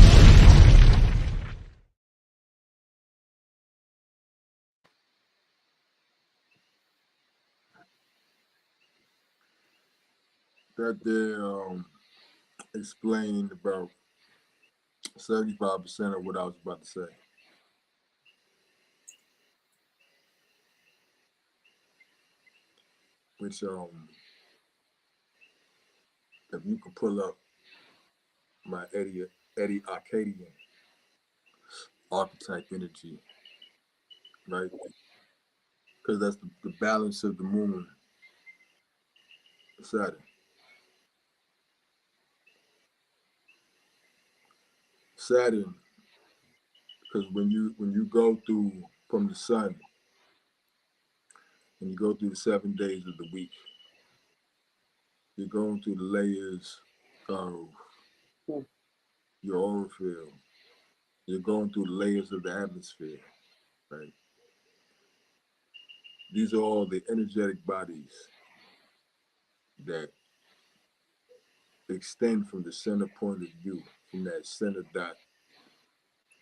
That they're explaining about 75% of what I was about to say. Which if you can pull up my Eddie Arcadian archetype energy, right? Because that's the balance of the moon, Saturn. Saturn, because when you go through from the sun and you go through the 7 days of the week, you're going through the layers of your aura field. You're going through the layers of the atmosphere, right? These are all the energetic bodies that extend from the center point of view, from that center dot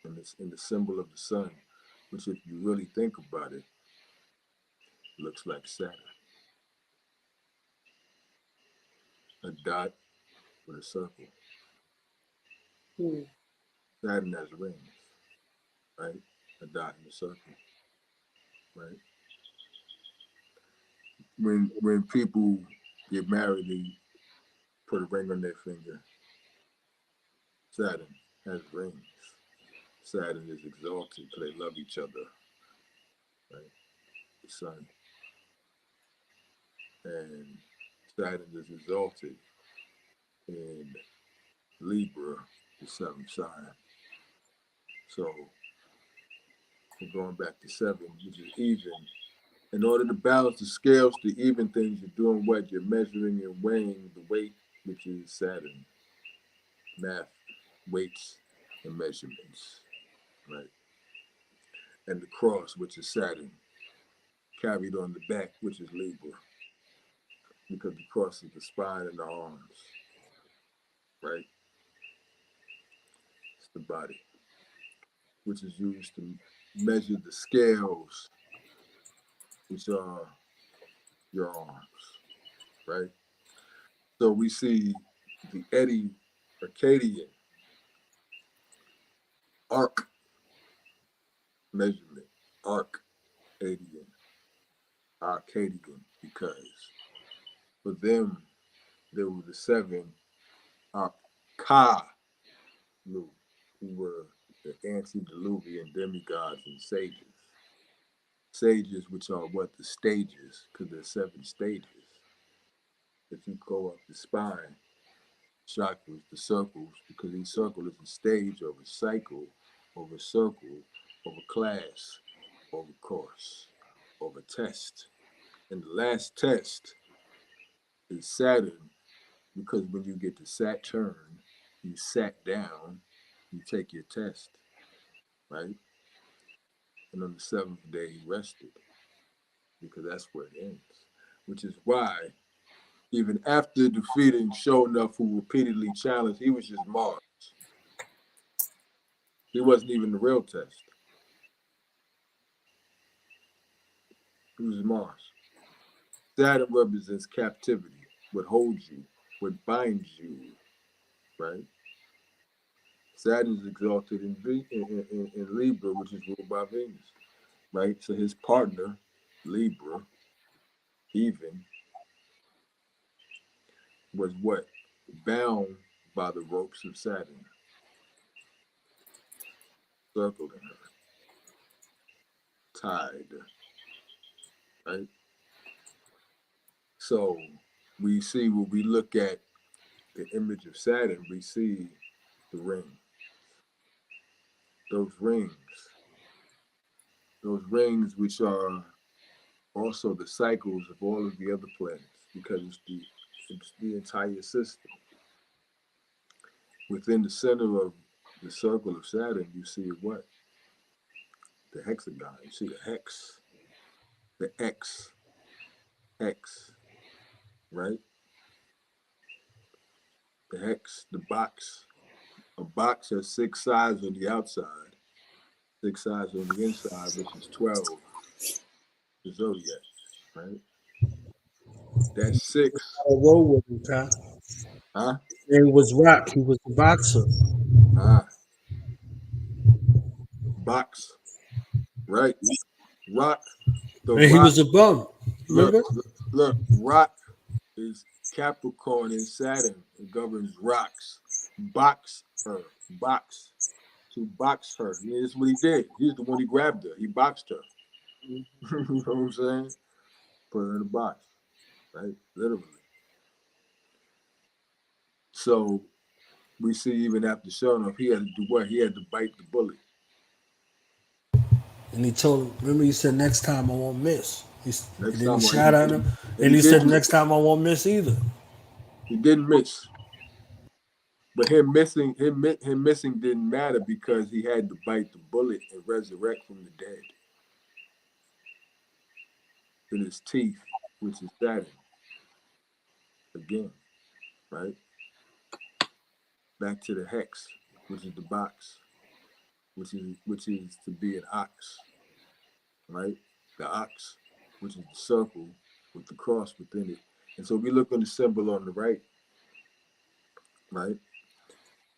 in the symbol of the sun, which if you really think about it, looks like Saturn. A dot with a circle. Saturn has rings, right? A dot in a circle, right? When people get married, they put a ring on their finger. Saturn has rings. Saturn is exalted because they love each other, right? The sun. And Saturn is exalted in Libra, the seventh sign. So we're going back to 7, which is even. In order to balance the scales to even things, you're doing what? You're measuring and weighing the weight, which is Saturn. Math, weights, and measurements, right? And the cross, which is Saturn, carried on the back, which is Libra, because the cross is the spine and the arms, right? It's the body, which is used to measure the scales, which are your arms, right? So we see the Eddie Arcadian arc measurement, Arcadian, because for them, there were the 7 Arcalu, who were the antediluvian demigods and sages. Sages, which are what? The stages, because there's 7 stages. If you go up the spine, chakras, the circles, because each circle is a stage of a cycle, of a circle, of a class, of a course, of a test. And the last test is Saturn, because when you get to Saturn, you sat down, you take your test, right? And on the 7th day, he rested, because that's where it ends. Which is why, even after defeating Show Enough, who repeatedly challenged, he was just Mars. He wasn't even the real test. He was Mars. Saturn represents captivity, what holds you, what binds you, right? Saturn is exalted in Libra, which is ruled by Venus, right? So his partner, Libra, even, was what? Bound by the ropes of Saturn, circling her, tied, right? So we see, when we look at the image of Saturn, we see the ring. Those rings which are also the cycles of all of the other planets, because it's the entire system. Within the center of the circle of Saturn, you see what? The hexagon. You see the hex, the X, right? The hex, the box. A box has 6 sides on the outside, 6 sides on the inside, which is 12. The Zodiac, right? That's 6. I roll with him, Pat. Huh? And it was Rock. He was a boxer. Box, right? Rock. And he was a bum. Look, Remember? Rock is Capricorn in Saturn. It governs rocks. Box her. Box. To box her. Yeah, that's what he did. He's the one he grabbed her. He boxed her. You know what I'm saying? Put her in a box. Right? Literally. So we see even after showing up, he had to do what? He had to bite the bullet. And he told him, remember, he said, next time I won't miss. And Next then he time, shot at him, and and he he said, didn't. next time I won't miss either. He didn't miss. But him missing didn't matter because he had to bite the bullet and resurrect from the dead. In his teeth, which is Saturn. Again, right? Back to the hex, which is the box, which is to be an ox, right? The ox, which is the circle with the cross within it. And so we look on the symbol on the right, right?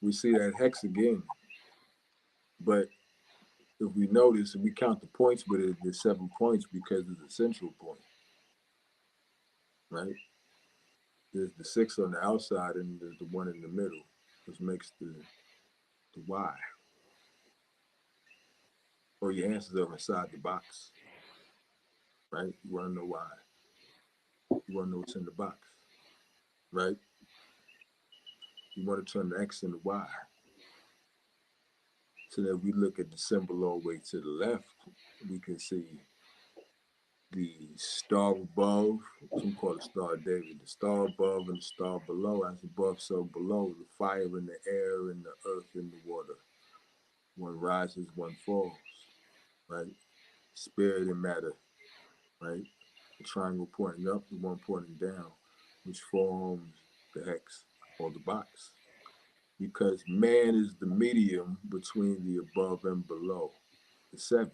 We see that hex again. But if we notice and we count the points with it, there's 7 points because it's a central point, right? There's the 6 on the outside and there's the 1 in the middle, which makes the Y. Or your answers are inside the box, right? You want to know why. You want to know what's in the box, right? You want to turn the X into Y. So that we look at the symbol all the way to the left, we can see the star above, some call it Star of David, the star above and the star below, as above, so below, the fire in the air and the earth and the water. One rises, one falls, right? Spirit and matter, right? The triangle pointing up, the one pointing down, which forms the hex or the box. Because man is the medium between the above and below, the 7,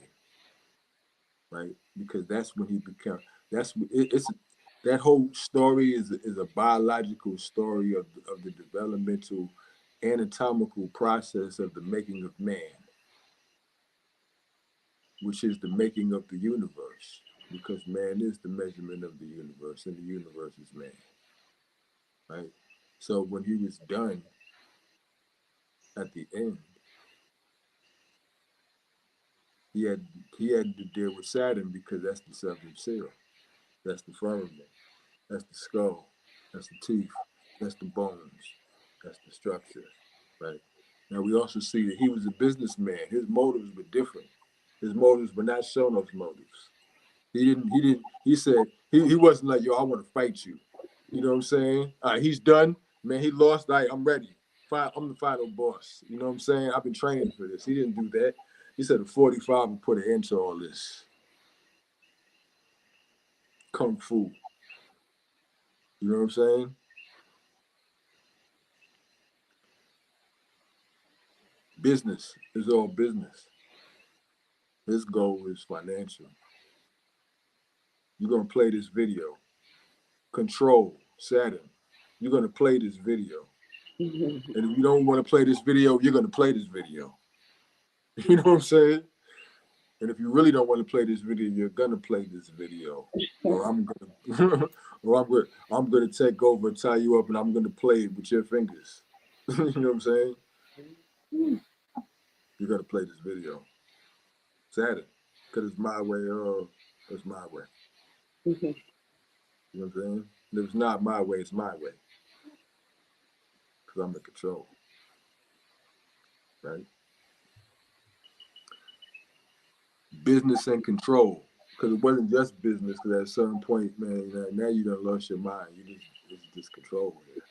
right? Because that's when he becomes, it's that whole story is a biological story of the developmental anatomical process of the making of man, which is the making of the universe, because man is the measurement of the universe and the universe is man, right? So when he was done at the end, he had to deal with Saturn because that's the 7th seal. That's the firmament. That's the skull. That's the teeth. That's the bones. That's the structure, right? Now we also see that he was a businessman. His motives were different. His motives were not Shonos motives. He said, he wasn't like, yo, I want to fight you. You know what I'm saying? All right, he's done. Man, he lost. All right, I'm ready. I'm the final boss. You know what I'm saying? I've been training for this. He didn't do that. He said a 45 would put an end to all this. Kung Fu. You know what I'm saying? Business is all business. His goal is financial. You're going to play this video. Control, Saturn. You're going to play this video. And if you don't want to play this video, you're going to play this video. You know what I'm saying? And if you really don't want to play this video, you're going to play this video. Or I'm going to take over and tie you up and I'm going to play it with your fingers. You know what I'm saying? You're going to play this video. Saturn. Because it's my way or it's my way. You know what I'm saying? And if it's not my way, it's my way. Because I'm in control. Right? Business and control. Because it wasn't just business, because at a certain point, man, now you done lost your mind. It's just control here.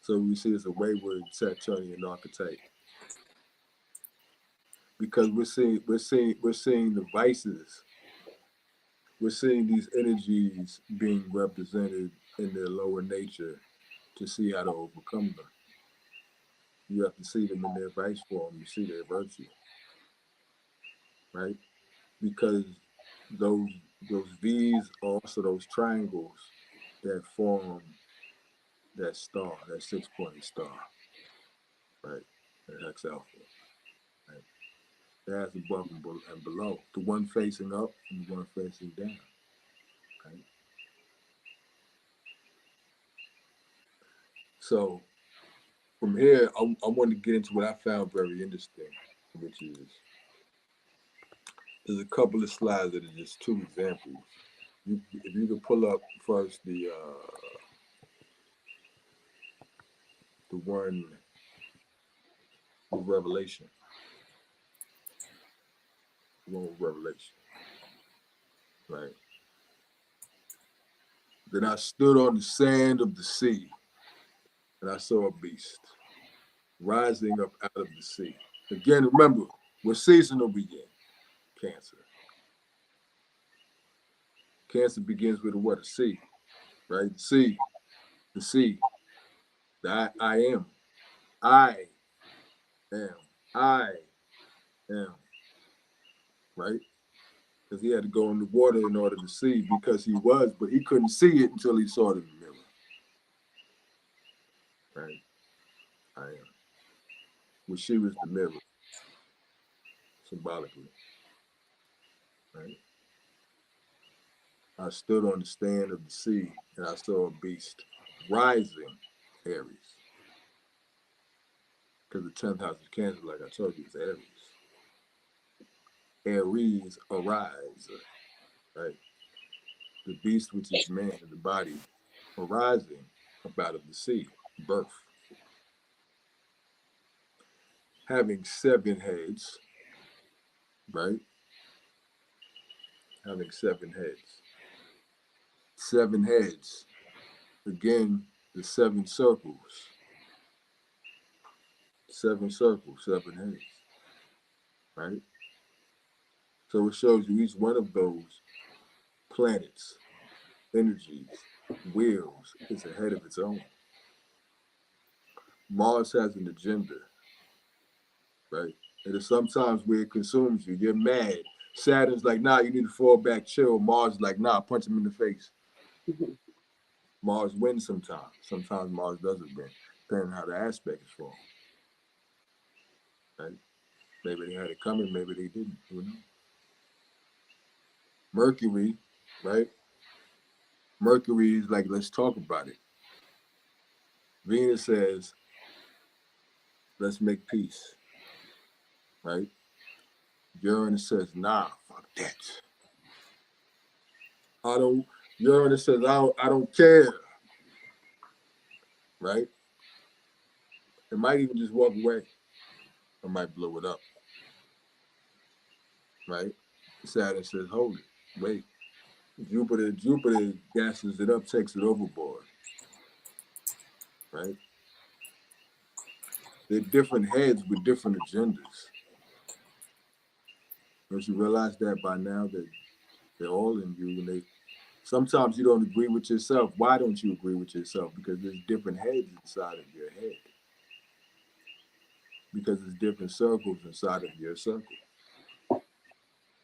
So we see it's a wayward Saturnian archetype. Because we're seeing the vices. We're seeing these energies being represented in their lower nature to see how to overcome them. You have to see them in their vice form. You see their virtue, right? Because those V's are also those triangles that form that star, that 6-pointed star, right? That hex alpha, right? That's above and below. The one facing up and the one facing down, right? So from here, I want to get into what I found very interesting, which is there's a couple of slides that are just two examples. If you could pull up first the one with Revelation. The one with Revelation. Right. Then I stood on the sand of the sea, and I saw a beast rising up out of the sea. Again, remember, what season will begin? Cancer. Cancer begins with a what? A sea, right? The sea. The I am. I am. I am. Right? Because he had to go in the water in order to see, because he was, but he couldn't see it until he saw it in the mirror. Right? I am. Well, she was the mirror, symbolically. Right? I stood on the stand of the sea, and I saw a beast rising, Aries. Because the 10th house of Cancer, like I told you, is Aries. Aries, arise. Right? The beast, which is man, the body, arising up out of the sea, birth. Having 7 heads, right? Having 7 heads. 7 heads. Again, the 7 circles. 7 circles, 7 heads. Right? So it shows you each one of those planets, energies, wheels is a head of its own. Mars has an agenda, right? And it's sometimes where it consumes you. You're mad. Saturn's like, nah, you need to fall back, chill. Mars is like, nah, punch him in the face. Mars wins sometimes. Sometimes Mars doesn't win, depending on how the aspect is formed. Right? Maybe they had it coming, maybe they didn't. Who knows? Mercury, right? Mercury is like, let's talk about it. Venus says, let's make peace. Right? Uranus says, nah, fuck that. Uranus says, I don't care. Right? It might even just walk away. It might blow it up. Right? Saturn says, hold it, wait. Jupiter gasses it up, takes it overboard. Right? They're different heads with different agendas. Don't you realize that by now, that they're all in you, and sometimes you don't agree with yourself. Why don't you agree with yourself? Because there's different heads inside of your head. Because there's different circles inside of your circle.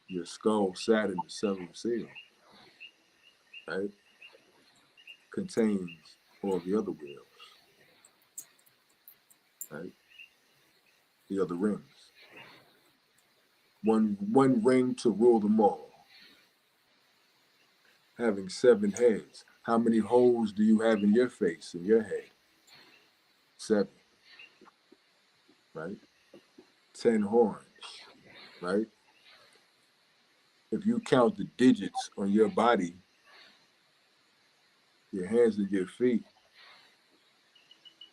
Your skull, Saturn, the 7th seal, right, contains all the other wheels, right? The other rings. One ring to rule them all. Having 7 heads. How many holes do you have in your face, in your head? 7. Right? 10 horns. Right? If you count the digits on your body, your hands and your feet,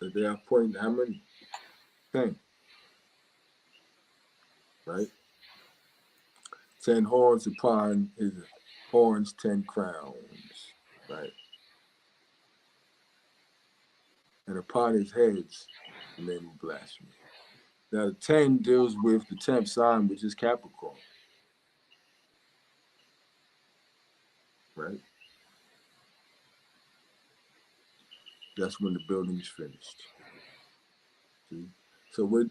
that they are pointing how many? 10. Right? 10 horns upon his horns, 10 crowns. Right? And upon his heads, the name of blasphemy. Now the 10 deals with the 10th sign, which is Capricorn. Right? That's when the building is finished. See? So what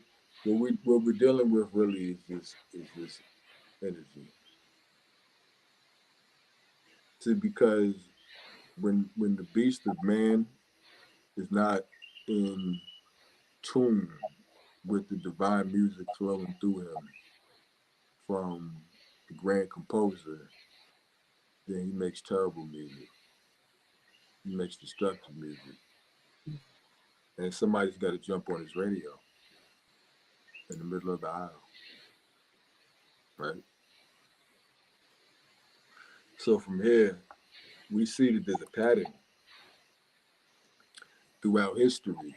we're dealing with really is this energy. See, because when the beast of man is not in tune with the divine music flowing through him from the grand composer, then he makes terrible music. He makes destructive music. and somebody's got to jump on his radio in the middle of the aisle, right? So from here, we see that there's a pattern throughout history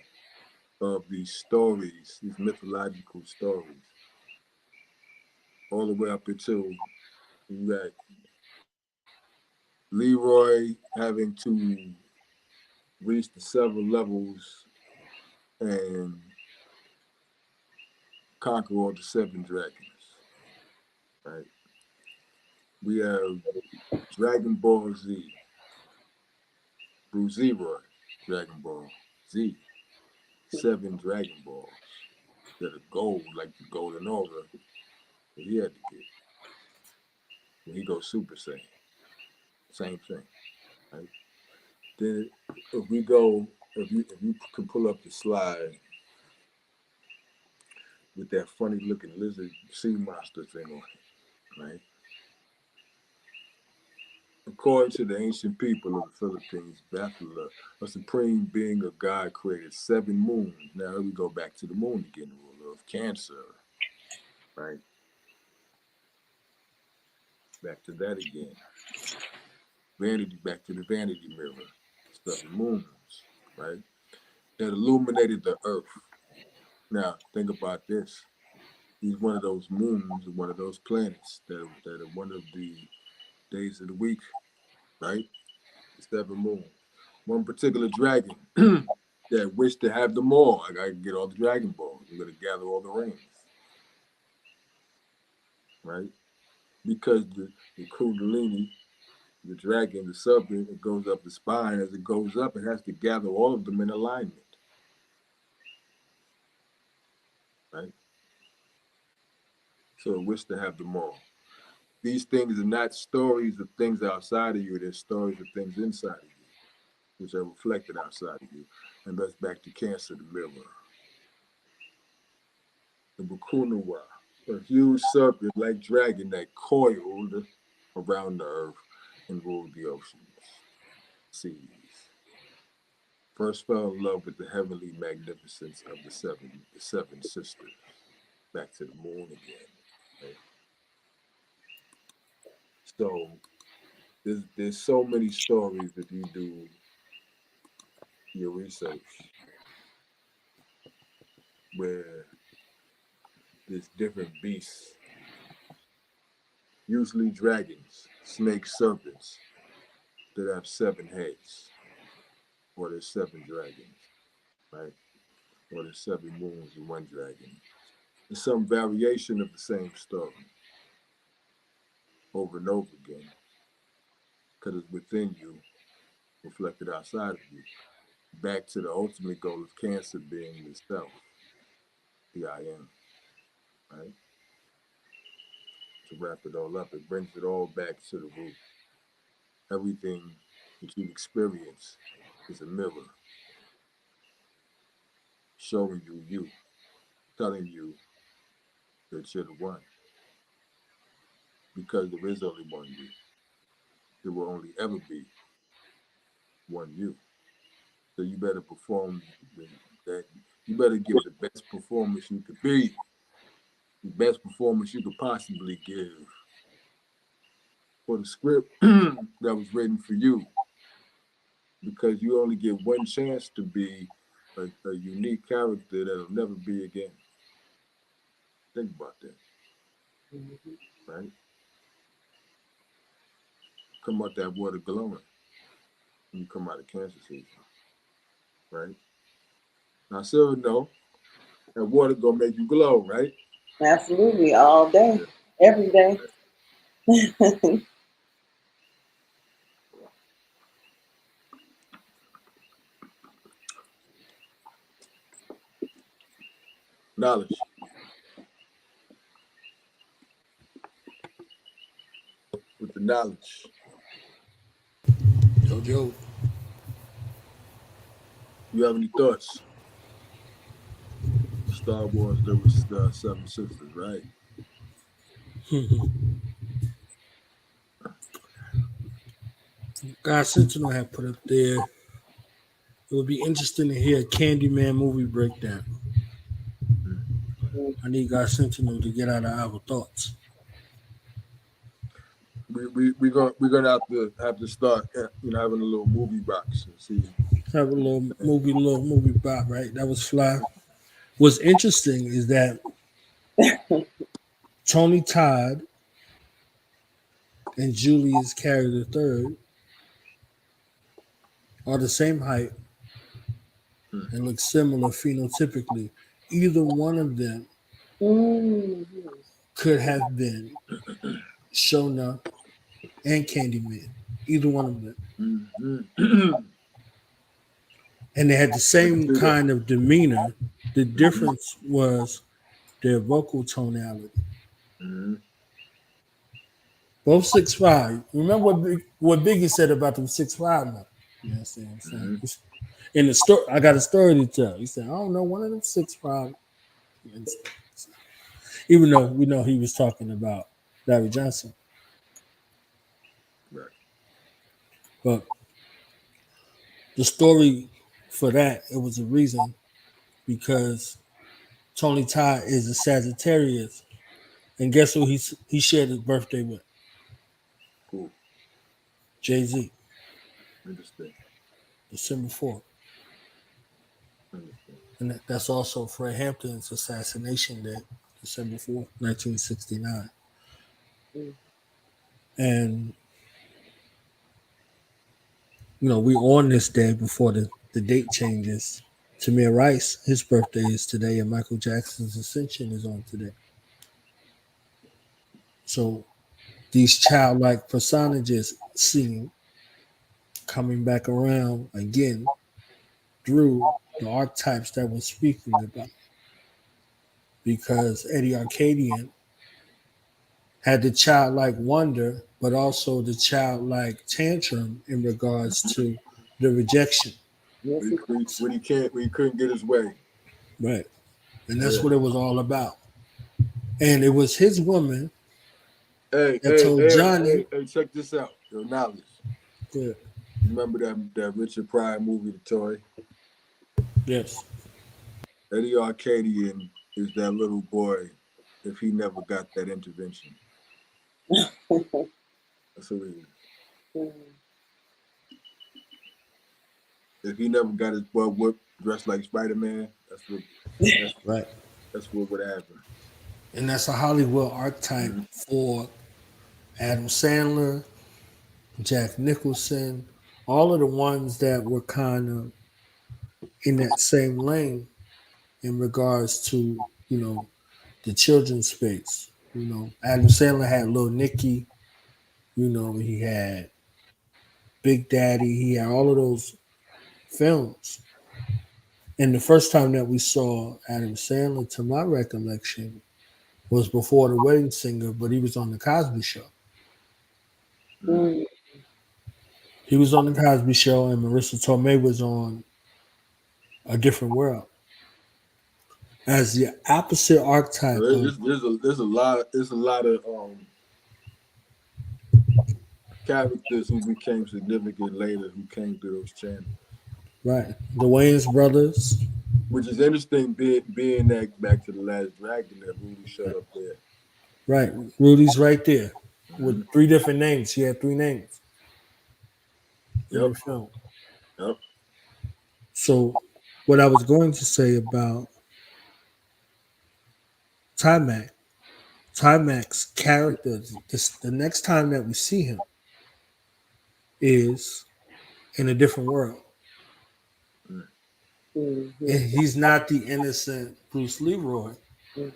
of these stories, these mythological stories, all the way up until you got Leroy having to reach the several levels and conquer all the 7 dragons, right? We have Dragon Ball Z, through Zeroy, Dragon Ball Z, 7 Dragon Balls that are gold, like the golden aura that he had to get. When he goes Super Saiyan, same thing, right? Then if we go, if you can pull up the slide with that funny looking lizard sea monster thing on it, right? According to the ancient people of the Philippines, Baphomet, a supreme being of God, created 7 moons. Now we go back to the moon again, the ruler of Cancer, right? Back to that again. Vanity, back to the vanity mirror. 7 moons, right? That illuminated the earth. Now, think about this. He's one of those moons, one of those planets that are one of the days of the week, right? The 7 moons. One particular dragon that wished to have them all. I gotta get all the Dragon Balls. I'm gonna gather all the rings, right? Because the Kundalini, the dragon, the serpent, it goes up the spine. As it goes up, it has to gather all of them in alignment, right? So it wished to have them all. These things are not stories of things outside of you. They're stories of things inside of you, which are reflected outside of you. And that's back to Cancer, the mirror. The Bakunawa, a huge serpent like dragon that coiled around the earth and ruled the oceans, seas. First fell in love with the heavenly magnificence of the seven sisters. Back to the moon again. Right? So there's so many stories if you do your research where there's different beasts, usually dragons, snakes, serpents that have 7 heads, or there's 7 dragons, right? Or there's 7 moons and 1 dragon. It's some variation of the same story over and over again because it's within you, reflected outside of you. Back to the ultimate goal of Cancer being the self, the I am, right? To wrap it all up, it brings it all back to the root. Everything that you experience is a mirror showing you, telling you that you're the one. Because there is only one you. There will only ever be one you. So you better perform that. You better give the best performance you could be, the best performance you could possibly give for the script that was written for you. Because you only get one chance to be a unique character that'll never be again. Think about that, right? Come out that water glowing when you come out of Cancer season, right? Now, Sarah, no, that water gonna make you glow, right? Absolutely, all day, every day. Knowledge. With the knowledge. Yo. You have any thoughts? Star Wars, there was 7 sisters, right? God Sentinel had put up there It would be interesting to hear a Candyman movie breakdown. I need God Sentinel to get out of our thoughts. We're gonna have to start having a little movie box and see. Have a little movie bot, right? That was fly. What's interesting is that Tony Todd and Julius Carey III are the same height and look similar phenotypically. Either one of them could have been Shona and Candyman. Either one of them. And they had the same kind of demeanor. The difference was their vocal tonality. Both 6'5". Remember what Biggie said about them 6'5" now? You know what I'm saying? In the story, I got a story to tell. He said, I don't know, one of them 6'5". Even though we know he was talking about Larry Johnson. Right. But the story for that, it was a reason because Tony Todd is a Sagittarius. And guess who he shared his birthday with? Cool. Jay-Z. Interesting. December 4th. And that's also Fred Hampton's assassination day, December 4th, 1969. And, we're on this day before the date changes. Tamir Rice, his birthday is today, and Michael Jackson's Ascension is on today. So these childlike personages seem coming back around again through the archetypes that we're speaking about. Because Eddie Arcadian had the childlike wonder, but also the childlike tantrum in regards to the rejection. When he couldn't get his way. Right. And that's what it was all about. And it was his woman that told Johnny. Hey, check this out. Your knowledge. Yeah. Remember that Richard Pryor movie, The Toy? Yes. Eddie Arcadian is that little boy if he never got that intervention. That's who he is. If he never got his butt whipped, dressed like Spider-Man, that's what would happen. And that's a Hollywood archetype for Adam Sandler, Jack Nicholson, all of the ones that were kind of in that same lane in regards to, the children's space. Adam Sandler had Lil Nicky, he had Big Daddy, he had all of those films. And the first time that we saw Adam Sandler, to my recollection, was before The Wedding Singer, but he was on The Cosby Show. He was on The Cosby Show, and Marissa Tomei was on A Different World. As the opposite archetype. There's a lot of characters who became significant later who came through those channels. Right. The Wayans brothers. Which is interesting being that back to The Last Dragon that Rudy showed up there. Right. Rudy's right there with 3 different names. He had 3 names in the film. Yep. So what I was going to say about Timac's character, the next time that we see him is in a different world. And he's not the innocent Bruce Leroy. Because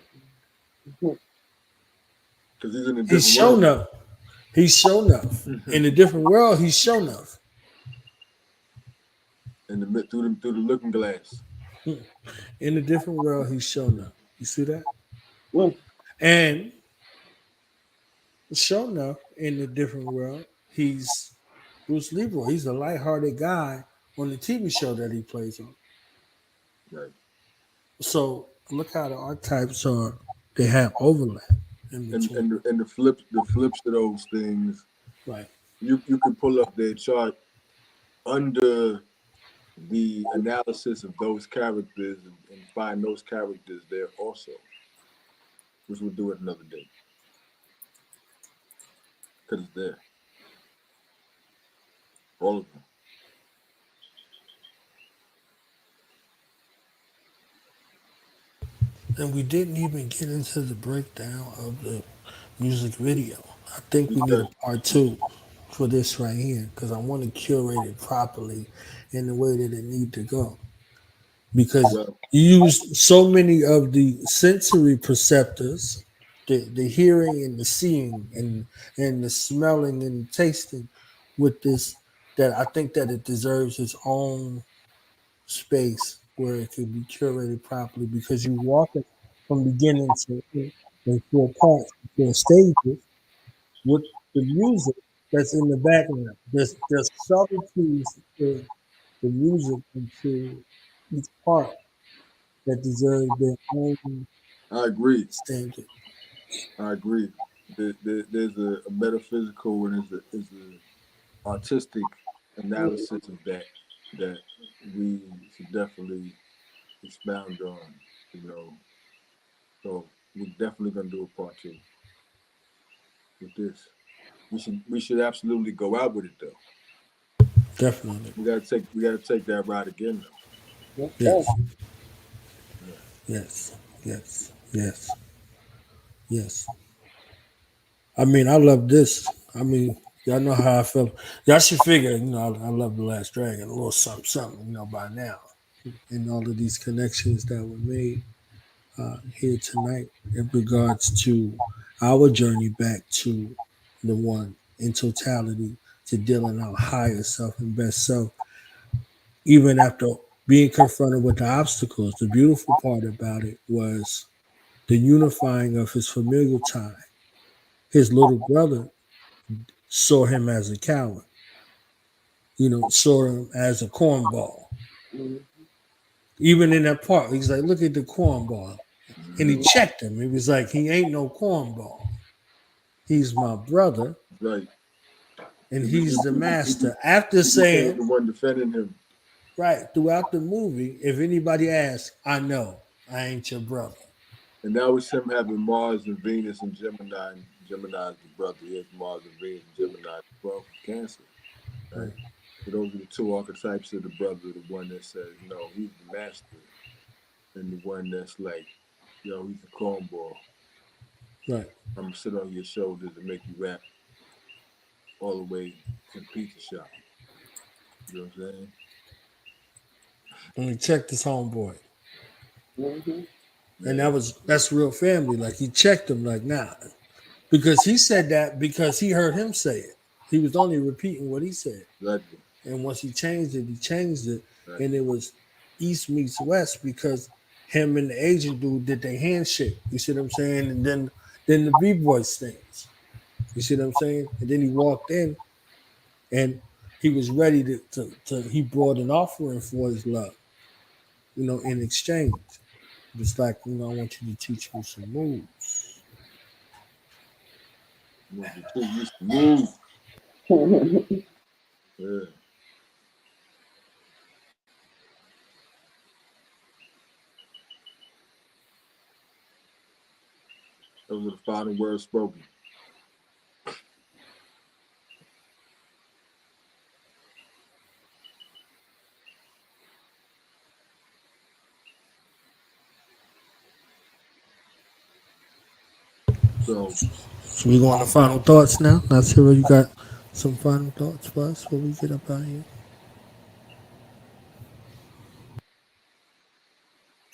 he's in a different He's shown world. up. He's shown up. In a different world, he's shown up. Through the looking glass. In a different world, he's shown up. You see that? And shown up in a different world, he's Bruce Leroy. He's a lighthearted guy on the TV show that he plays on. Right. So look how the archetypes are. They have overlap. And the flips to those things. Right. You can pull up their chart under the analysis of those characters and find those characters there also, which we'll do it another day because it's there, all of them. And we didn't even get into the breakdown of the music video. I think we need a part two for this right here because I want to curate it properly in the way that it need to go. Because Well, you use so many of the sensory perceptors, the hearing and the seeing and the smelling and tasting with this, that I think that it deserves its own space where it can be curated properly because you walk it from beginning to end in four parts, four stages with the music that's in the background. There's subtleties to the music into each part that deserve their own I agree. standard. I agree. There's a metaphysical and there's a artistic analysis of that we should definitely expound on. You know, so we're definitely gonna do a part two with this. We should absolutely go out with it though. Definitely. We gotta take that ride again Yes. though. Yeah. Yes. Yes. Yes. Yes. I mean, I love this. I mean, y'all know how I feel. Y'all should figure, I love The Last Dragon, a little something, something, by now. And all of these connections that were made here tonight in regards to our journey back to the one in totality to dealing our higher self and best self, even after being confronted with the obstacles. The beautiful part about it was the unifying of his familial time. His little brother saw him as a coward, saw him as a cornball. Even in that part, he's like, look at the cornball. And he Mm-hmm. checked him. He was like, he ain't no cornball. He's my brother, Right. and He, he's the he, master. After he became saying, the one defending him. right, throughout the movie, if anybody asks, I know, I ain't your brother. And now it's him having Mars and Venus and Gemini. And Gemini's the brother. He has Mars and Venus and Gemini, 12 Cancer. Right. Right. So those are the two archetypes of the brother. The one that says, no, he's the master, and the one that's like, yo, he's a cornball. Right. I'm gonna sit on your shoulders and make you rap all the way to the pizza shop. You know what I'm saying? And he checked his homeboy. Mm-hmm. And Man, that's real family. Like he checked him like, nah. Because he said that because he heard him say it. He was only repeating what he said. exactly, And once he changed it, and exactly. it was East meets West because him and the Asian dude did their handshake. You see what I'm saying? And then the B-boy stance. You see what I'm saying? And then he walked in and he was ready to he brought an offering for his love, in exchange. It's like, I want you to teach me some moves. Move. Yeah. Those are the final words spoken. So, So we going to final thoughts now. Let's hear what you got. Some final thoughts for us before we get up out here.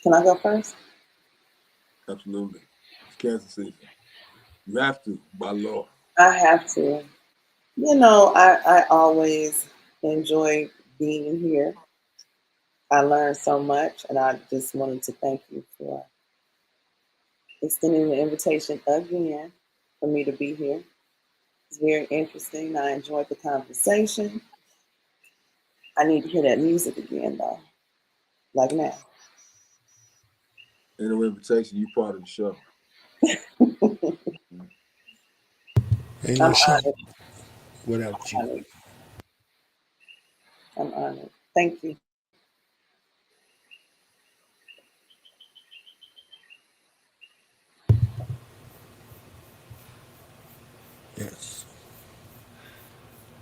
Can I go first? absolutely. It's Cancer season. You have to, by law. I have to. I always enjoy being here. I learned so much, and I just wanted to thank you for extending the invitation again for me to be here. It's very interesting. I enjoyed the conversation. I need to hear that music again, though, like now. Ain't no invitation, you part of the show. Ain't no I'm show honored. without you. honored. I'm honored. Thank you.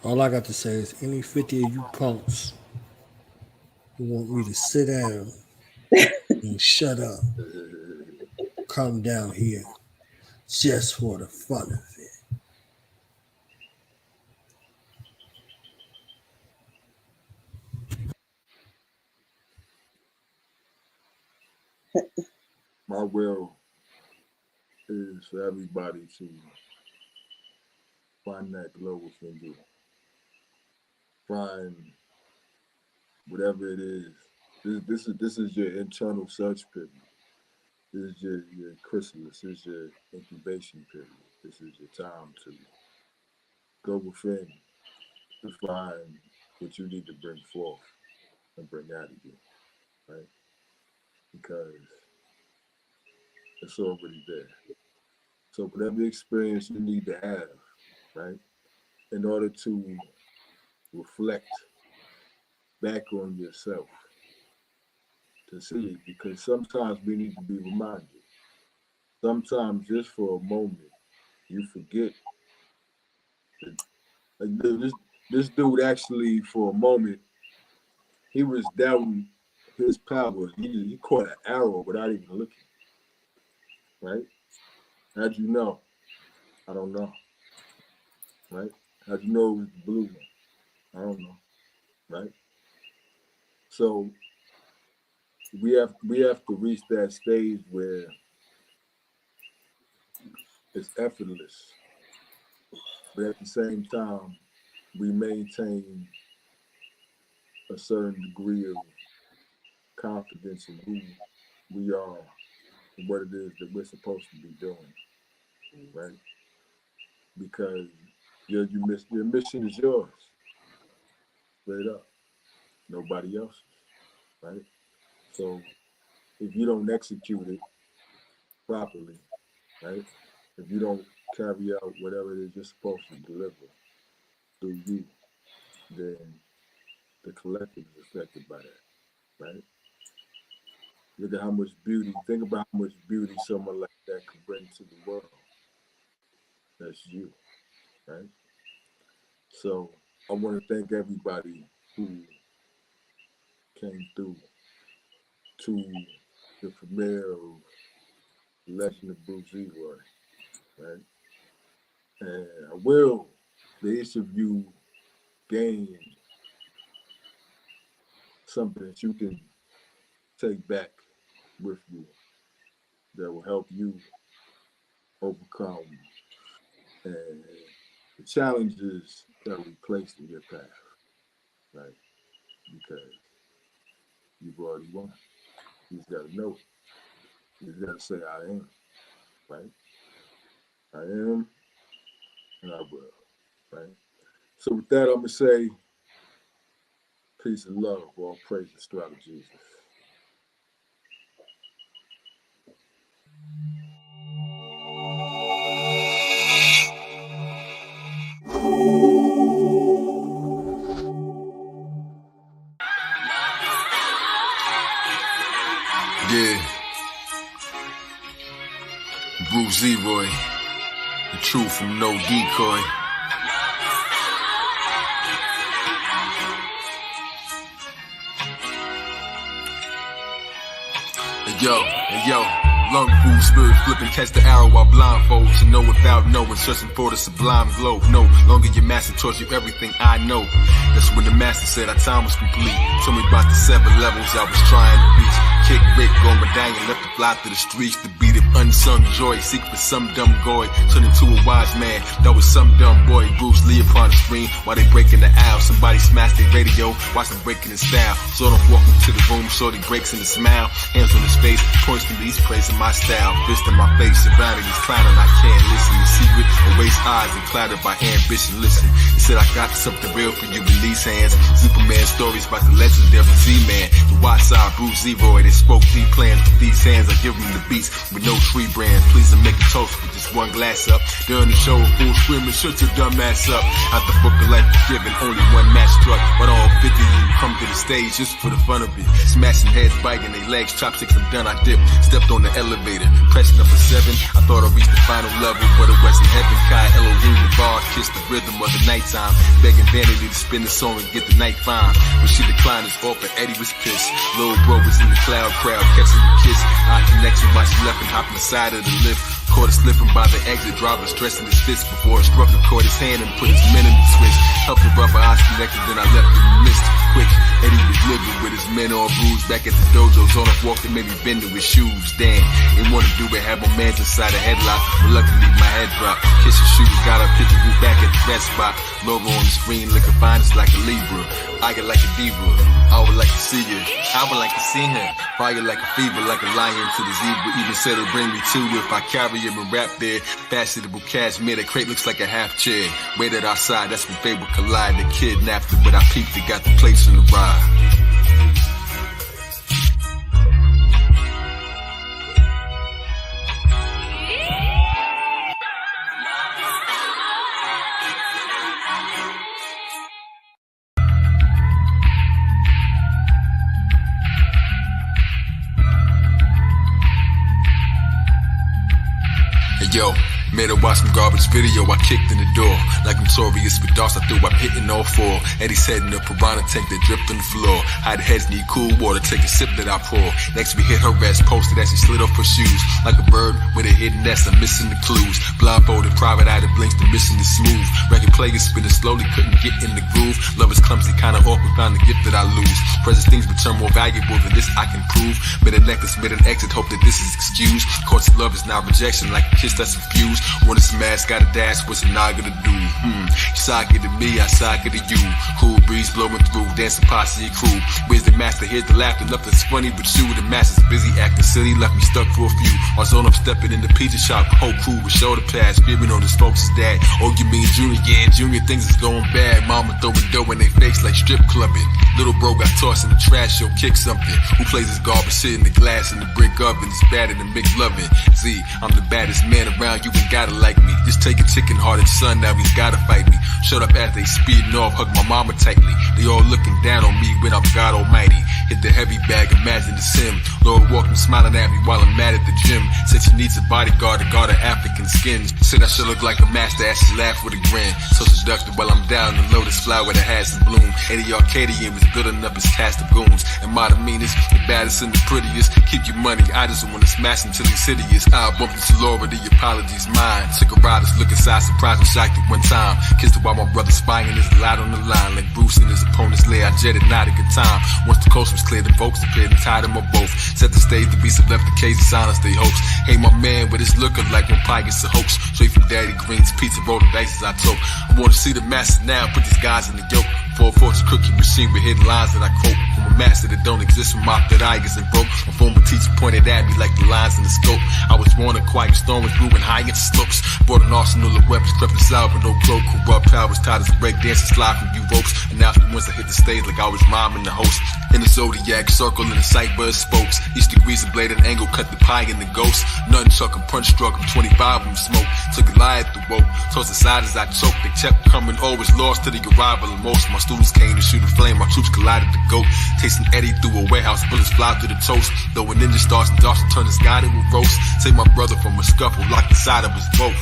All I got to say is any 50 of you punks who want me to sit down and shut up, come down here just for the fun of it. My will is for everybody to find that glow within you. Find whatever it is. This is your internal search period. This is your chrysalis. This is your incubation period. This is your time to go within to find what you need to bring forth and bring out of you, right? Because it's already there. So whatever experience you need to have, right, in order to reflect back on yourself, to see it, because sometimes we need to be reminded. Sometimes just for a moment, you forget. Like this dude actually, for a moment, he was doubting his power. He caught an arrow without even looking, right? How'd you know? I don't know, right? How'd you know it was the blue one? I don't know, right? So we have to reach that stage where it's effortless, but at the same time, we maintain a certain degree of confidence in who we are and what it is that we're supposed to be doing, right? Because your mission is yours, straight up, nobody else's, right? So if you don't execute it properly, right? If you don't carry out whatever it is you're supposed to deliver through you, then the collective is affected by that, right? Look at how much beauty, think about how much beauty someone like that can bring to the world. That's you, right? So I want to thank everybody who came through to the premiere of The Legend of Bruce Zeroy, right? And I will, that each of you gain something that you can take back with you that will help you overcome and the challenges that we placed in your path, right? Because you've already won. You just got to know it. You just got to say, I am, right? I am, and I will, right? So with that, I'm going to say, peace and love. All praise to Jesus. Yeah. Bruce Zeroy, the truth from no decoy. Hey yo, lung food, spirit flipping, catch the arrow while blindfold. To know without knowing, searching for the sublime glow. No longer your master taught you everything I know. That's when the master said our time was complete. Told me about the 7 levels I was trying to reach. Kick Rick on medallion, left to fly through the streets. The beat of unsung joy, seek for some dumb goy. Turn into a wise man, that was some dumb boy. Bruce Lee upon the screen, while they breaking the aisle. Somebody smashed their radio, watch them breaking his style. Sort of walking to the room, shorty breaks in a smile. Hands on his face, points to me, he's praising my style. Fist in my face, surrounding these clowning, I can't listen. The secret, erase eyes and clouded by ambition. Listen, he said I got something real for you, release hands. Superman stories about the legendary Z-Man. The Watts Bruce Zeroy, they spoke deep plans with these hands. I give them the beats with no tree brand. Please make a toast with just one glass up. During the show, a fool screaming, shut your dumb ass up. Out the book of life forgiven, only one match struck. But all 50 of you come to the stage just for the fun of it. Smashing heads, biting their legs, chopsticks, I'm done, I dip. Stepped on the elevator, press number 7. I thought I reached the final level, but it wasn't heaven. Kai Elohim, the bar, kissed the rhythm of the nighttime. Begging Vanity to spin the song and get the night fine. When she declined his offer, Eddie was pissed. Lil' bro was in the cloud crowd, catching the kiss. Eye connection while she left and hopped inside of the lift. Caught her slipping by the exit, driver stressing his fist before a struck her, caught his hand and put his men in the switch. Helped her rubber eyes connected, then I left in the mist. Quick, Eddie was living with his men all bruised. Back at the dojo, on off walked and made me bend to his shoes. Damn, didn't want to do it, had my mans inside a headlock. Reluctantly, my head dropped. Kiss his shoes, got her picture, grew back at the best spot. Logo on the screen, looking fine, it's like a Libra. I get like a diva, I would like to see you. I would like to see him. Fire like a fever, like a lion to the zebra. Even said it'll bring me to if I carry him and rap there. Fashionable cashmere, the crate looks like a half chair. Waited outside, that's when fate would collide. The kidnapped her, but I peeped it, got the place in the ride. Yo, made her watch some garbage video, I kicked in the door. Like notorious with dots, I threw up hitting all 4. Eddie's head in a piranha tank that dripped on the floor. Hide heads need cool water, take a sip that I pour. Next we hit her ass, posted as she slid off her shoes. Like a bird with a hidden nest, I'm missing the clues. Blindfolded, private eye that blinks, the mission is smooth. Record players spinning slowly, couldn't get in the groove. Love is clumsy, kinda awkward, found the gift that I lose. Present things return more valuable than this I can prove. Made a necklace, made an exit, hope that this is excused. Court's love is not rejection, like a kiss that's refused. Wanna smash, got a dash, what's a nigga to do? Socket to me, I socket to you. Cool breeze blowing through, dancing posse crew. Where's the master? Here's the laughter, nothing's funny but you. The master's busy acting silly, left me stuck for a few. I was on up stepping in the pizza shop, whole crew with shoulder pads, screaming on his folks' dad. Oh, you mean Junior? Yeah, Junior, things is going bad. Mama throwing dough in their face like strip clubbing. Little bro got tossed in the trash, yo, kick something. Who plays his garbage shit in the glass in the brick oven? It's better than McLovin. Z, I'm the baddest man around, you ain't gotta like me. Just take a chicken-hearted son, now he's gotta fight me. Shut up as they speeding off, hug my mama tightly. They all looking down on me when I'm God Almighty. Hit the heavy bag, imagine the sim. Lord walking, smiling at me while I'm mad at the gym. Said she needs a bodyguard to guard her African skin. Said I should look like a master as she laughed with a grin. So seductive while I'm down the lotus flower that has some bloom. Eddie Arcadian was building up his cast of goons. And my meanest, the baddest and the prettiest. Keep your money, I just wanna smash until he's hideous. I bumped into Laura, the apology's mine. Took a ride, look inside, surprised and shocked at one time. Kissed her while my brother spying, there's a lot on the line. Like Bruce and his opponent's lair, I jetted not a good time. Once the coast was clear, the folks appeared and tied them up both. Set the stage, the beast have left the cage of silence, they hopes. Hey, my man, but it's looking like when pie gets a hoax. Straight from Daddy Green's pizza, roll the bases I told. I wanna see the masses now, put these guys in the yoke. For a fortune cookie machine with hidden lines that I quote. From a master that don't exist, from my that I isn't broke. My former teacher pointed at me like the lines in the scope. I was born a quiet storm, was brewing high into slopes. Brought an arsenal of weapons, crept inside with no cloak. Corrupt powers, tied as break dancing, slide from you ropes. Announced me once I hit the stage like I was miming the host. In the Zodiac, circle in the sight buzz spokes. Each degrees of blade and angle, cut the pie in the ghost. Nothing chuck and punch struck him, 25 of them smoke. Took a lie at the rope, tossed aside as I choked. They kept coming, always lost to the arrival of most. My students came to shoot a flame, my troops collided the goat. Tasting Eddie through a warehouse, bullets fly through the toast. Though a ninja starts and darts to turn the sky to a roast. Save my brother from a scuffle, locked inside of us both.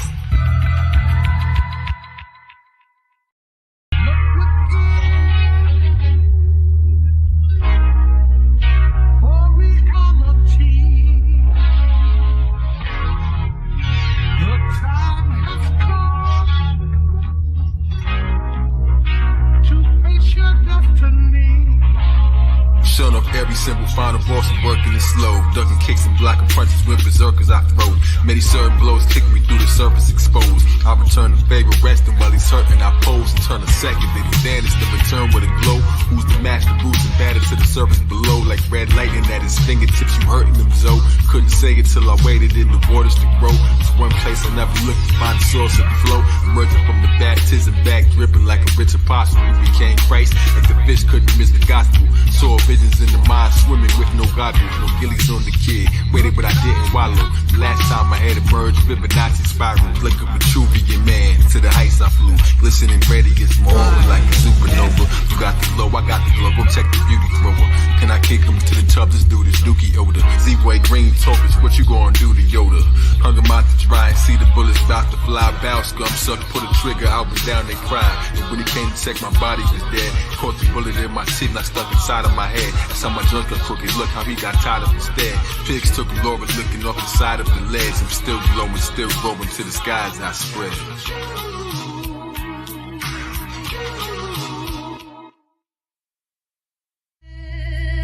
Shut up every simple final boss and working it slow. Ducking kicks and blocking punches with berserkers I throw. Many certain blows kick me through the surface exposed. I return the favor resting while he's hurting. I pose and turn a second, then he vanished to return with a glow. Who's the master boots and battered to the surface below. Like red lightning at his fingertips, you hurting him so. Couldn't say it till I waited in the waters to grow. It's one place I never looked to find the source of the flow. Emerging from the baptism, back dripping like a rich apostle. We became Christ, like the fish couldn't miss the gospel. Saw visions in the mind, swimming with no goggles, no gillies on the kid. Waited but I didn't wallow. The last time I had emerged, Fibonacci spiral. Like a Vitruvian man, to the heights I flew. Glistening ready as my aura like a supernova. You got the glow, I got the glow, go check the beauty thrower. Can I kick him to the tub, this dude is dookie odor. Zeroy green tokens, what you gonna do to Yoda? Hung him out to dry and see the bullets about to fly. Bow scum suck, pull the trigger, I was down, they cried. And when he came to check, my body was dead. Caught the bullet in my teeth and I stuck inside of my head. That's how my junk got crooked, look how he got tied up instead. Pigs took Laura looking off the side of the ledge. I'm still glowing, still growing to the skies I spread.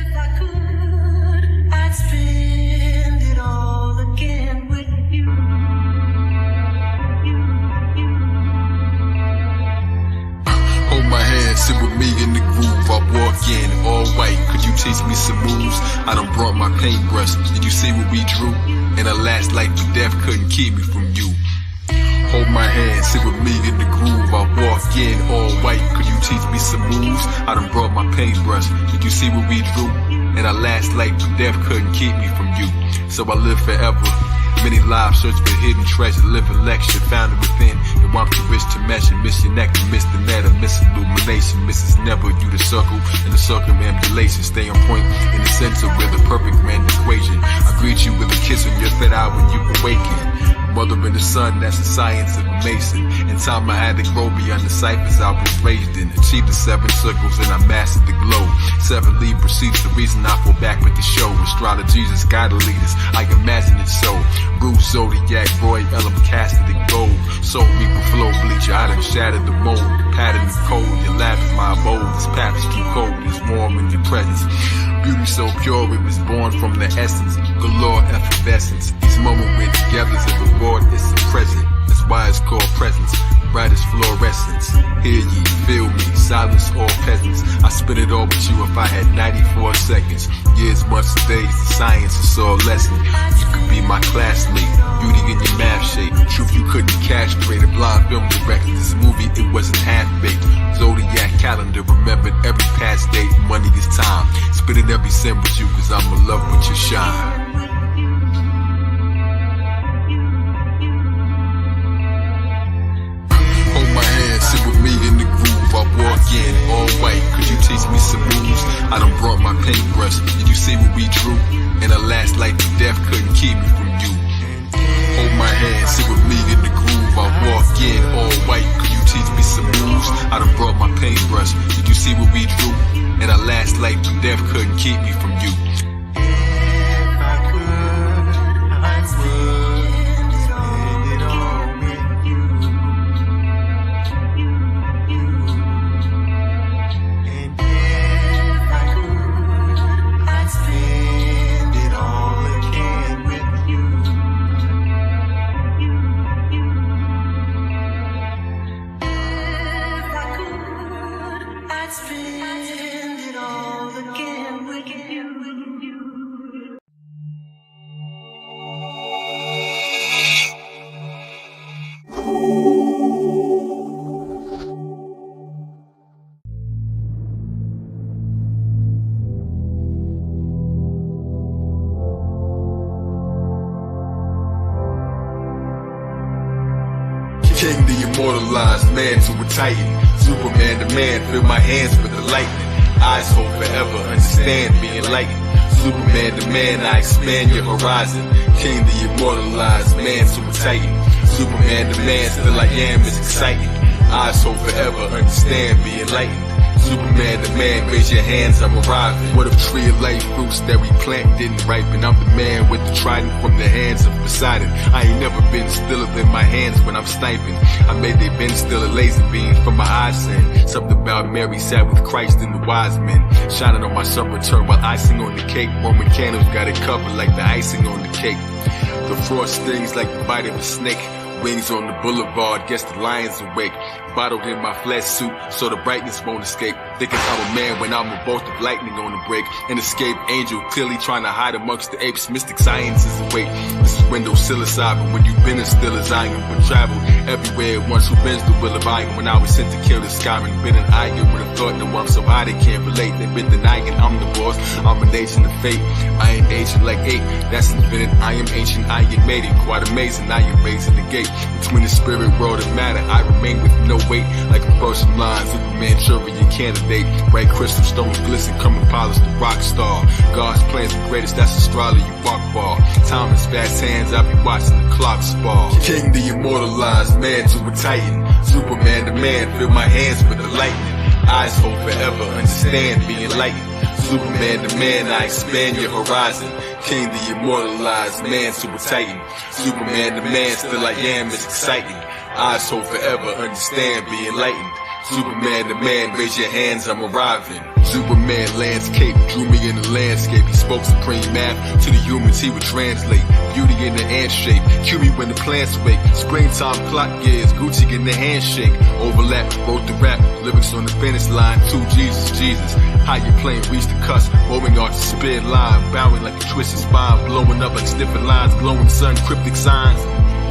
If I could, I'd spend it all again with you. Hold my hand, sit with me in the groove. I walk in, all white. Could you teach me some moves? I done brought my paintbrush. Did you see what we drew? And the last life of death couldn't keep me from you. Hold my hand, sit with me in the groove. I walk in, all white. Could you teach me some moves? I done brought my paintbrush. Did you see what we drew? And our last life of death couldn't keep me from you. So I live forever. Many lives search for hidden treasure, live a lecture, found it within. And I'm too rich to measure, miss your neck, miss the net, miss illumination, misses never, you the circle, and the circumambulation. Stay on point in the center where the perfect grand equation. I greet you with a kiss on your third eye when you awaken. Mother in the sun, that's the science of a mason. In time I had to grow beyond the ciphers I was raised in. Achieved the 7 circles and I mastered the glow. 7 lead proceeds, the reason I fall back with the show. Astrology's is gotta lead us, I imagine it so. Bruce, Zodiac, Roy, Elam, casted in gold. Soul reaper, flow bleacher, I done shattered the mold. The pattern is cold, your lap is my abode. This path is too cold, it's warm in your presence. Beauty so pure, it was born from the essence. Galore effervescence. These moments we're together is a reward, it's a present. That's why it's called presence. Brightest fluorescence. Hear ye, feel me, silence all peasants. I spit it all with you if I had 94 seconds. Years, months, days, the science is all lesson. You could be my classmate, beauty in your math shape. Truth you couldn't castrate, a blind film director. This movie, it wasn't half-baked. Zodiac calendar, remembered every past date. Money is time. Spitting every sin with you, cause I'm in love with your shine. Sit with me in the groove, I walk in, all white. Could you teach me some moves? I done brought my paintbrush. Did you see what we drew? And the last life of death couldn't keep me from you. Hold my hand, sit with me in the groove, I walk in, all white. Could you teach me some moves? I done brought my paintbrush. Did you see what we drew? And the last life of death couldn't keep me from you. King, the immortalized man to a titan. Superman the man, fill my hands with the lightning. Eyes hope forever, understand, be enlightened. Superman the man, I expand your horizon. King, the immortalized man to a titan. Superman the man, still I am is exciting. Eyes hope forever, understand, be enlightened. Superman the man, raise your hands, I'm arriving. What if tree of life fruits that we plant didn't ripen? I'm the man with the trident from the hands of Poseidon. I ain't never been stiller than my hands when I'm sniping. I made they been still a laser beam from my eyes in. Something about Mary sat with Christ and the wise men, shining on my sun return while icing on the cake. Roman candles got it covered like the icing on the cake. The frost stings like the bite of a snake. Wings on the boulevard, guess the lions awake. bottled in my flesh suit, so the brightness won't escape. Thinking I'm a man when I'm a bolt of lightning on the break. An escaped angel, clearly trying to hide amongst the apes. Mystic science is awake. This is window psilocybin. When you've been as still as I am, would travel everywhere at once. Who bends the will of iron? When I was sent to kill the skyman, been an iron with a thought. No, I'm so high they can't relate. They've been denying I'm the boss. I'm an agent of fate. I ain't ancient like 8. That's infinite. I am ancient. I am made it. Quite amazing. I am raising the gate between the spirit world and matter. I remain with no weight, like a Persian line. Superman, Manchurian candidate. Bright crystal stones glisten, come and polish the rock star. God's plan's the greatest. That's astrology. Rock bar. Time is fast hands. I be watching the clock spar. King, the immortalized man to a titan. Superman, the man. Fill my hands with the lightning. Eyes hold forever, understand, be enlightened. Superman the man, I expand your horizon. King the immortalized man to a titan. Superman the man, still I am, is exciting. Eyes hold forever, understand, be enlightened. Superman the man, raise your hands, I'm arriving. Superman landscape, drew me in the landscape. He spoke supreme math to the humans, he would translate. Beauty in the ant shape, cue me when the plants wake. Springtime clock gears, Gucci in the handshake. Overlap, wrote the rap, lyrics on the finish line. 2 Jesus. How you playing, reach the cusp, rolling off the spear line. Bowing like a twisted spine, blowing up like stiffened lines. Glowing sun, cryptic signs.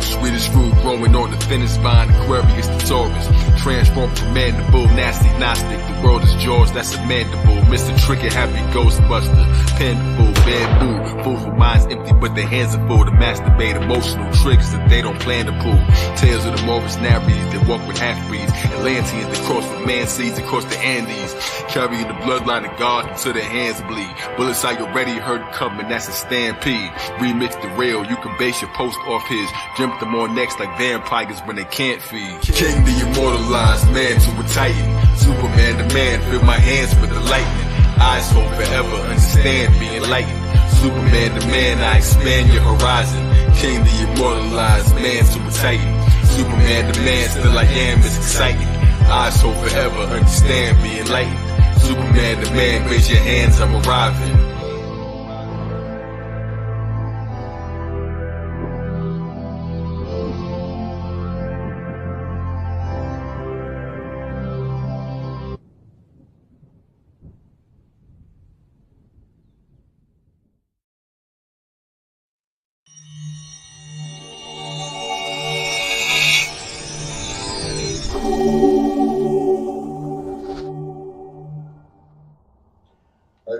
Sweetest fruit growing on the thinnest vine. Aquarius to Taurus, transformed from mandible. Nasty Gnostic, the world is Jaws, that's a mandible. Mr. Tricky, happy Ghostbuster. Pendable, bamboo, food for minds empty but their hands are full. To masturbate emotional tricks that they don't plan to pull. Tales of the Morris Narries that walk with half-breeds. Atlanteans that cross with man seeds across the Andes. Carrying the bloodline of God until their hands bleed. Bullets I already heard coming, that's a stampede. Remix the rail, you can base your post off his. Dreamt them on next like vampires when they can't feed. King the immortalized man to a titan. Superman the man, fill my hands with the lightning. Eyes hold forever, understand, be enlightened. Superman the man, I expand your horizon. King the immortalized man to a titan. Superman the man, still I am, is exciting. Eyes hold forever, understand, be enlightened. Superman the man, raise your hands, I'm arriving.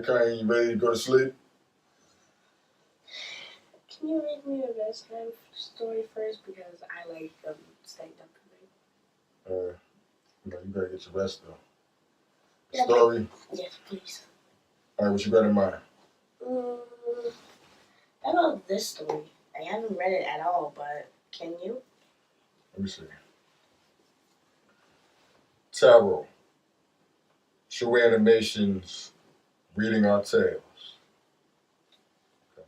Okay, you ready to go to sleep? Can you read me a bedtime story first? Because I like staying up tonight. You gotta get your rest though. Yeah, Story? Yes, please. Alright, what you got in mind? I love this story. I haven't read it at all, but can you? Let me see. Tarot. True animations. Reading our tales. Okay.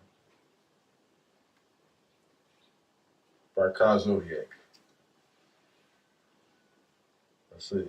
By Zodiac. Let's see.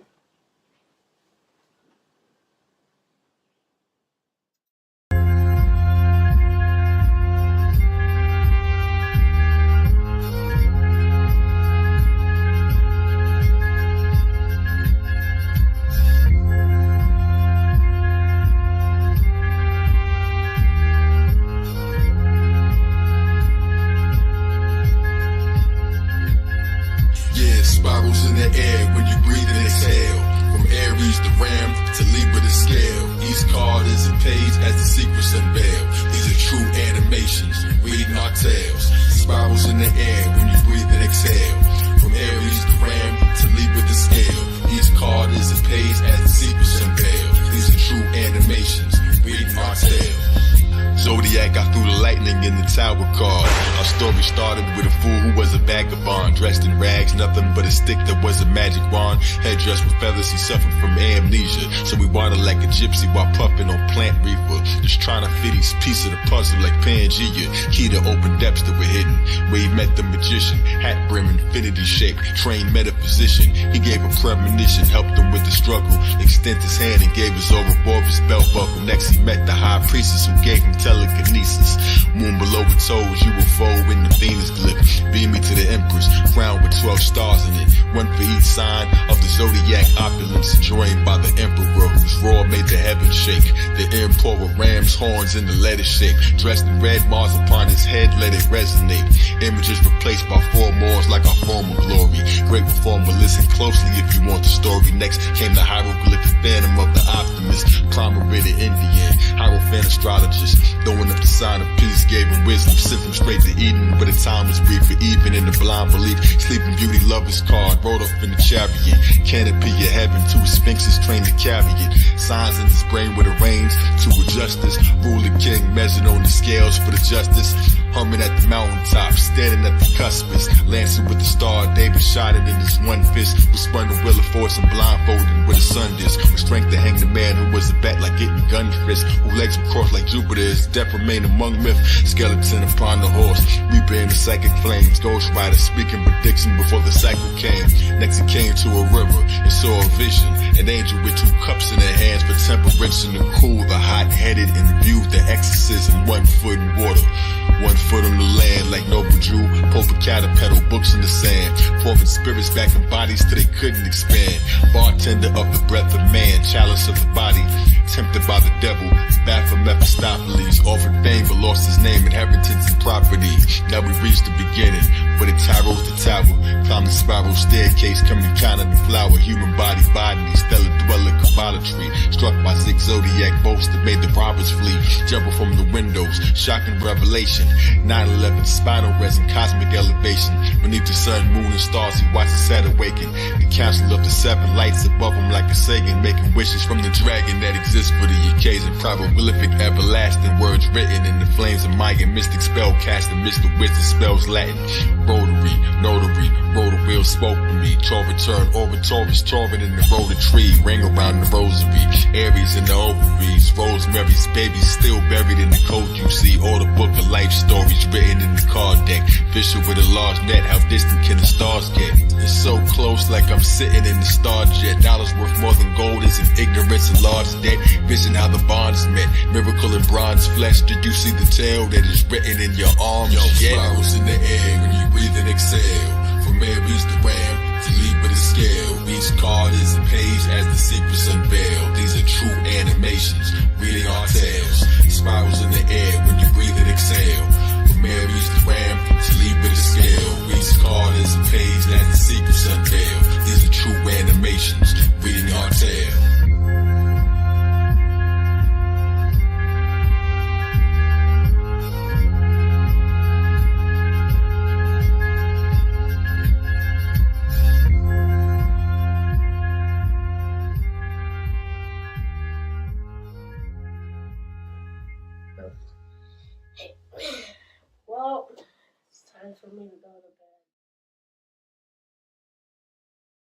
Spirals in the air when you breathe and exhale. From Aries to Ram to Libra to Scale. Each card is a page as the secrets unveil. These are true animations, reading our tales. Spirals in the air when you breathe and exhale. From Aries to Ram to Libra to Scale. Each card is a page as the secrets unveil. These are true animations, reading our tales. Zodiac, I threw the lightning in the tower card. Our story started with a fool who was a vagabond, dressed in rags, nothing but a stick that was a magic wand. Headdress with feathers, he suffered from amnesia. So we wandered like a gypsy while puffing on plant reefer. Just trying to fit each piece of the puzzle like Pangea. Key to open depths that were hidden. Where he met the magician, hat brim, infinity shape, trained metaphysician. He gave a premonition, helped him with the struggle. Extended his hand and gave his Ouroboros belt buckle. Next he met the high priestess who gave him telekinesis. telekinesis. Moon below the toes, UFO in the Venus glyph. Beam me to the Empress, crowned with 12 stars in it. One for each sign of the Zodiac opulence, joined by the Emperor, whose roar made the heavens shake. The emperor ram's horns in the letter shape. Dressed in red, Mars upon his head, let it resonate. Images replaced by 4 Moors like our former glory. Great performer, listen closely if you want the story. Next came the hieroglyphic phantom of the optimist. Primer the Indian, Hierophant astrologist. Throwing up the sign of peace, gave him wisdom. Sent him straight to Eden, but the time was brief for even in the blind belief. Sleeping Beauty, lover's card, rode off in the chariot. Canopy of heaven, 2 sphinxes trained to carry it. Signs in his brain with a range to a justice. Ruler king measured on the scales for the justice. Humming at the mountaintop, standing at the cuspice. Lancing with the star, David shot it in his one fist. Was spun the wheel of force and blindfolded with a sun disc. With strength to hang the man who was a bat like getting gun fist. Who legs were crossed like Jupiter's. Death remained among myth. Skeleton upon the horse. We bearing the psychic flames. Ghost rider speaking prediction before the cycle came. Next he came to a river and saw a vision. An angel with 2 cups in her hands for temperance and to cool the hot-headed and viewed the exorcism. 1 foot in water. 1 foot on the land like noble Jew. Pope a caterpillar, books in the sand. Forming spirits back in bodies till they couldn't expand. Bartender of the breath of man, chalice of the body. Tempted by the devil, back from Mephistopheles. Offered fame but lost his name, inheritance and property. Now we reached the beginning, but it towers the tower. Climb the spiral staircase, coming kind of the flower. Human body, stellar dweller, Kabbalatry. Struck by Zodiac bolts that made the robbers flee. Jumping from the windows, shocking revelation. 9/11, spinal resin, cosmic elevation. Beneath the sun, moon, and stars, he watched the set awaken. The council of the 7 lights above him like a Sagan, making wishes from the dragon that exists for the occasion. Probabilific, everlasting words written in the flames of Mayan mystic spell casting. Mr. Wisdom spells Latin. Rotary, notary, rotor wheel spoke to me. Torah turn, Taurus, torrent in the rotor tree. Ring around the rosary. Aries in the ovaries. Rosemary's baby still buried in the coat you see. All the book of life stories written in the card deck. Fisher with a large net, how distant can the stars get? It's so close like I'm sitting in the star jet. Dollars worth more than gold is in ignorance and large debt. Vision how the bond is met. Miracle in bronze flesh. Did you see the tale that is written in your arms? Yo, spirals in the air when you breathe and exhale. From Aries to Ram to Libra to scale. Each card is a page as the secrets unveil. These are true animations, reading our tales. Spirals in the air when you breathe and exhale. From Aries to Ram to Libra to scale. Each card is a page as the secrets unveil. These are true animations,